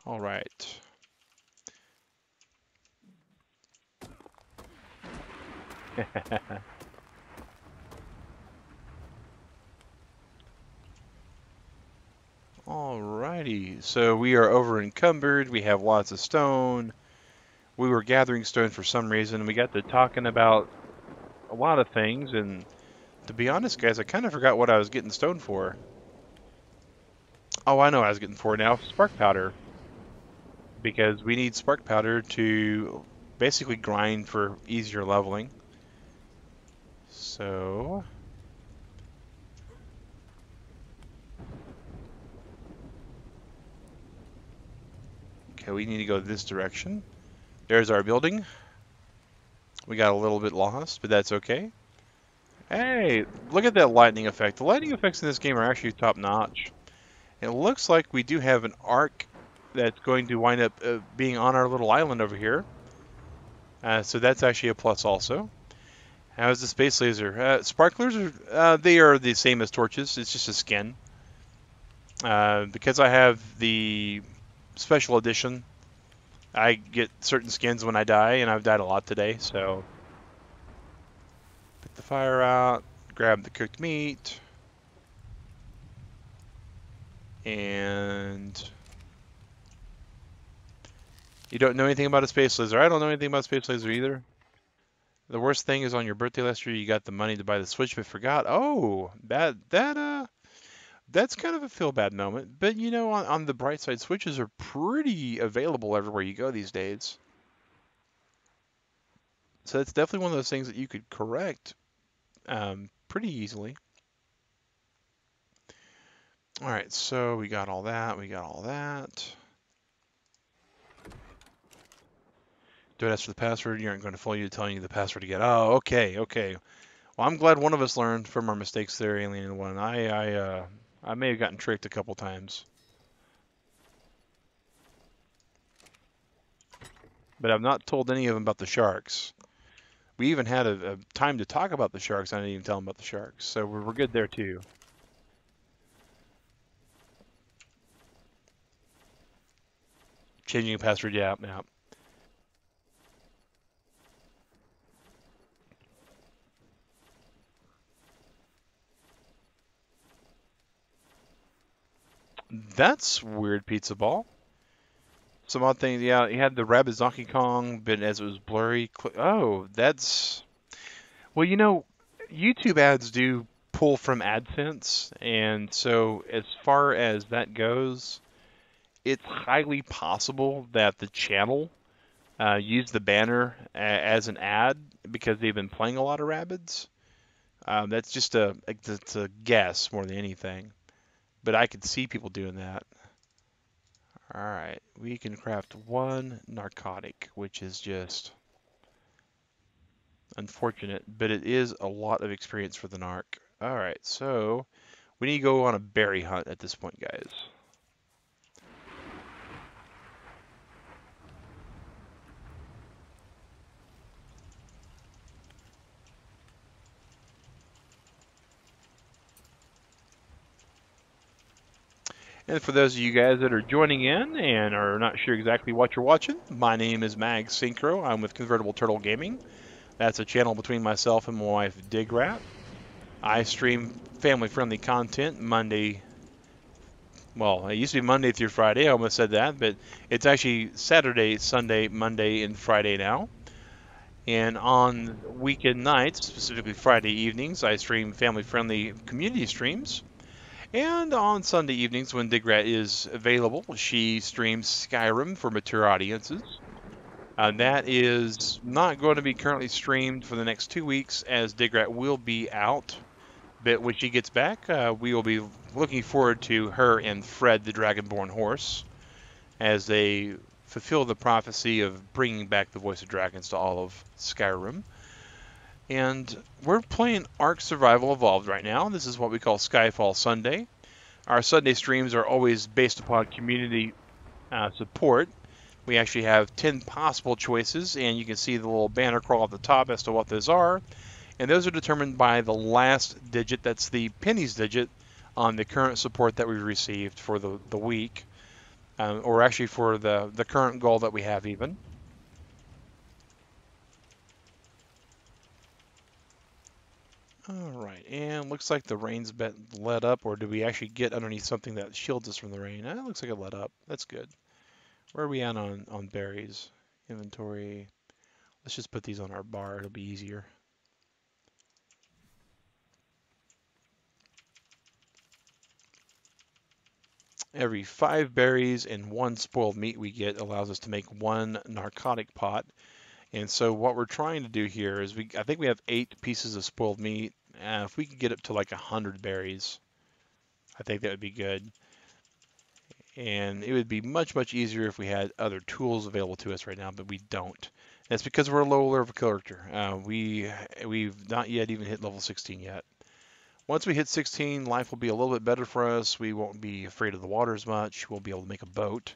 All right. Alrighty, so we are over encumbered. We have lots of stone. We were gathering stone for some reason. We got to talking about a lot of things, and to be honest, guys, I kind of forgot what I was getting stone for. Oh, I know what I was getting for now. Spark powder. Because we need spark powder to basically grind for easier leveling. So... okay, we need to go this direction. There's our building. We got a little bit lost, but that's okay. Hey, look at that lightning effect. The lightning effects in this game are actually top-notch. It looks like we do have an ARK that's going to wind up being on our little island over here. So that's actually a plus also. How's the space laser? Sparklers they are the same as torches. It's just a skin. Because I have the special edition, I get certain skins when I die, and I've died a lot today, so put the fire out, grab the cooked meat, and you don't know anything about a space laser. I don't know anything about space laser either. The worst thing is on your birthday last year, you got the money to buy the Switch, but forgot. Oh, that's kind of a feel bad moment. But you know, on the bright side, Switches are pretty available everywhere you go these days. So it's definitely one of those things that you could correct pretty easily. All right, so we got all that. We got all that. Don't ask for the password. You aren't going to fool you telling you the password again. Oh, okay, okay. Well, I'm glad one of us learned from our mistakes there, Alien One. I may have gotten tricked a couple times, but I've not told any of them about the sharks. We even had a time to talk about the sharks. I didn't even tell them about the sharks, so we're good there too. Changing a password, yeah, yeah. That's weird, Pizza Ball. Some odd things, yeah. You had the Rabbids Donkey Kong, but as it was blurry. Oh, that's well, you know, YouTube ads do pull from AdSense, and so as far as that goes, it's highly possible that the channel used the banner as an ad because they've been playing a lot of Rabbids. That's just it's a guess more than anything, but I could see people doing that. All right, we can craft one narcotic, which is just unfortunate, but it is a lot of experience for the narc. All right, so we need to go on a berry hunt at this point, guys. And for those of you guys that are joining in and are not sure exactly what you're watching, my name is Mag Synchro. I'm with Convertible Turtle Gaming. That's a channel between myself and my wife, Digrat. I stream family-friendly content Monday. Well, it used to be Monday through Friday. I almost said that, but it's actually Saturday, Sunday, Monday, and Friday now. And on weekend nights, specifically Friday evenings, I stream family-friendly community streams. And on Sunday evenings, when Digrat is available, she streams Skyrim for mature audiences. That is not going to be currently streamed for the next 2 weeks, as Digrat will be out. But when she gets back, we will be looking forward to her and Fred, the Dragonborn horse, as they fulfill the prophecy of bringing back the voice of dragons to all of Skyrim. And we're playing ARK Survival Evolved right now. This is what we call Skyfall Sunday. Our Sunday streams are always based upon community support. We actually have 10 possible choices, and you can see the little banner crawl at the top as to what those are. And those are determined by the last digit, that's the pennies digit, on the current support that we've received for the week, or actually for the current goal that we have even. All right, and looks like the rain's been let up, or did we actually get underneath something that shields us from the rain? It looks like it let up. That's good. Where are we at on berries? Inventory. Let's just put these on our bar. It'll be easier. Every 5 berries and 1 spoiled meat we get allows us to make 1 narcotic pot. And so what we're trying to do here is I think we have 8 pieces of spoiled meat. If we could get up to like 100 berries, I think that would be good. And it would be much, much easier if we had other tools available to us right now, but we don't. And it's because we're a low level character. We've not yet even hit level 16 yet. Once we hit 16, life will be a little bit better for us. We won't be afraid of the water as much. We'll be able to make a boat.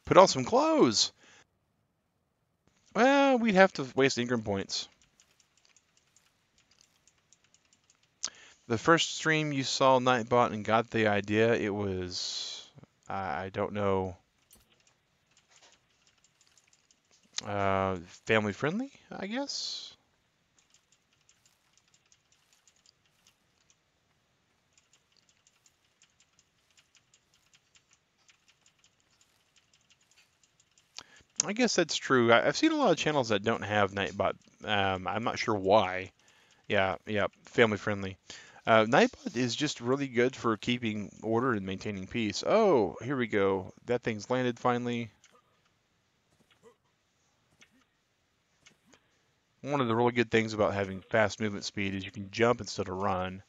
Put on some clothes. Well, we'd have to waste Ingram points. The first stream you saw NightBot and got the idea, it was, I don't know, family friendly, I guess. I guess that's true. I've seen a lot of channels that don't have NightBot. I'm not sure why. Yeah, yeah, family friendly. NightBot is just really good for keeping order and maintaining peace. Oh, here we go. That thing's landed finally. One of the really good things about having fast movement speed is you can jump instead of run,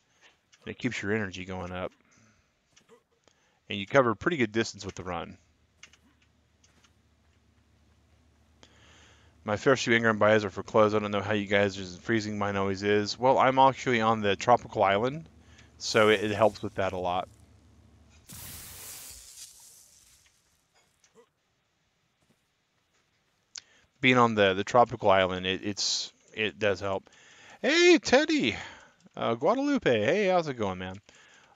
and it keeps your energy going up. And you cover a pretty good distance with the run. My first few Ingram buys are for clothes. I don't know how you guys are freezing. Mine always is. Well, I'm actually on the tropical island, so it helps with that a lot. Being on the tropical island, it does help. Hey, Teddy, Guadalupe. Hey, how's it going, man?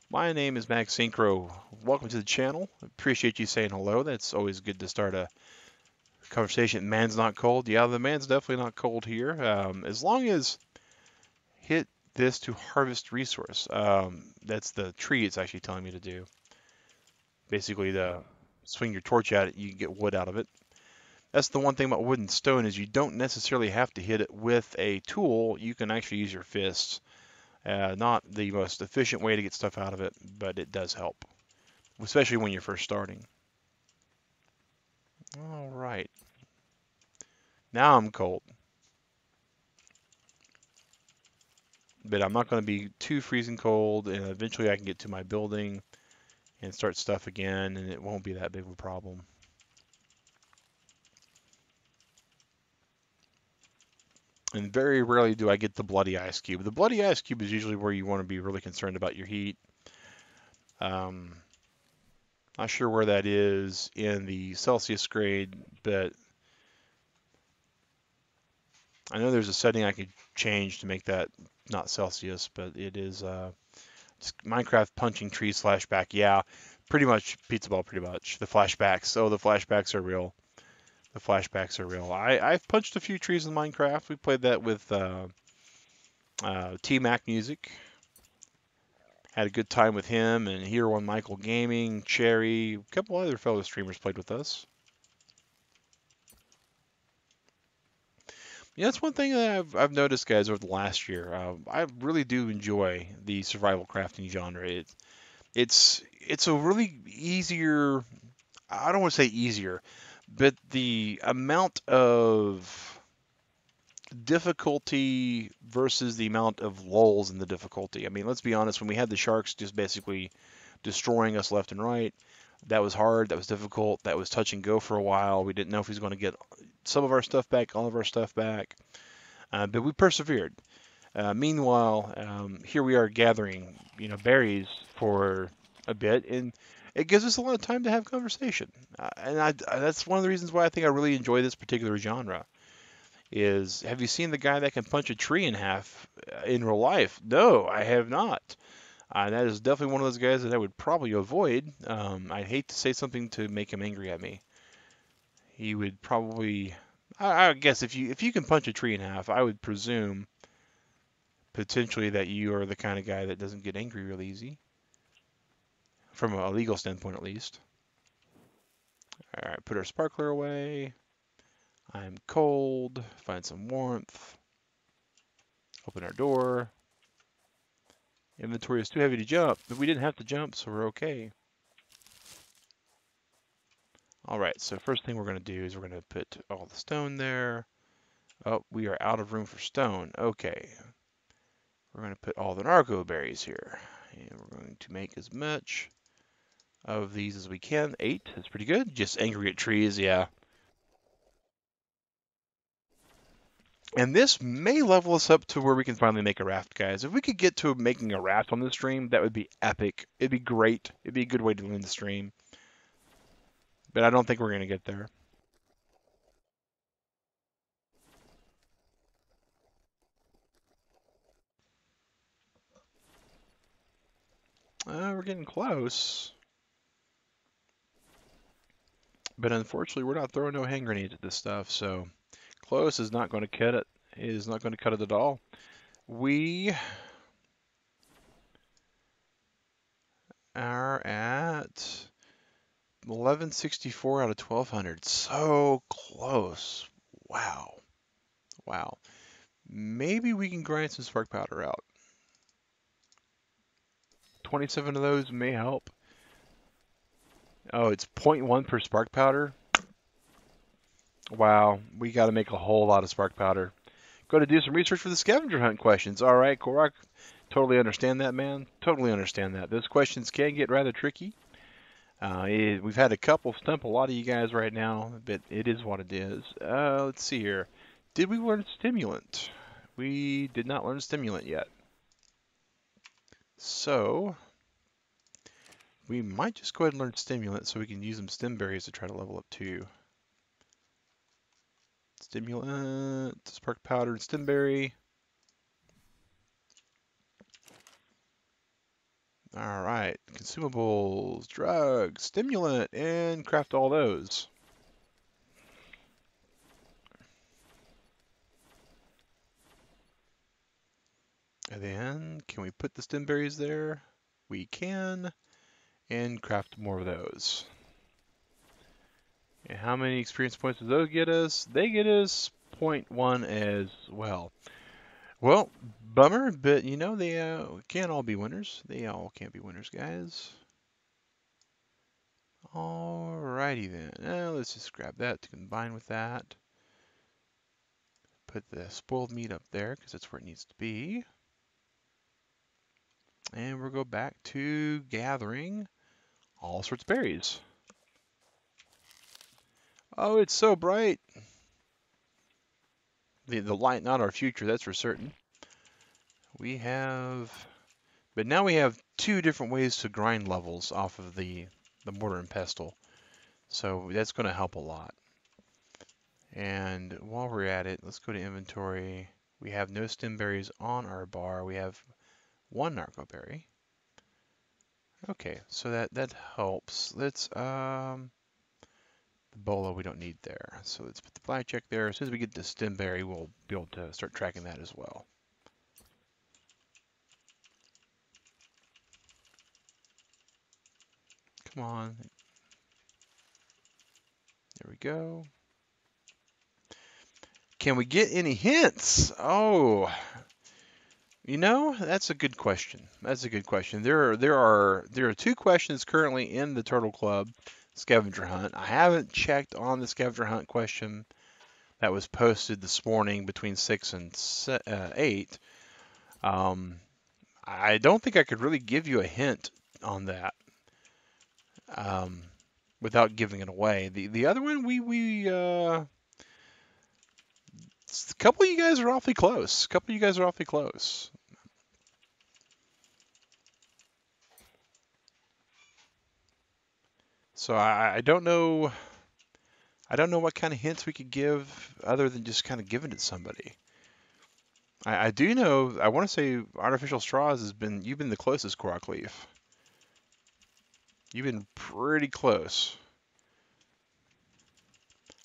My name is Max Synchro. Welcome to the channel. Appreciate you saying hello. That's always good to start a conversation. Man's not cold. Yeah, the man's definitely not cold here. As long as hit this to harvest resource. That's the tree it's actually telling me to do. Basically, the swing your torch at it, you can get wood out of it. That's the one thing about wood and stone is you don't necessarily have to hit it with a tool. You can actually use your fists. Not the most efficient way to get stuff out of it, but it does help, especially when you're first starting. All right. Now I'm cold, but I'm not going to be too freezing cold, and eventually I can get to my building and start stuff again, and it won't be that big of a problem. And very rarely do I get the bloody ice cube. The bloody ice cube is usually where you want to be really concerned about your heat. Um, Not sure where that is in the Celsius grade, but I know there's a setting I could change to make that not Celsius, but it is Minecraft punching tree slash back. Yeah, pretty much pizza ball. Pretty much the flashbacks. Oh, the flashbacks are real. The flashbacks are real. I've punched a few trees in Minecraft. We played that with T-Mac Music. Had a good time with him and Hero One Michael Gaming, Cherry, a couple other fellow streamers played with us. Yeah, that's one thing that I've noticed, guys, over the last year. I really do enjoy the survival crafting genre. It's a really easier. I don't want to say easier, but the amount of difficulty versus the amount of lulls in the difficulty. I mean, let's be honest. When we had the sharks just basically destroying us left and right, that was hard. That was difficult. That was touch and go for a while. We didn't know if he was going to get some of our stuff back, all of our stuff back. But we persevered. Meanwhile, here we are gathering, berries for a bit, and it gives us a lot of time to have conversation. That's one of the reasons why I think I really enjoy this particular genre. Is have you seen the guy that can punch a tree in half in real life? No, I have not. That is definitely one of those guys that I would probably avoid. I'd hate to say something to make him angry at me. He would probably. I guess if you can punch a tree in half, I would presume potentially that you are the kind of guy that doesn't get angry real easy, from a legal standpoint at least. All right, put our sparkler away. I'm cold. Find some warmth. Open our door. Inventory is too heavy to jump, but we didn't have to jump, so we're okay. All right, so first thing we're going to do is we're going to put all the stone there. Oh, we are out of room for stone. Okay. We're going to put all the narco berries here. And we're going to make as much of these as we can. 8, that's pretty good. Just angry at trees, yeah. And this may level us up to where we can finally make a raft, guys. If we could get to making a raft on the stream, that would be epic. It'd be great. It'd be a good way to end the stream. But I don't think we're going to get there. We're getting close. But unfortunately, we're not throwing no hand grenades at this stuff, so close is not going to cut it. It is not going to cut it at all. We are at 1164 out of 1200. So close. Wow. Wow. Maybe we can grind some spark powder out. 27 of those may help. Oh, it's 0.1 per spark powder. Wow, we got to make a whole lot of spark powder. Got to do some research for the scavenger hunt questions. All right, Korak, totally understand that, man. Totally understand that. Those questions can get rather tricky. We've had a couple stump a lot of you guys right now, but it is what it is. Let's see here. Did we learn stimulant? We did not learn stimulant yet. So, we might just go ahead and learn stimulant so we can use some stim berries to try to level up too. Stimulant, spark powder, and stimberry. All right, consumables, drugs, stimulant, and craft all those. And then, can we put the stimberries there? We can, and craft more of those. And how many experience points do those get us? They get us 0.1 as well. Well, bummer, but you know, they can't all be winners. They all can't be winners, guys. Alrighty then. Let's just grab that to combine with that. Put the spoiled meat up there because that's where it needs to be. And we'll go back to gathering all sorts of berries. Oh, it's so bright. The light, not our future, that's for certain. We have, but now we have two different ways to grind levels off of the mortar and pestle. So that's going to help a lot. And while we're at it, let's go to inventory. We have no stem berries on our bar. We have one narco berry. Okay, so that helps. Let's the bola we don't need there. So let's put the blackjack there. As soon as we get the stem berry, we'll be able to start tracking that as well. Come on. There we go. Can we get any hints? Oh, you know, that's a good question. That's a good question. There are two questions currently in the Turtle Club scavenger hunt. I haven't checked on the scavenger hunt question that was posted this morning between 6 and 8. I don't think I could really give you a hint on that without giving it away. The other one, a couple of you guys are awfully close. A couple of you guys are awfully close. So I don't know. I don't know what kind of hints we could give other than just kind of giving it to somebody. I do know. I want to say artificial straws you've been the closest, Quark Leaf. You've been pretty close.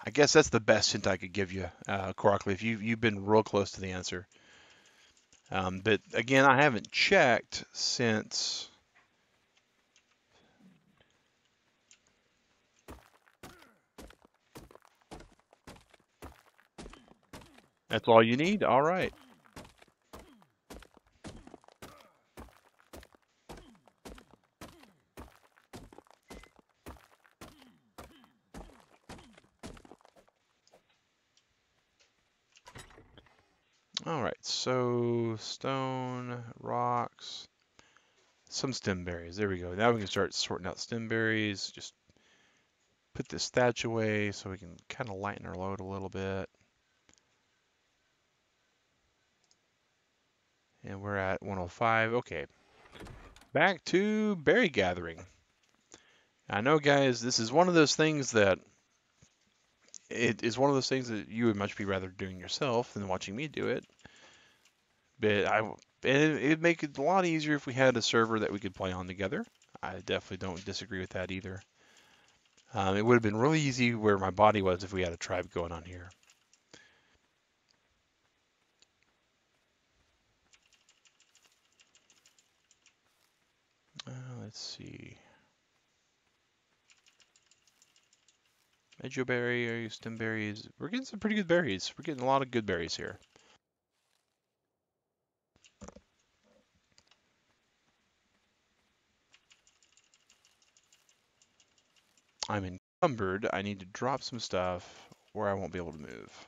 I guess that's the best hint I could give you, Quark Leaf. You've been real close to the answer. But again, I haven't checked since. That's all you need? All right. All right, so stone, rocks, some stem berries. There we go. Now we can start sorting out stem berries. Just put this thatch away so we can kind of lighten our load a little bit. And we're at 105. Okay. Back to berry gathering. I know, guys, this is one of those things that it is one of those things that you would much be rather doing yourself than watching me do it. But it'd make it a lot easier if we had a server that we could play on together. I definitely don't disagree with that either. It would have been really easy where my body was if we had a tribe going on here. Let's see. Mejoberry, stem berries. We're getting some pretty good berries. We're getting a lot of good berries here. I'm encumbered. I need to drop some stuff where I won't be able to move.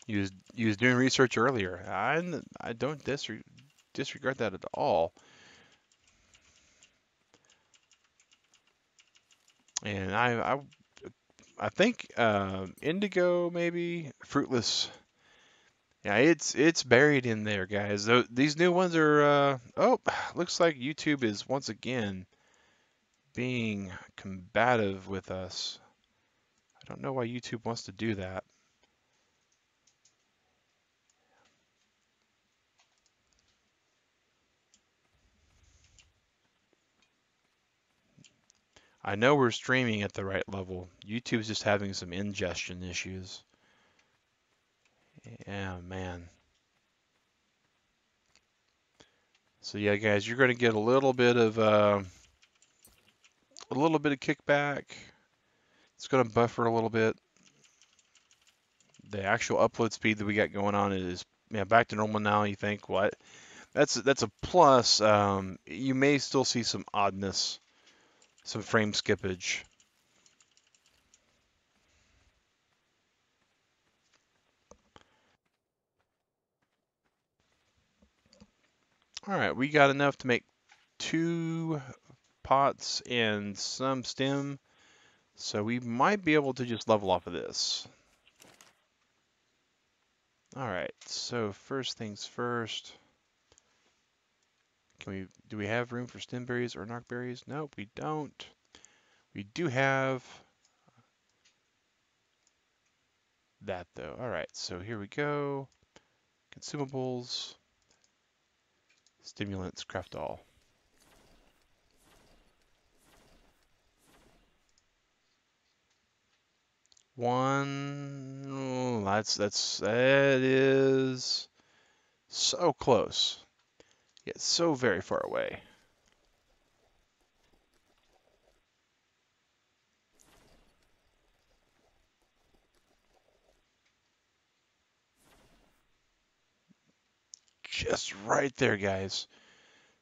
You was doing research earlier. I don't disregard that at all. And I think indigo, maybe fruitless. Yeah, it's buried in there, guys. These new ones are oh, looks like YouTube is once again being combative with us. I don't know why YouTube wants to do that. I know we're streaming at the right level. YouTube's just having some ingestion issues. Yeah, man. So yeah, guys, you're going to get a little bit of kickback. It's going to buffer a little bit. The actual upload speed that we got going on is back to normal now. You think what? That's a plus. You may still see some oddness, some frame skippage. All right, we got enough to make 2 pots and some stem, so we might be able to just level off of this. All right, so first things first. Do we have room for stem berries or narc berries? Nope, we don't. We do have that though. All right, so here we go. Consumables, stimulants, craft all. One, oh, that is so close, yet so very far away. Just right there, guys.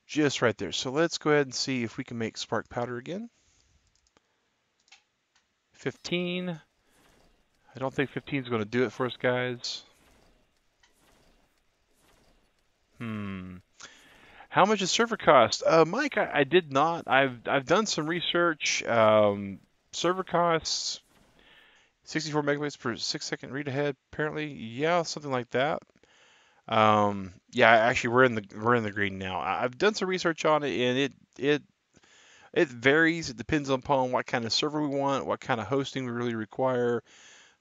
Just right there. So let's go ahead and see if we can make spark powder again. 15. I don't think 15 is going to do it for us, guys. How much does server cost? Mike, I did not. I've done some research. Server costs 64 megabytes per 6-second read ahead. Apparently, yeah, something like that. Yeah, actually, we're in the green now. I've done some research on it, and it varies. It depends upon what kind of server we want, what kind of hosting we really require,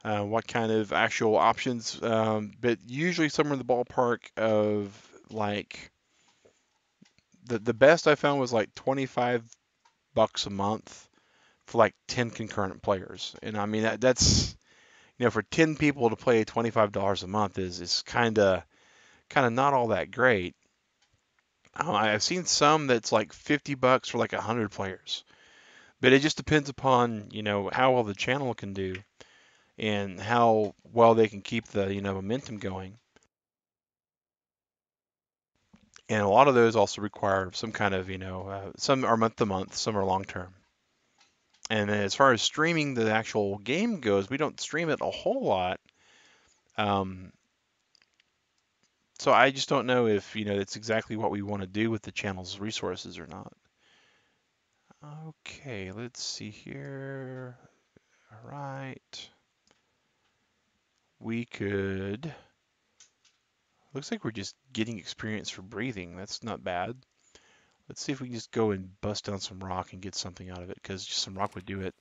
what kind of actual options. But usually somewhere in the ballpark of like the best I found was like $25 a month for like 10 concurrent players. And I mean that's for 10 people to play $25 a month is kind of not all that great. I've seen some that's like $50 for like 100 players. But it just depends upon, how well the channel can do and how well they can keep the, momentum going. And a lot of those also require some kind of, some are month to month, some are long term. And then as far as streaming the actual game goes, we don't stream it a whole lot. So I just don't know if, it's exactly what we want to do with the channel's resources or not. Okay, let's see here. All right. We could. Looks like we're just getting experience for breathing. That's not bad. Let's see if we can just go and bust down some rock and get something out of it, because just some rock would do it.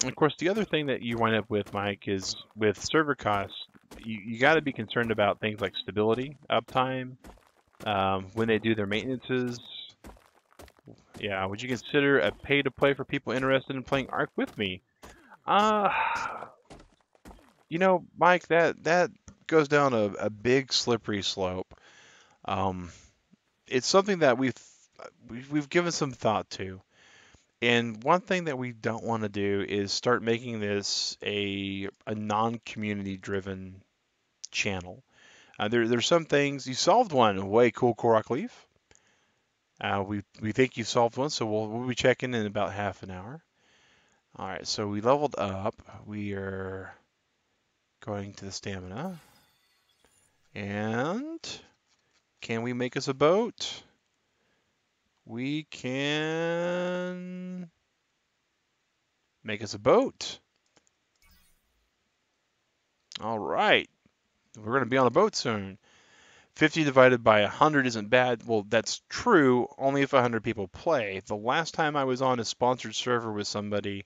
And of course, the other thing that you wind up with, Mike, is with server costs, you got to be concerned about things like stability, uptime, when they do their maintenances, Yeah, would you consider a pay-to-play for people interested in playing ARK with me? Uh, Mike, that goes down a big slippery slope. Um, it's something that we've given some thought to. And one thing that we don't want to do is start making this a non-community driven channel. There's some things you solved one. Way cool, Korok Leaf. We think you solved one, so we'll be checking in about half an hour. All right, so we leveled up. We are going to the stamina, and can we make us a boat? We can make us a boat. All right, we're going to be on a boat soon. 50 divided by 100 isn't bad. Well, that's true only if 100 people play. The last time I was on a sponsored server with somebody,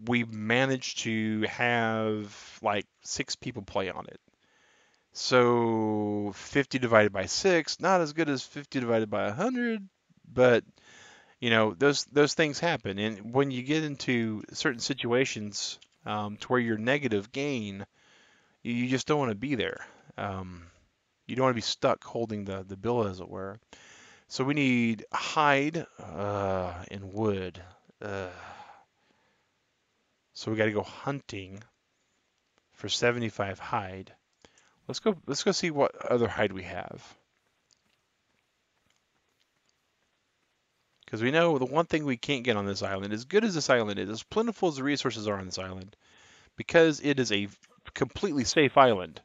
we managed to have like 6 people play on it. So 50 divided by 6, not as good as 50 divided by 100, but those things happen. And when you get into certain situations to where you're negative gain, you just don't want to be there. You don't want to be stuck holding the bill, as it were. So we need hide and wood. So we got to go hunting for 75 hide. Let's go see what other hide we have. Because we know the one thing we can't get on this island, as good as this island is, as plentiful as the resources are on this island, because it is a completely safe island,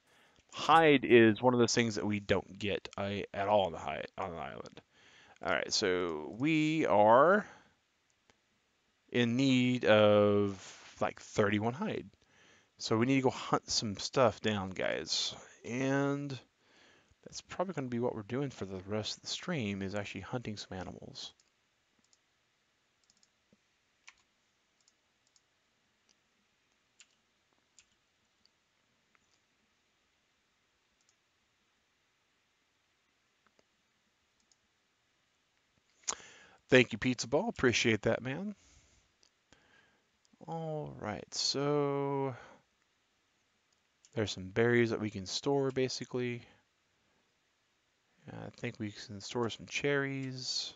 hide is one of those things that we don't get at all on the island. All right, so we are in need of like 31 hide. So we need to go hunt some stuff down, guys. And that's probably going to be what we're doing for the rest of the stream, is actually hunting some animals. Thank you, Pizza Ball. Appreciate that, man. All right, so there's some berries that we can store, basically. I think we can store some cherries.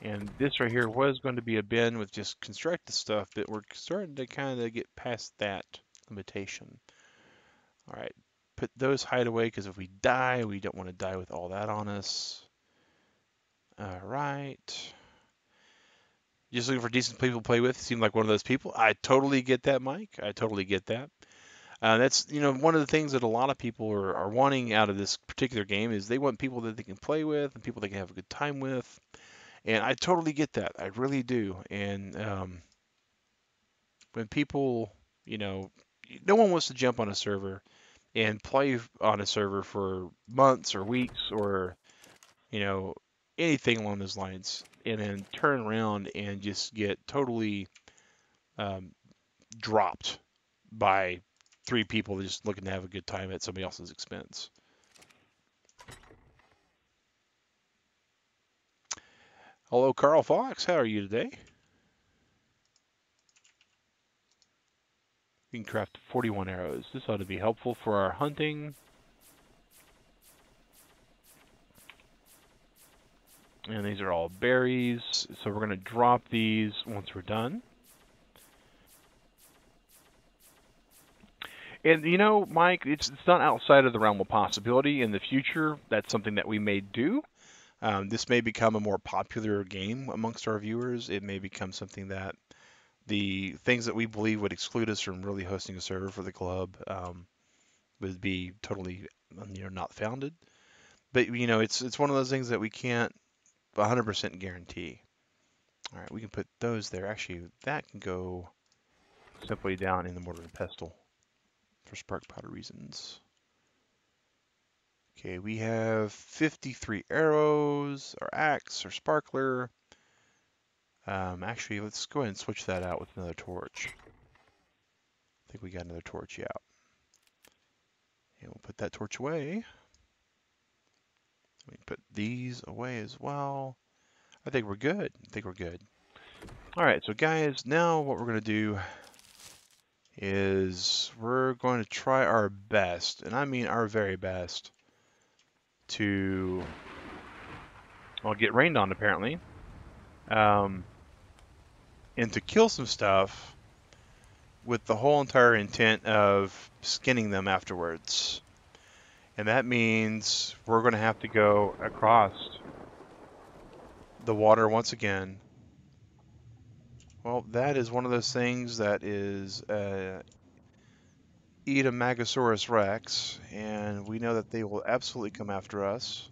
And this right here was going to be a bin with just constructed stuff, but we're starting to kind of get past that limitation. All right, put those hide away, because if we die, we don't want to die with all that on us. All right. Just looking for decent people to play with. Seem like one of those people. I totally get that, Mike. I totally get that. That's one of the things that a lot of people are wanting out of this particular game, is they want people that they can play with and people they can have a good time with. And I totally get that. I really do. And when people, no one wants to jump on a server and play on a server for months or weeks or you know, anything along those lines, and then turn around and just get totally um, dropped by 3 people just looking to have a good time at somebody else's expense. Hello, Carl Fox. How are you today? We can craft 41 arrows. This ought to be helpful for our hunting. And these are all berries, so we're going to drop these once we're done. And Mike, it's not outside of the realm of possibility. In the future, that's something that we may do. This may become a more popular game amongst our viewers. It may become something that the things that we believe would exclude us from really hosting a server for the club would be totally not founded. But it's one of those things that we can't 100% guarantee. All right, we can put those there. Actually, that can go simply down in the mortar and pestle for spark powder reasons. Okay, we have 53 arrows, our axe, our sparkler. Actually, let's go ahead and switch that out with another torch. I think we got another torch out. And we'll put that torch away. We put these away as well. I think we're good. I think we're good. All right, so guys, now what we're going to do is we're going to try our best, and I mean our very best, to, well, get rained on apparently, and to kill some stuff with the whole entire intent of skinning them afterwards. And that means we're going to have to go across the water once again. Well, that is one of those things that is Edamagosaurus Rex, and we know that they will absolutely come after us.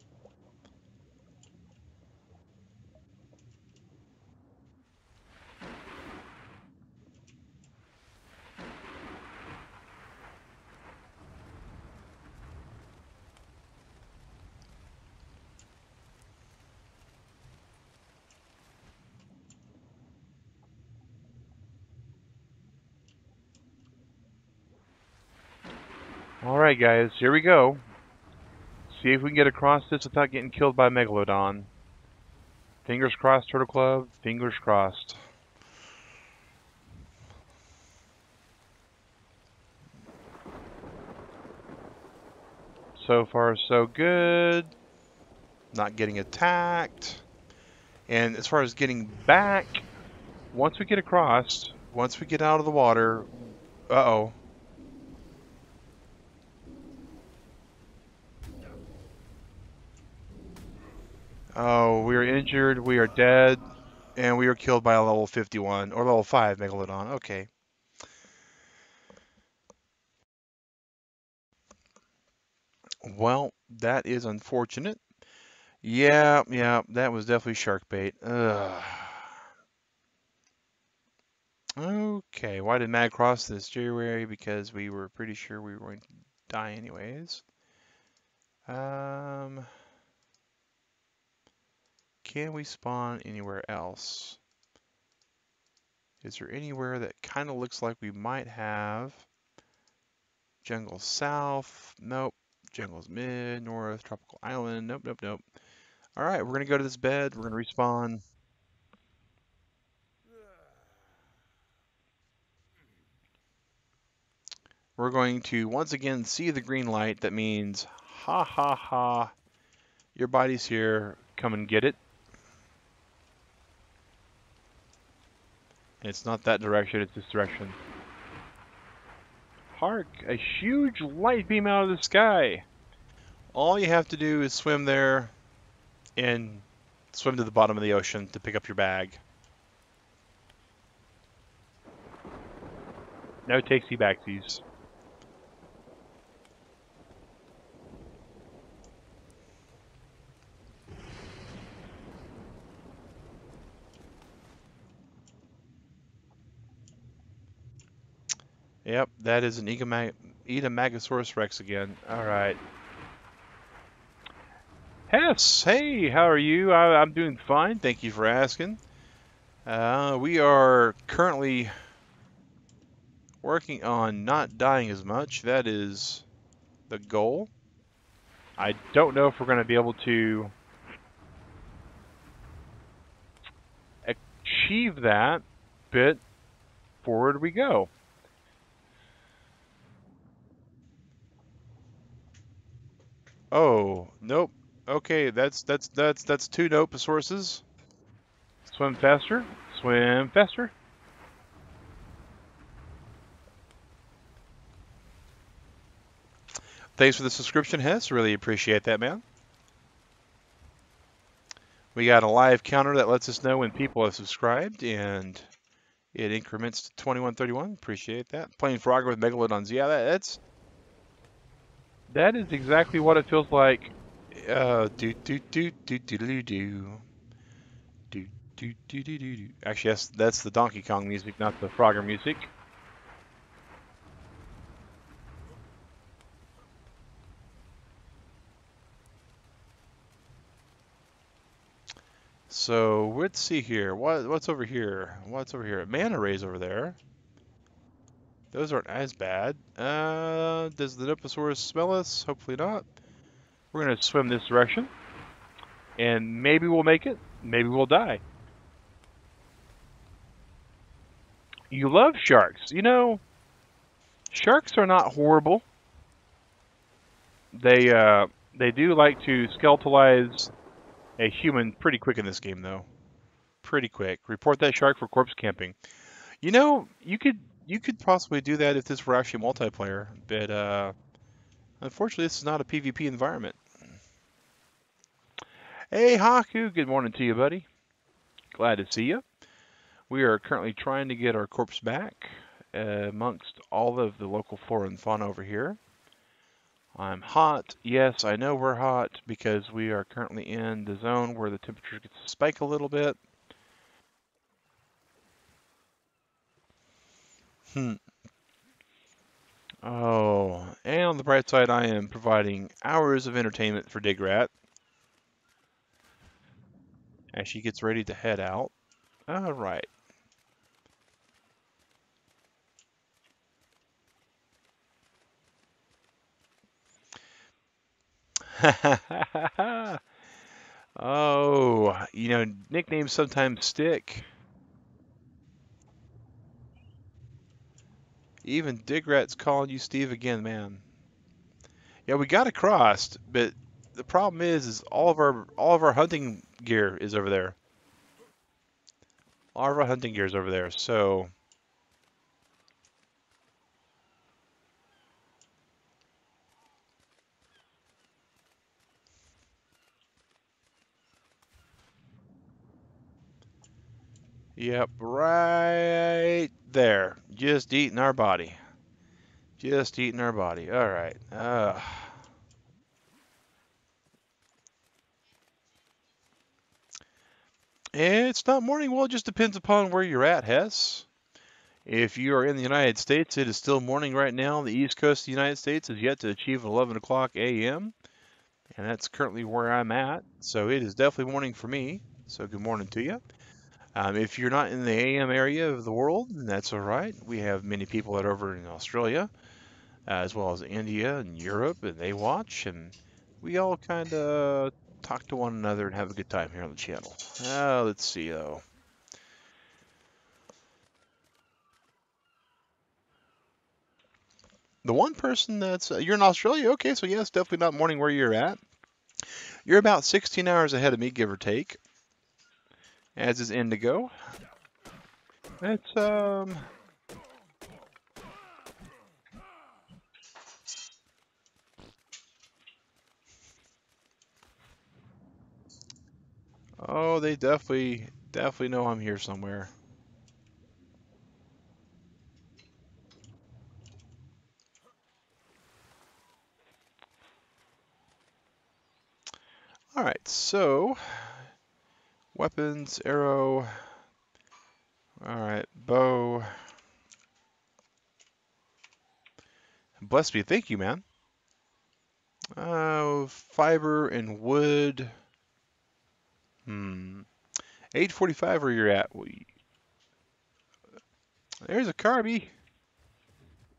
Alright guys, here we go. See if we can get across this without getting killed by Megalodon. Fingers crossed, Turtle Club. Fingers crossed. So far, so good. Not getting attacked. And as far as getting back, once we get across, once we get out of the water, uh-oh. Oh, we are injured, we are dead, and we are killed by a level 51, or level 5 Megalodon. Okay. Well, that is unfortunate. Yeah, that was definitely shark bait. Ugh. Okay, why did Mag cross this January? Because we were pretty sure we were going to die anyways. Can we spawn anywhere else? Is there anywhere that kind of looks like we might have? Jungle South? Nope. Jungle's Mid, North, Tropical Island? Nope, nope, nope. Alright, we're going to go to this bed. We're going to respawn. We're going to once again see the green light. That means, ha ha ha, your body's here. Come and get it. And it's not that direction, it's this direction. Hark! A huge light beam out of the sky! All you have to do is swim there and swim to the bottom of the ocean to pick up your bag. No takesy backsies. Yep, that is an Edamagosaurus Rex again. Alright. Hess, hey, how are you? I'm doing fine, thank you for asking. We are currently working on not dying as much. That is the goal. I don't know if we're going to be able to achieve that, but forward we go. Oh, nope. Okay, that's two nope sources. Swim faster. Swim faster. Thanks for the subscription, Hess. Really appreciate that, man. We got a live counter that lets us know when people have subscribed, and it increments to 2131. Appreciate that. Playing Frogger with Megalodons. Yeah, that is exactly what it feels like. Actually, that's the Donkey Kong music, not the Frogger music. So let's see here. What's over here? What's over here? Manta rays over there. Those aren't as bad. Does the Noposaurus smell us? Hopefully not. We're gonna swim this direction, and maybe we'll make it. maybe we'll die. You love sharks. You know, sharks are not horrible. They do like to skeletalize a human pretty quick in this game, though. Pretty quick. Report that shark for corpse camping. You know, you could possibly do that if this were actually multiplayer, but unfortunately, this is not a PvP environment. Hey, Haku, good morning to you, buddy. Glad to see you. We are currently trying to get our corpse back amongst all of the local flora and fauna over here. I'm hot. Yes, I know we're hot because we are currently in the zone where the temperature gets to spike a little bit. Hmm. Oh, and on the bright side, I am providing hours of entertainment for Digrat as she gets ready to head out. All right. Oh, you know, nicknames sometimes stick. Even Digrat's calling you Steve again, man. Yeah, we got across, but the problem is all of our hunting gear is over there. All of our hunting gear is over there. So, yep, right there. Just eating our body. Just eating our body. All right. It's not morning. Well, it just depends upon where you're at, Hess. If you are in the United States, it is still morning right now. The East Coast of the United States is yet to achieve 11 o'clock a.m., and that's currently where I'm at. So it is definitely morning for me. So good morning to you. If you're not in the AM area of the world, then that's all right. We have many people that are over in Australia, as well as India and Europe, and they watch, and we all kind of talk to one another and have a good time here on the channel. Let's see, though. The one person that's you're in Australia, okay, so yes, definitely not morning where you're at. You're about 16 hours ahead of me, give or take, as is Indigo. It's oh, they definitely know I'm here somewhere. All right, so weapons, arrow. All right, bow. Bless me, thank you, man. Fiber and wood. 845 where you're at. There's a Carby.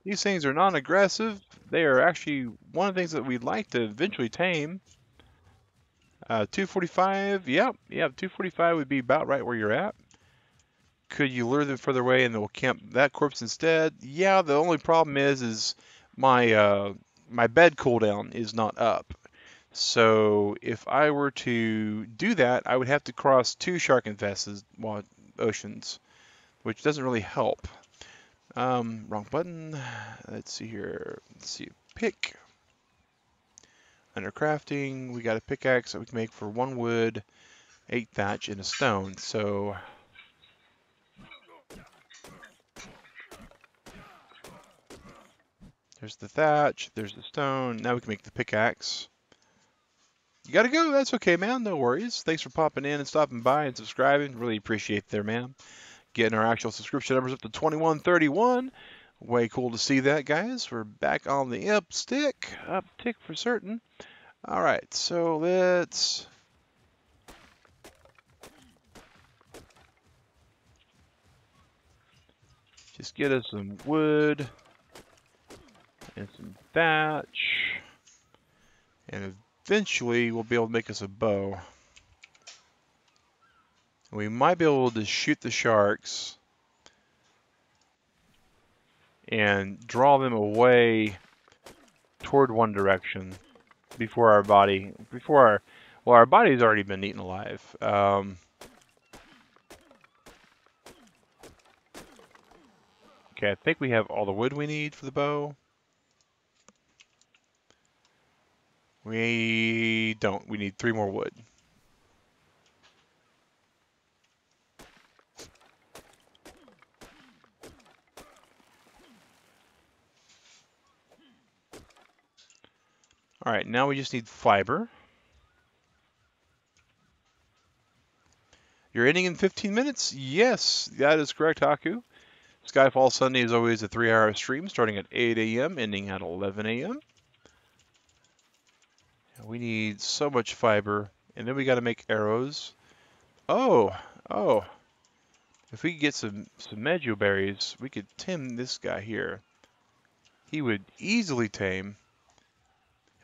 These things are non-aggressive. They are actually one of the things that we'd like to eventually tame. 245. Yep. 245 would be about right where you're at. Could you lure them further away and they'll camp that corpse instead? Yeah. The only problem is my bed cooldown is not up. So if I were to do that, I would have to cross two shark infested oceans, which doesn't really help. Wrong button. Let's see here. Let's see. Pick. Under crafting, we got a pickaxe that we can make for 1 wood, 8 thatch, and a stone. So there's the thatch, there's the stone. Now we can make the pickaxe. You gotta go. That's okay, man. No worries. Thanks for popping in and stopping by and subscribing. Really appreciate it there, man. Getting our actual subscription numbers up to 2131. Way cool to see that, guys. We're back on the uptick for certain. All right, so let's just get us some wood and some thatch, and eventually we'll be able to make us a bow. We might be able to shoot the sharks and draw them away toward one direction before our body's already been eaten alive. Okay, I think we have all the wood we need for the bow. We don't. We need 3 more wood. All right, now we just need fiber. You're ending in 15 minutes? Yes, that is correct, Haku. Skyfall Sunday is always a 3-hour stream starting at 8 a.m., ending at 11 a.m. We need so much fiber, and then we got to make arrows. Oh, if we could get some mejo berries, we could tame this guy here. He would easily tame,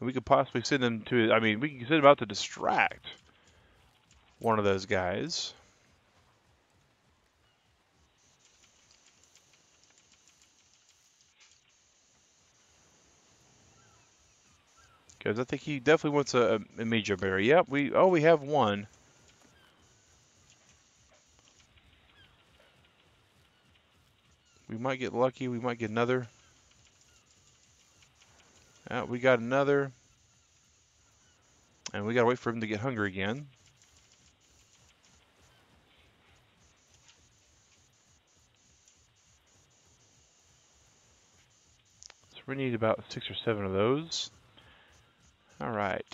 and we could possibly send him to, I mean, we could send him out to distract one of those guys. Because I think he definitely wants a mejo berry. Yep, we have one. We might get lucky, we might get another. We got another. And we gotta wait for him to get hungry again. So we need about 6 or 7 of those. All right.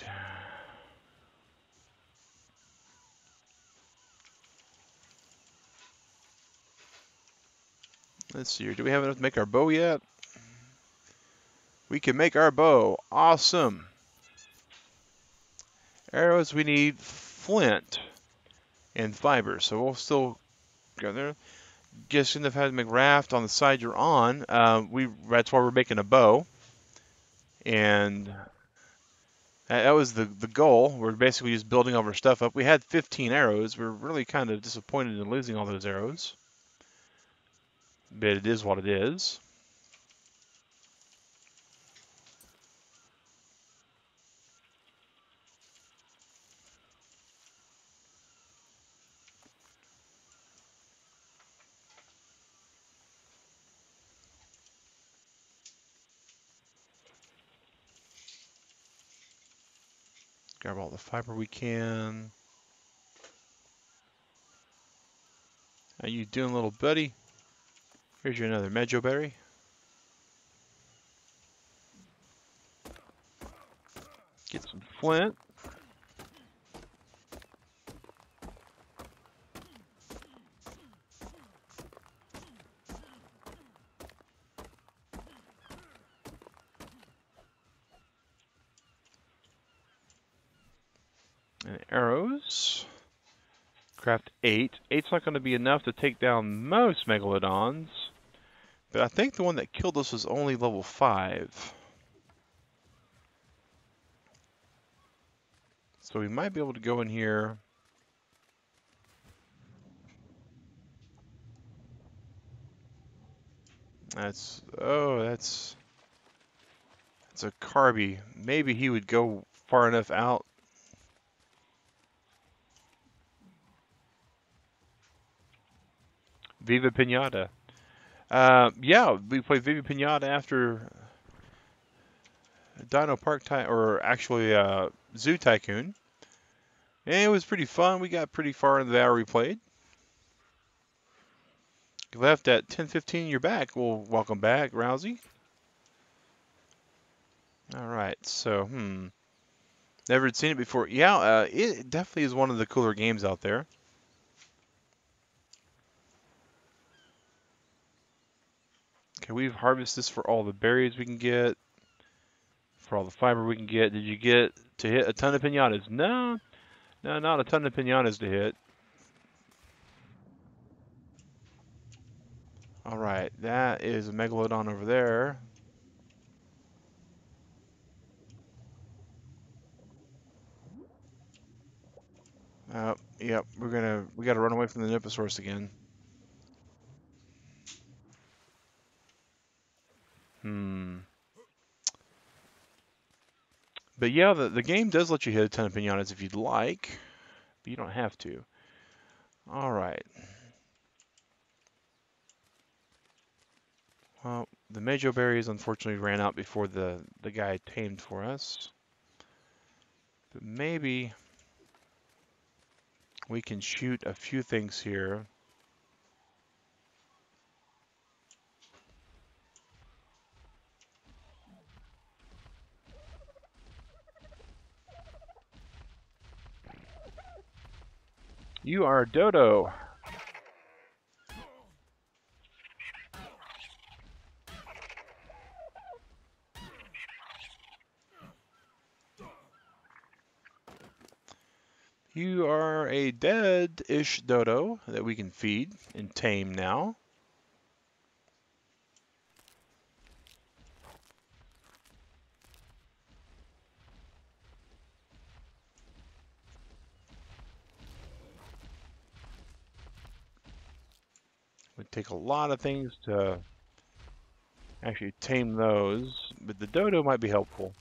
Let's see here. Do we have enough to make our bow yet? We can make our bow. Awesome. Arrows, we need flint and fiber. So we'll still go there. Just end up having to make raft on the side you're on. That's why we're making a bow. And that was the goal. We're basically just building all our stuff up. We had 15 arrows. We're really kind of disappointed in losing all those arrows. But it is what it is. Grab all the fiber we can. How you doing, little buddy? Here's your another mejo berry. Get some flint. And arrows. Craft 8. 8's not going to be enough to take down most megalodons. But I think the one that killed us was only level 5. So we might be able to go in here. That's a Carby. Maybe he would go far enough out. Viva Pinata. Yeah, we played Viva Pinata after Dino Park or actually Zoo Tycoon. And it was pretty fun. We got pretty far in the hour we played. You left at 10:15. You're back. Well, welcome back, Rousey. All right. So, never had seen it before. Yeah, it definitely is one of the cooler games out there. Okay, we've harvested this for all the berries we can get, for all the fiber we can get. Did you get to hit a ton of pinatas? No, not a ton of pinatas to hit. All right, that is a megalodon over there. Yep, we gotta run away from the Niposaurus again. But yeah, the game does let you hit a ton of pinatas if you'd like, but you don't have to. All right. Well, the Majo berries unfortunately ran out before the guy tamed for us. But maybe we can shoot a few things here. You are a dodo. You are a dead-ish dodo that we can feed and tame now. Would take a lot of things to actually tame those, but the dodo might be helpful.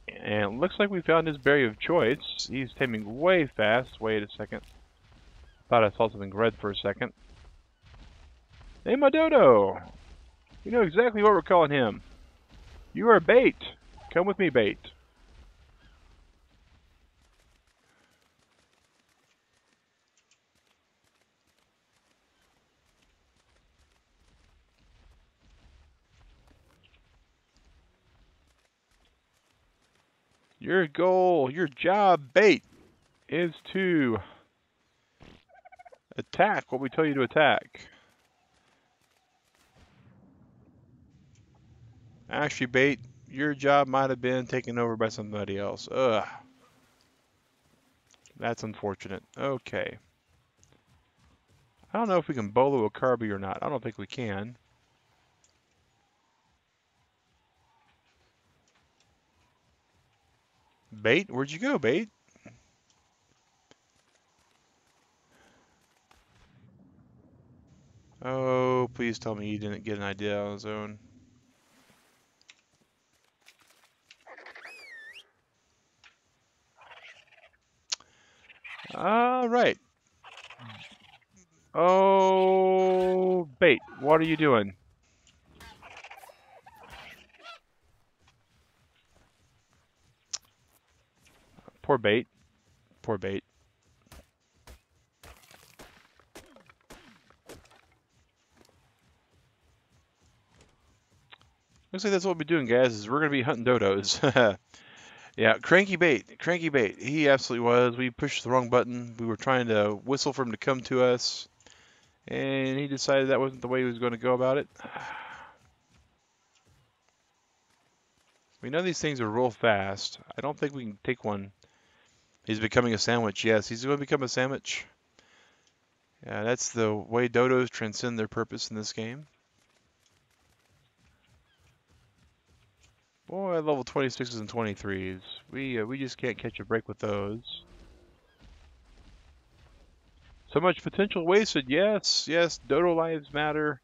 And it looks like we found his berry of choice. He's taming way fast. Wait a second. Thought I saw something red for a second. Hey, my dodo! You know exactly what we're calling him. You are bait. Come with me, bait. Your goal, your job, bait, is to attack what we tell you to attack. Actually, bait, your job might have been taken over by somebody else. Ugh. That's unfortunate. Okay. I don't know if we can bolo a Carby or not. I don't think we can. Bait? Where'd you go, bait? Oh, please tell me you didn't get an idea on his own. All right. Oh, bait, what are you doing? Poor bait. Poor bait. Looks like that's what we're doing, guys, is we're going to be hunting dodos. Yeah, cranky bait. Cranky bait. He absolutely was. We pushed the wrong button. We were trying to whistle for him to come to us, and he decided that wasn't the way he was going to go about it. We know these things are real fast. I don't think we can take one. He's becoming a sandwich. Yes, he's going to become a sandwich. Yeah, that's the way dodos transcend their purpose in this game. Boy, level 26s and 23s. We just can't catch a break with those. So much potential wasted. Yes, yes, dodo lives matter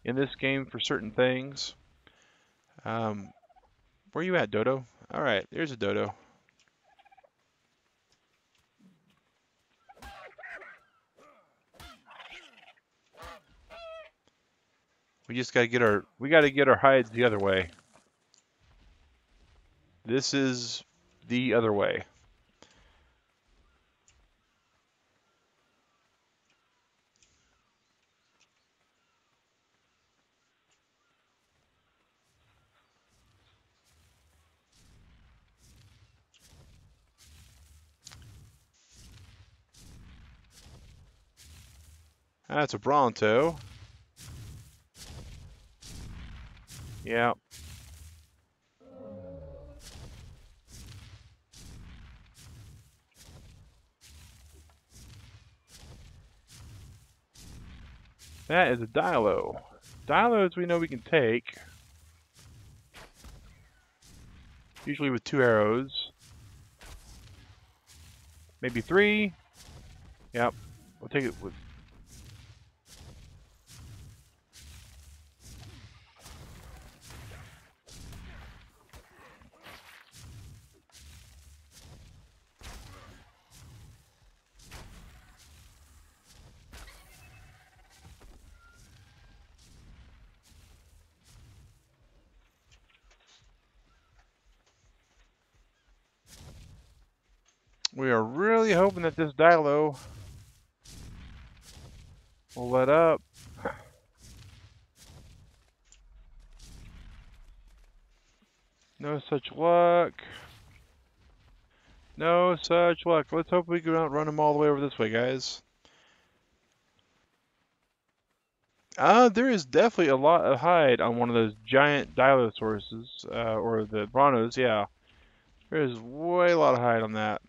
in this game for certain things. Where you at, dodo? All right, there's a dodo. We just gotta get our hides the other way. This is the other way. That's a Bronto. Yeah. That is a Dilo. Dilos we know we can take. Usually with 2 arrows. Maybe 3. Yep. We'll take it with... We are really hoping that this Dilo will let up. No such luck. No such luck. Let's hope we can outrun them all the way over this way, guys. There is definitely a lot of hide on one of those giant Dilosauruses, or the Brontos, yeah. There's way a lot of hide on that.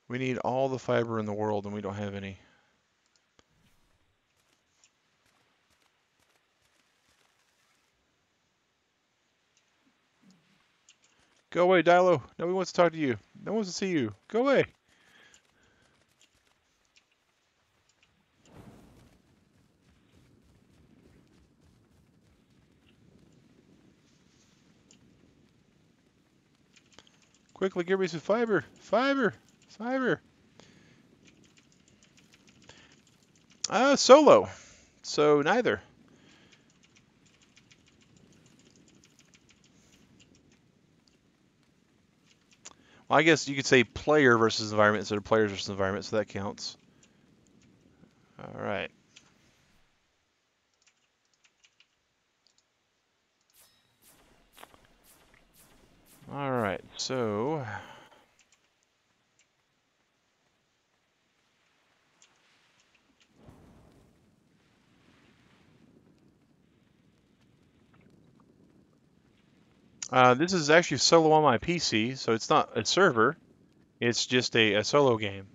We need all the fiber in the world, and we don't have any. Go away, Dilo. Nobody wants to talk to you. No one wants to see you. Go away. Quickly, give me some fiber. Fiber. Fiber. Solo. So neither. Well, I guess you could say player versus environment instead of players versus environment, so that counts. All right. All right, so this is actually solo on my PC, so it's not a server. It's just a solo game.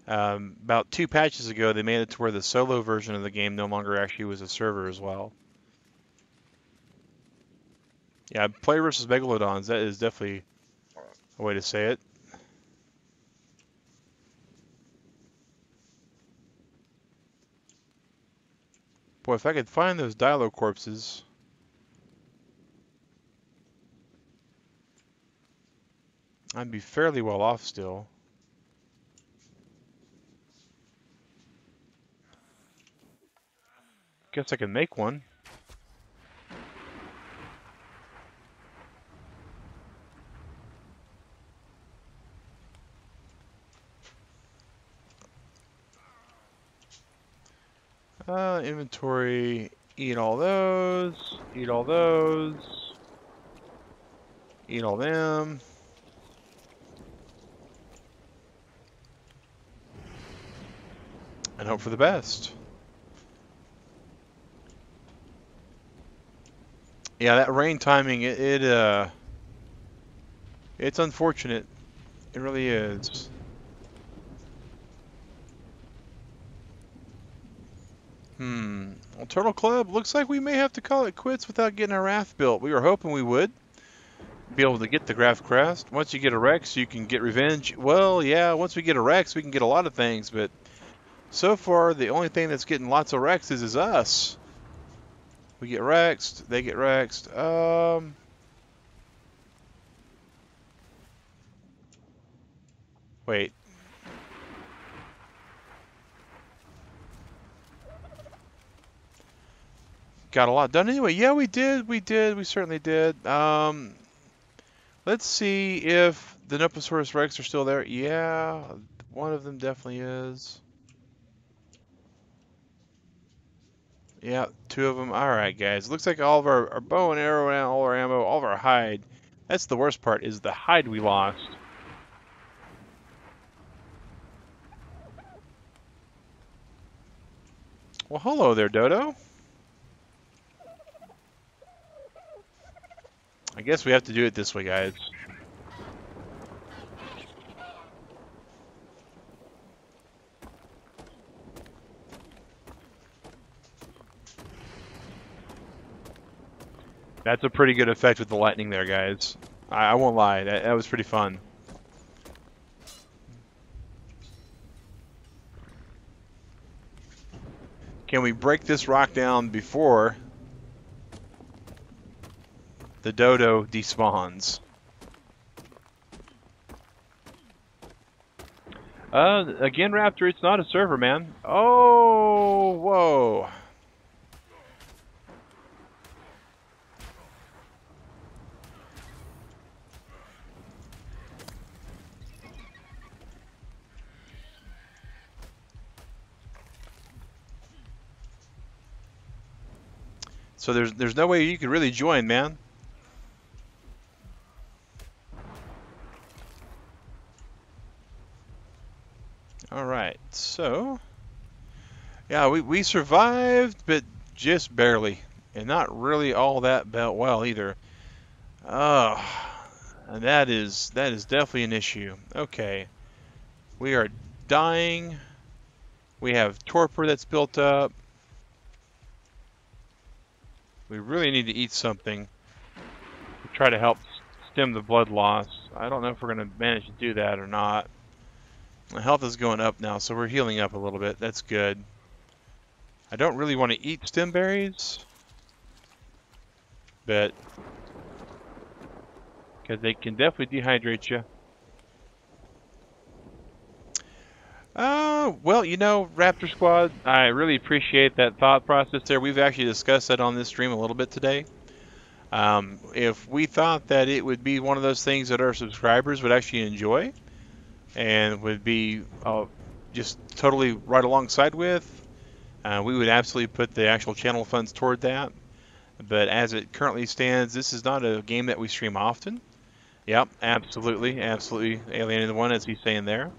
About 2 patches ago, they made it to where the solo version of the game no longer actually was a server as well. Yeah, player versus megalodons, that is definitely a way to say it. Boy, if I could find those Dilo corpses. I'd be fairly well off still. Guess I can make one. Inventory, eat all those, eat all those, eat all them. And hope for the best. Yeah, that rain timing, it's unfortunate. It really is. Well, Turtle Club, looks like we may have to call it quits without getting a raft built. We were hoping we would be able to get the Graph Crest. Once you get a Rex, you can get revenge. Well, yeah, once we get a Rex, we can get a lot of things, but so far, the only thing that's getting lots of Rexes is us. We get Rexed, they get Rexed. Wait. Got a lot done anyway. Yeah, we did. We certainly did. Let's see if the Noposaurus Rex are still there. Yeah, one of them definitely is. Yeah, 2 of them. All right, guys. Looks like all of our bow and arrow and all our ammo, all of our hide. That's the worst part, is the hide we lost. Well, hello there, Dodo. I guess we have to do it this way, guys. That's a pretty good effect with the lightning there, guys. I won't lie, that was pretty fun. Can we break this rock down before the dodo despawns? Again, Raptor, it's not a server, man. Oh, whoa. So there's no way you could really join, man. All right, so yeah, we survived, but just barely, and not really all that well either. Oh, and that is definitely an issue. Okay, we are dying. We have torpor that's built up. We really need to eat something to try to help stem the blood loss. I don't know if we're going to manage to do that or not. My health is going up now, so we're healing up a little bit. That's good. I don't really want to eat stem berries, but because they can definitely dehydrate you. Well, you know, Raptor Squad, I really appreciate that thought process there. We've actually discussed that on this stream a little bit today. If we thought that it would be one of those things that our subscribers would actually enjoy and would be just totally right alongside with, we would absolutely put the actual channel funds toward that. But as it currently stands, this is not a game that we stream often. Yep, absolutely, absolutely. Alien the one, as he's saying there.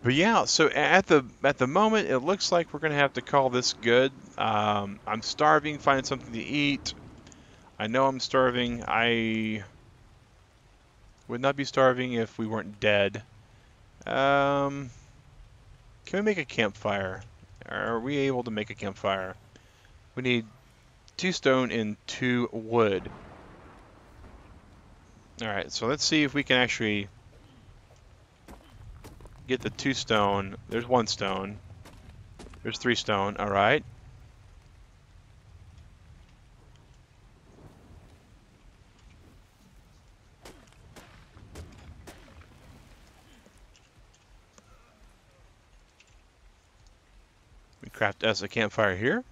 But yeah, so at the moment, it looks like we're gonna have to call this good. I'm starving. Find something to eat. I know I'm starving. I would not be starving if we weren't dead. Can we make a campfire? Are we able to make a campfire? We need 2 stone and 2 wood. Alright, so let's see if we can actually get the 2 stone. There's 1 stone. There's 3 stone. Alright. We craft us a campfire here.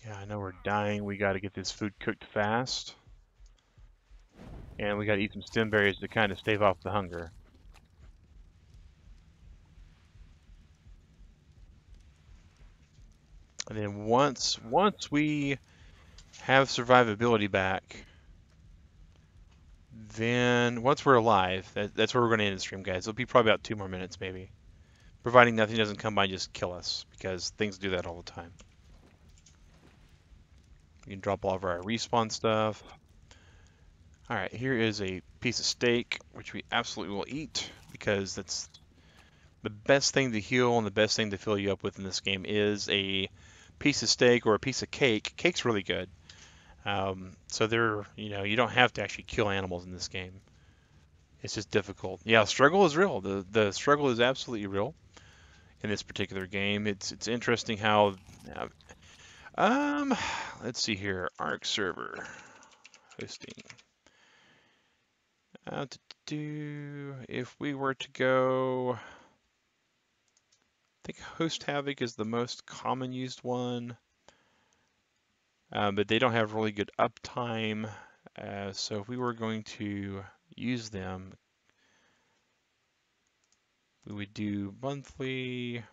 Yeah, I know we're dying. We got to get this food cooked fast. And we got to eat some stem berries to kind of stave off the hunger. And then once we have survivability back, then once we're alive, that's where we're going to end the stream, guys. It'll be probably about 2 more minutes, maybe. Providing nothing doesn't come by and just kill us, because things do that all the time. You can drop all of our respawn stuff. Alright, here is a piece of steak, which we absolutely will eat, because that's the best thing to heal and the best thing to fill you up with in this game is a piece of steak or a piece of cake. Cake's really good. So you don't have to actually kill animals in this game. It's just difficult. Yeah, struggle is real. The struggle is absolutely real in this particular game. It's interesting how let's see here. ARK server hosting. If we were to go, I think Host Havoc is the most common used one, but they don't have really good uptime. So if we were going to use them, we would do monthly.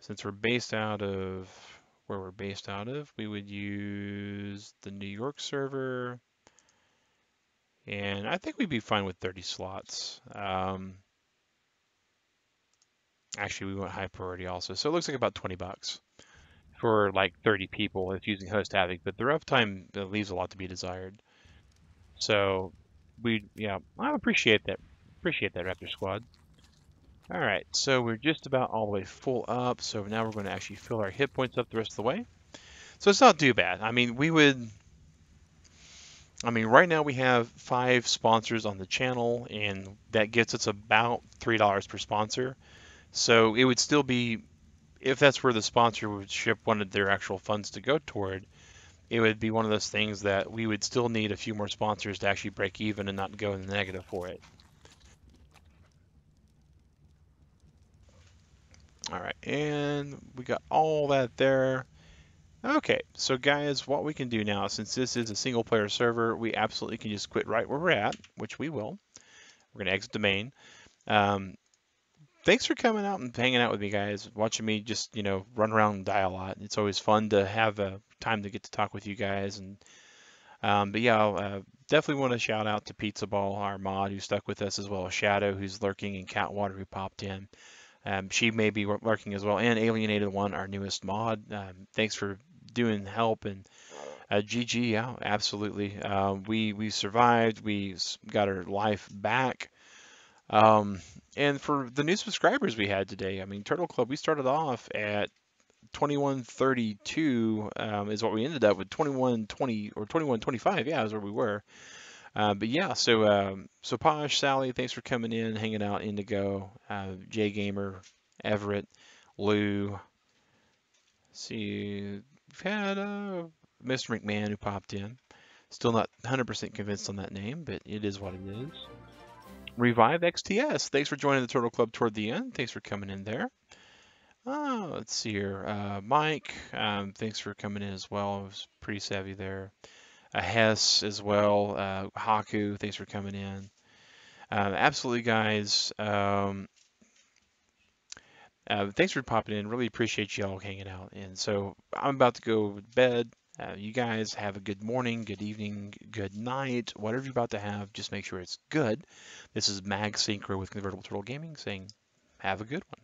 Since we're based out of where we're based out of, we would use the New York server. And I think we'd be fine with 30 slots. Actually, we went high priority also. So it looks like about 20 bucks for like 30 people if using Host Havoc, but their uptime leaves a lot to be desired. So yeah, I appreciate that. Appreciate that, Raptor Squad. All right, so we're just about all the way full up. So now we're going to actually fill our hit points up the rest of the way. So it's not too bad. I mean, right now we have 5 sponsors on the channel, and that gets us about $3 per sponsor. So it would still be, if that's where the sponsor would ship one of their actual funds to go toward, it would be one of those things that we would still need a few more sponsors to actually break even and not go in the negative for it. All right, and we got all that there. Okay, so guys, what we can do now, since this is a single player server, we absolutely can just quit right where we're at, which we will. We're going to exit the main. Um, Thanks for coming out and hanging out with me, guys, watching me just, run around and die a lot. It's always fun to have a time to get to talk with you guys. But yeah, I'll definitely want to shout out to Pizza Ball, our mod, who stuck with us, as well as Shadow, who's lurking, and Catwater, who popped in. She may be lurking as well, and Alienated One, our newest mod. Thanks for doing help, and GG, yeah, absolutely. We survived. We got our life back. Um, and for the new subscribers we had today, I mean, Turtle Club, we started off at 2132 is what we ended up with. 2120 or 2125, yeah, is where we were. But yeah, so Posh, Sally, thanks for coming in, hanging out. Indigo, J Gamer, Everett, Lou. See, we've had Mr. McMahon who popped in. Still not 100% convinced on that name, but it is what it is. Revive XTS, thanks for joining the Turtle Club toward the end. Thanks for coming in there. Let's see here. Mike, thanks for coming in as well. I was pretty savvy there. Hess as well. Haku, thanks for coming in. Absolutely, guys. Thanks for popping in. Really appreciate you all hanging out. And so I'm about to go to bed. You guys have a good morning, good evening, good night, whatever you're about to have. Just make sure it's good. This is Mag Synchro with Convertible Turtle Gaming saying, have a good one.